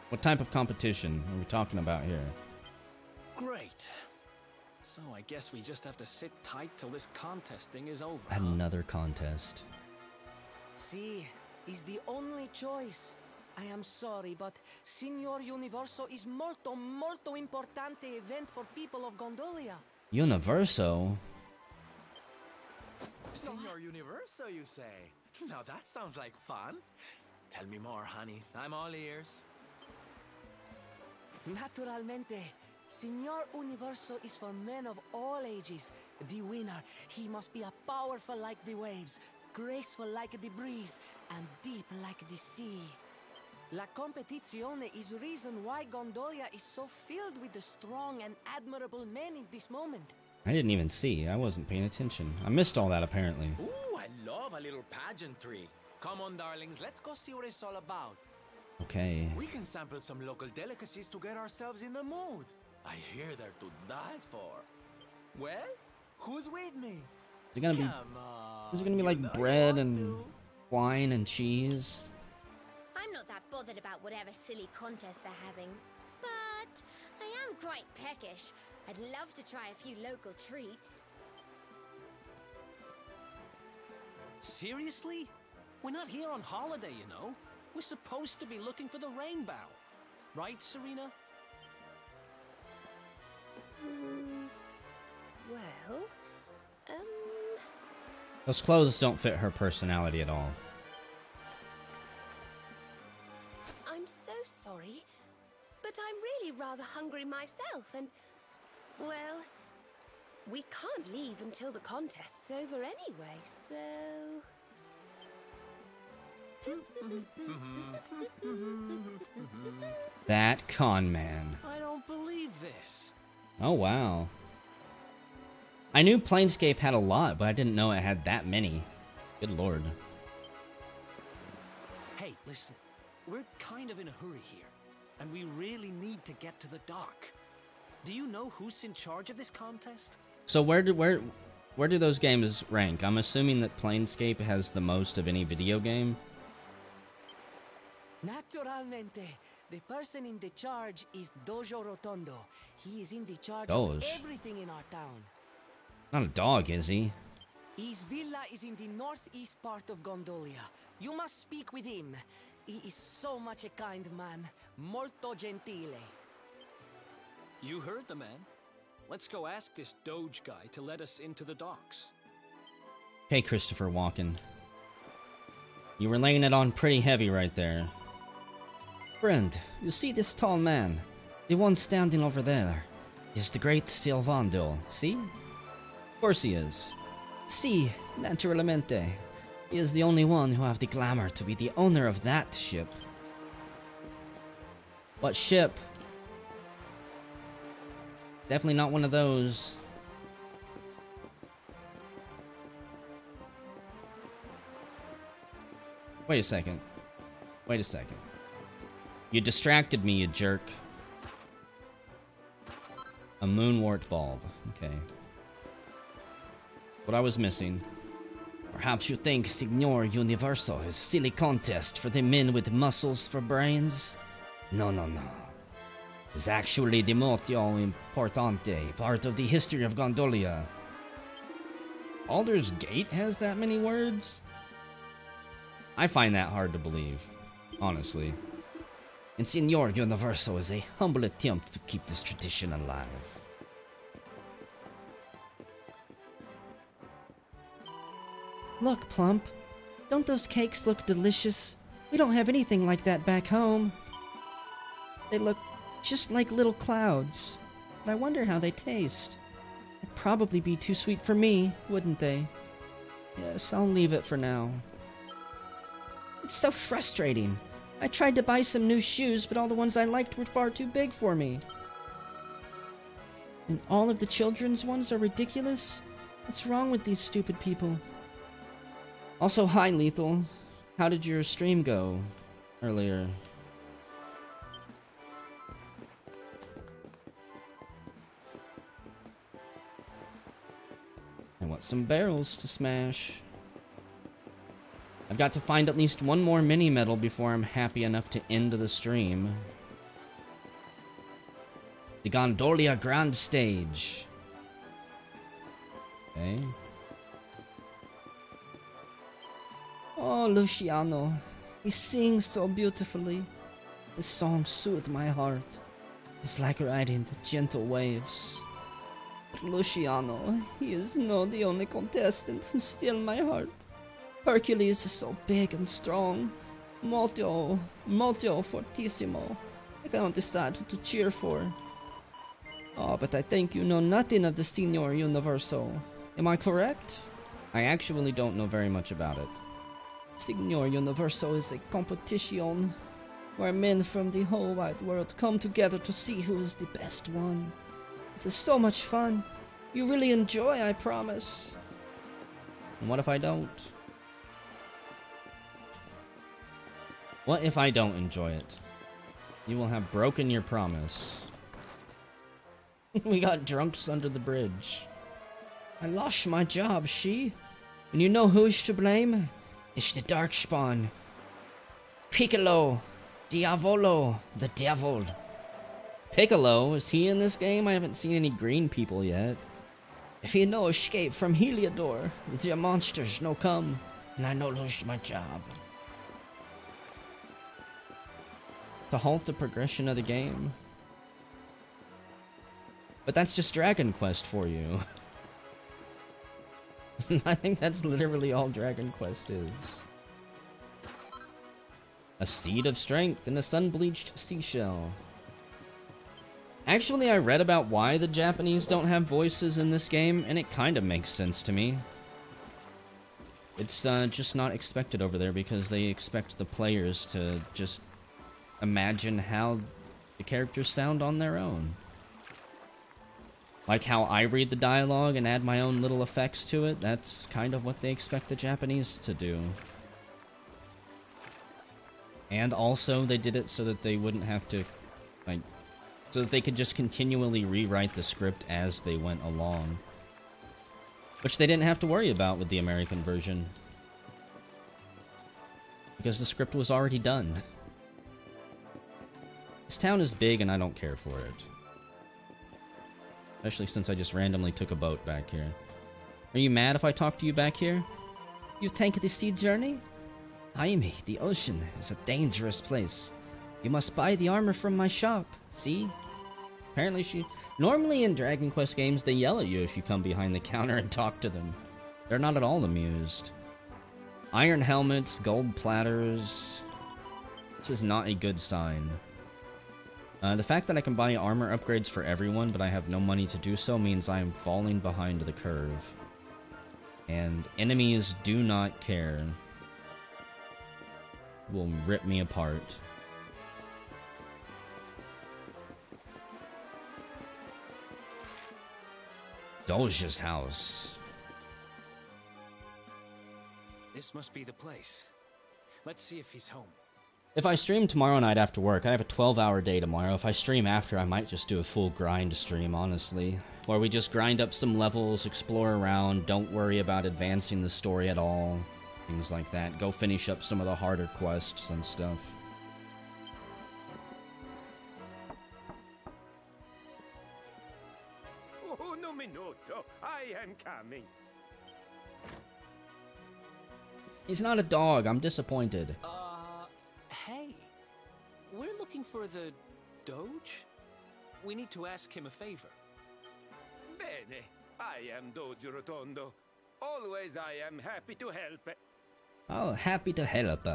what type of competition are we talking about here? Great. So I guess we just have to sit tight till this contest thing is over. Another contest. See, is the only choice. I am sorry, but Signor Universo is molto importante event for people of Gondolia. Universo? Signor Universo, you say? Now that sounds like fun. Tell me more, honey. I'm all ears. Naturalmente. Signor Universo is for men of all ages. The winner, he must be a powerful like the waves, graceful like the breeze, and deep like the sea. La competizione is reason why Gondolia is so filled with the strong and admirable men in this moment. I didn't even see. I wasn't paying attention. I missed all that, apparently. Ooh, I love a little pageantry. Come on, darlings, let's go see what it's all about. Okay. We can sample some local delicacies to get ourselves in the mood. I hear they're to die for. Well, who's with me? Is it gonna be? Is it gonna be like bread and wine and cheese? I'm not that bothered about whatever silly contest they're having, but I am quite peckish. I'd love to try a few local treats. Seriously? We're not here on holiday, you know. We're supposed to be looking for the Rainbough. Right, Serena? Well, Those clothes don't fit her personality at all. I'm so sorry, but I'm really rather hungry myself, and, well, we can't leave until the contest's over anyway, so... That con man. I don't believe this. Oh, wow. I knew Planescape had a lot, but I didn't know it had that many. Good lord. Hey, listen. We're kind of in a hurry here, and we really need to get to the dock. Do you know who's in charge of this contest? So where do those games rank? I'm assuming that Planescape has the most of any video game. Naturalmente. The person in the charge is Dojo Rotondo. He is in the charge Doge. of everything in our town. Not a dog, is he? His villa is in the northeast part of Gondolia. You must speak with him. He is so much a kind man. Molto gentile. You heard the man. Let's go ask this Doge guy to let us into the docks. Hey, Christopher Walken. You were laying it on pretty heavy right there. Friend, you see this tall man? The one standing over there. Is the great Silvando, see? Of course he is. See, naturalmente. He is the only one who have the glamour to be the owner of that ship. What ship? Definitely not one of those. Wait a second. Wait a second. You distracted me, you jerk. A moonwort bulb. Okay. What I was missing. Perhaps you think Signor Universo is silly contest for the men with muscles for brains? No, no, no. It's actually the molto importante part of the history of Gondolia. Baldur's Gate has that many words? I find that hard to believe, honestly. And Signor Universo is a humble attempt to keep this tradition alive. Look, Plump. Don't those cakes look delicious? We don't have anything like that back home. They look just like little clouds. But I wonder how they taste. They'd probably be too sweet for me, wouldn't they? Yes, I'll leave it for now. It's so frustrating. I tried to buy some new shoes, but all the ones I liked were far too big for me. And all of the children's ones are ridiculous? What's wrong with these stupid people? Also, hi, Lethal. How did your stream go earlier? I want some barrels to smash. I've got to find at least one more mini medal before I'm happy enough to end the stream. The Gondolia Grand Stage. Okay. Oh, Luciano. He sings so beautifully. His songs soothe my heart. It's like riding the gentle waves. But Luciano, he is not the only contestant who steals my heart. Hercules is so big and strong. Molto fortissimo. I cannot decide who to cheer for. Oh, but I think you know nothing of the Signor Universo. Am I correct? I actually don't know very much about it. Signor Universo is a competition where men from the whole wide world come together to see who is the best one. It is so much fun. You really enjoy, I promise. And what if I don't? What if I don't enjoy it? You will have broken your promise. We got drunks under the bridge. I lost my job, she. And you know who's to blame? It's the Darkspawn. Piccolo. Diavolo. The devil. Piccolo? Is he in this game? I haven't seen any green people yet. If he no escape from Heliodor, the monsters no come. And I no lose my job. To halt the progression of the game. But that's just Dragon Quest for you. I think that's literally all Dragon Quest is. A seed of strength and a sun-bleached seashell. Actually, I read about why the Japanese don't have voices in this game, and it kind of makes sense to me. It's just not expected over there because they expect the players to just imagine how the characters sound on their own. Like how I read the dialogue and add my own little effects to it, that's kind of what they expect the Japanese to do. And also, they did it so that they wouldn't have to, like, so that they could just continually rewrite the script as they went along. Which they didn't have to worry about with the American version. Because the script was already done. This town is big and I don't care for it. Especially since I just randomly took a boat back here. Are you mad if I talk to you back here? You take the sea journey? Jaime, the ocean is a dangerous place. You must buy the armor from my shop. See? Apparently she... Normally in Dragon Quest games, they yell at you if you come behind the counter and talk to them. They're not at all amused. Iron helmets, gold platters... This is not a good sign. The fact that I can buy armor upgrades for everyone, but I have no money to do so, means I am falling behind the curve. And enemies do not care. Will rip me apart. Doja's house. This must be the place. Let's see if he's home. If I stream tomorrow night after work, I have a 12-hour day tomorrow. If I stream after, I might just do a full grind stream, honestly. Where we just grind up some levels, explore around, don't worry about advancing the story at all. Things like that. Go finish up some of the harder quests and stuff. Oh, no minuto. I am coming. He's not a dog. I'm disappointed. Hey. We're looking for the Doge? We need to ask him a favor. Bene. I am Doge Rotondo. Always I am happy to help. Oh, happy to help.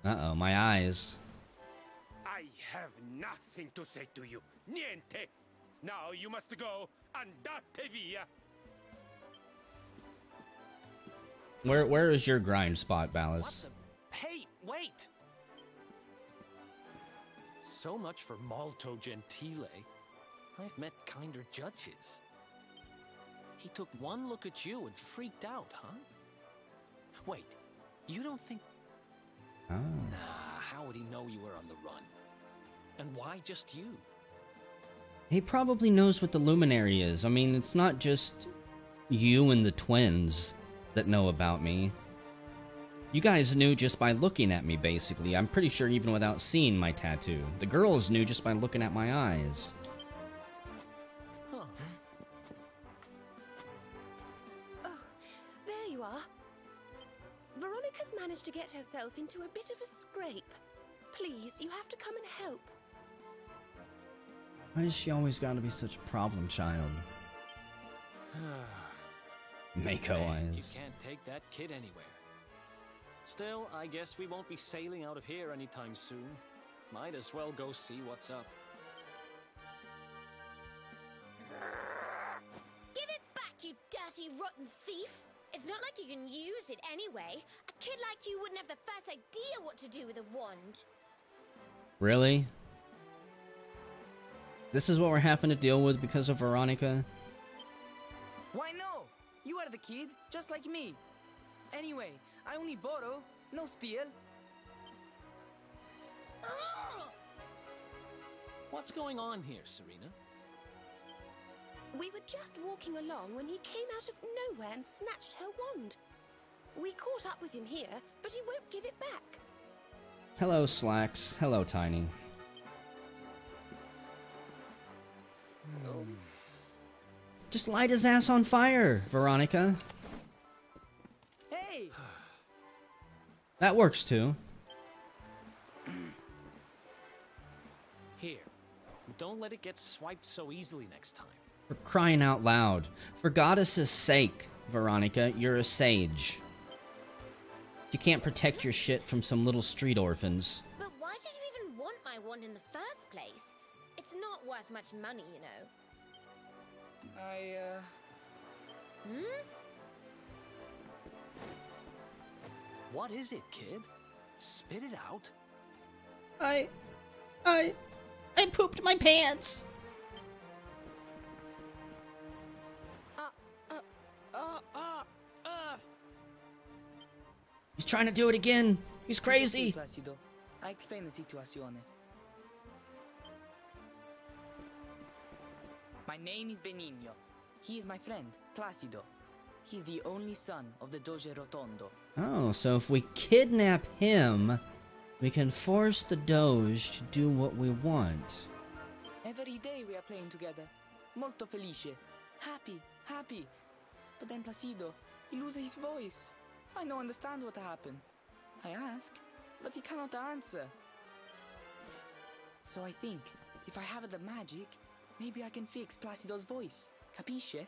Uh-oh, my eyes. I have nothing to say to you. Niente. Now you must go. Andate via. Where is your grind spot, What Ballas? the? Hey, wait! So much for Malto Gentile. I've met kinder judges. He took one look at you and freaked out, huh? Wait, you don't think... Oh. Nah, how would he know you were on the run? And why just you? He probably knows what the Luminary is. I mean, it's not just you and the twins that know about me. You guys knew just by looking at me, basically. I'm pretty sure even without seeing my tattoo. The girls knew just by looking at my eyes. Huh. Oh, there you are. Veronica's managed to get herself into a bit of a scrape. Please, you have to come and help. Why has she always got to be such a problem child? Mako Man, you eyes. can't take that kid anywhere. Still, I guess we won't be sailing out of here anytime soon. Might as well go see what's up. Give it back, you dirty, rotten thief! It's not like you can use it anyway. A kid like you wouldn't have the first idea what to do with a wand. Really? This is what we're having to deal with because of Veronica? Why no? You are the kid, just like me. Anyway, I only borrow, no steal. What's going on here, Serena? We were just walking along when he came out of nowhere and snatched her wand. We caught up with him here, but he won't give it back. Hello, Slacks. Hello, Tiny. Just light his ass on fire, Veronica. Hey! That works too. Here. Don't let it get swiped so easily next time. For crying out loud. For goddess's sake, Veronica, you're a sage. You can't protect your shit from some little street orphans. But why did you even want my wand in the first place? It's not worth much money, you know. What is it, kid? Spit it out. I pooped my pants. He's trying to do it again. He's crazy. Placido. I explain the situazione. My name is Benigno. He is my friend, Placido. He's the only son of the Doge Rotondo. Oh, so if we kidnap him, we can force the Doge to do what we want. Every day we are playing together. Molto felice. Happy, happy. But then Placido, he loses his voice. I don't understand what happened. I ask, but he cannot answer. So I think, if I have the magic, maybe I can fix Placido's voice. Capisce?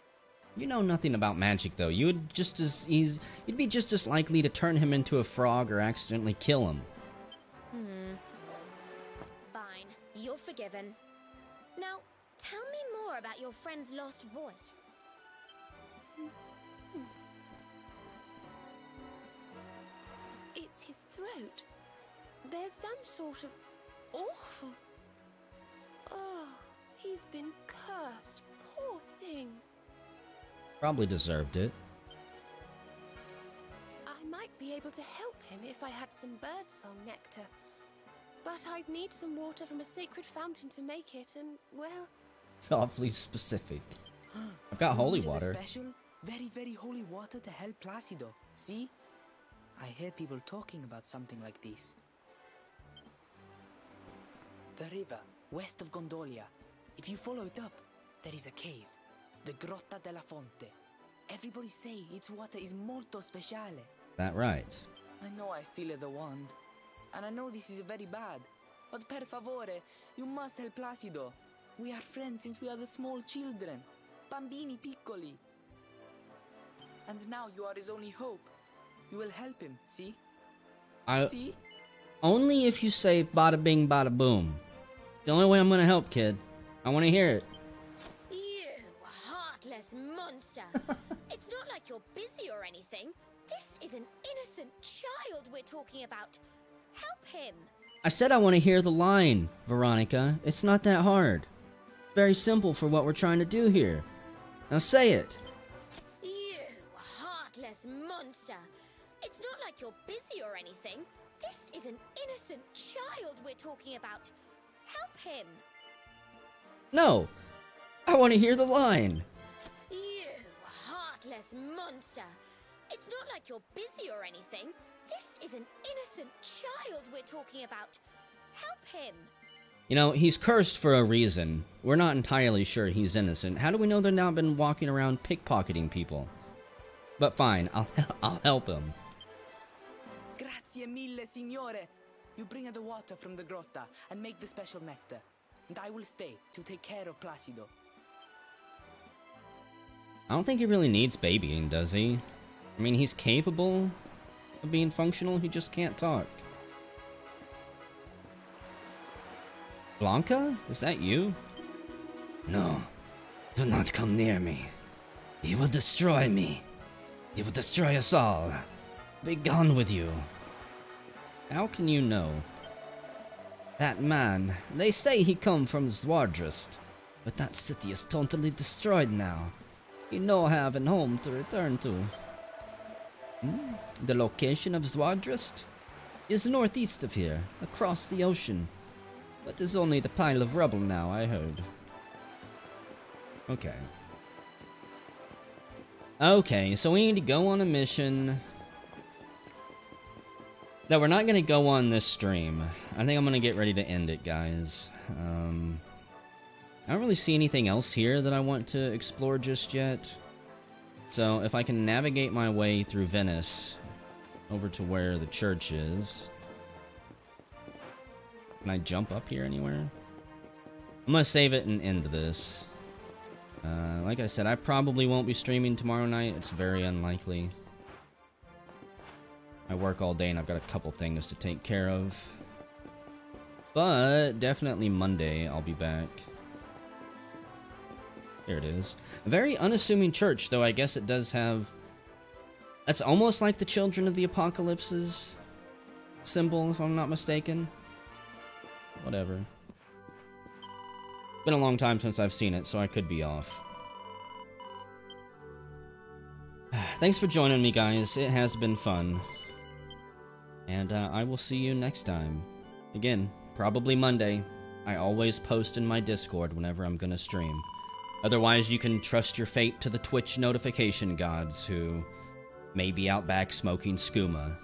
You know nothing about magic, though. You'd be just as likely to turn him into a frog or accidentally kill him. Fine, you're forgiven. Now, tell me more about your friend's lost voice. It's his throat. There's some sort of awful... Oh, he's been cursed. Poor thing. Probably deserved it. I might be able to help him if I had some birdsong nectar. But I'd need some water from a sacred fountain to make it, and, well... It's awfully specific. I've got holy Needed a water. special, very, very holy water to help Placido. See? I hear people talking about something like this. The river, west of Gondolia. If you follow it up, there is a cave. The Grotta della Fonte. Everybody say its water is molto speciale. That right. I know I steal the wand. And I know this is very bad. But per favore, you must help Placido. We are friends since we are the small children. Bambini piccoli. And now you are his only hope. You will help him, see? See? Only if you say bada bing bada boom. The only way I'm gonna help, kid. I wanna hear it. You heartless monster! It's not like you're busy or anything. This is an innocent child we're talking about. Help him. I said I want to hear the line, Veronica. It's not that hard. Very simple for what we're trying to do here. Now say it. You heartless monster. It's not like you're busy or anything. This is an innocent child we're talking about. Help him. No. I want to hear the line. You heartless monster. It's not like you're busy or anything. This is an innocent child we're talking about. Help him. You know, he's cursed for a reason. We're not entirely sure he's innocent. How do we know they've not been walking around pickpocketing people? But fine, I'll help him. Grazie mille, signore. You bring her the water from the grotta and make the special nectar. And I will stay to take care of Placido. I don't think he really needs babying, does he? I mean, he's capable of being functional, he just can't talk. Blanca? Is that you? No. Do not come near me. He will destroy me. He will destroy us all. Be gone with you. How can you know? That man, they say he come from Zwardrust, but that city is totally destroyed now. He no have a home to return to. The location of Zwardrust is northeast of here, across the ocean. But is only the pile of rubble now, I heard. Okay. Okay, so we need to go on a mission that we're not going to go on this stream. I think I'm going to get ready to end it, guys. I don't really see anything else here that I want to explore just yet. So if I can navigate my way through Venice over to where the church is. Can I jump up here anywhere? I'm going to save it and end this. Like I said, I probably won't be streaming tomorrow night. It's very unlikely. I work all day and I've got a couple things to take care of. But definitely Monday I'll be back. There it is. A very unassuming church, though I guess it does have... That's almost like the Children of the Apocalypse's symbol, if I'm not mistaken. Whatever. Been a long time since I've seen it, so I could be off. Thanks for joining me, guys. It has been fun. And I will see you next time. Again, probably Monday. I always post in my Discord whenever I'm gonna stream. Otherwise, you can trust your fate to the Twitch notification gods who may be out back smoking skooma.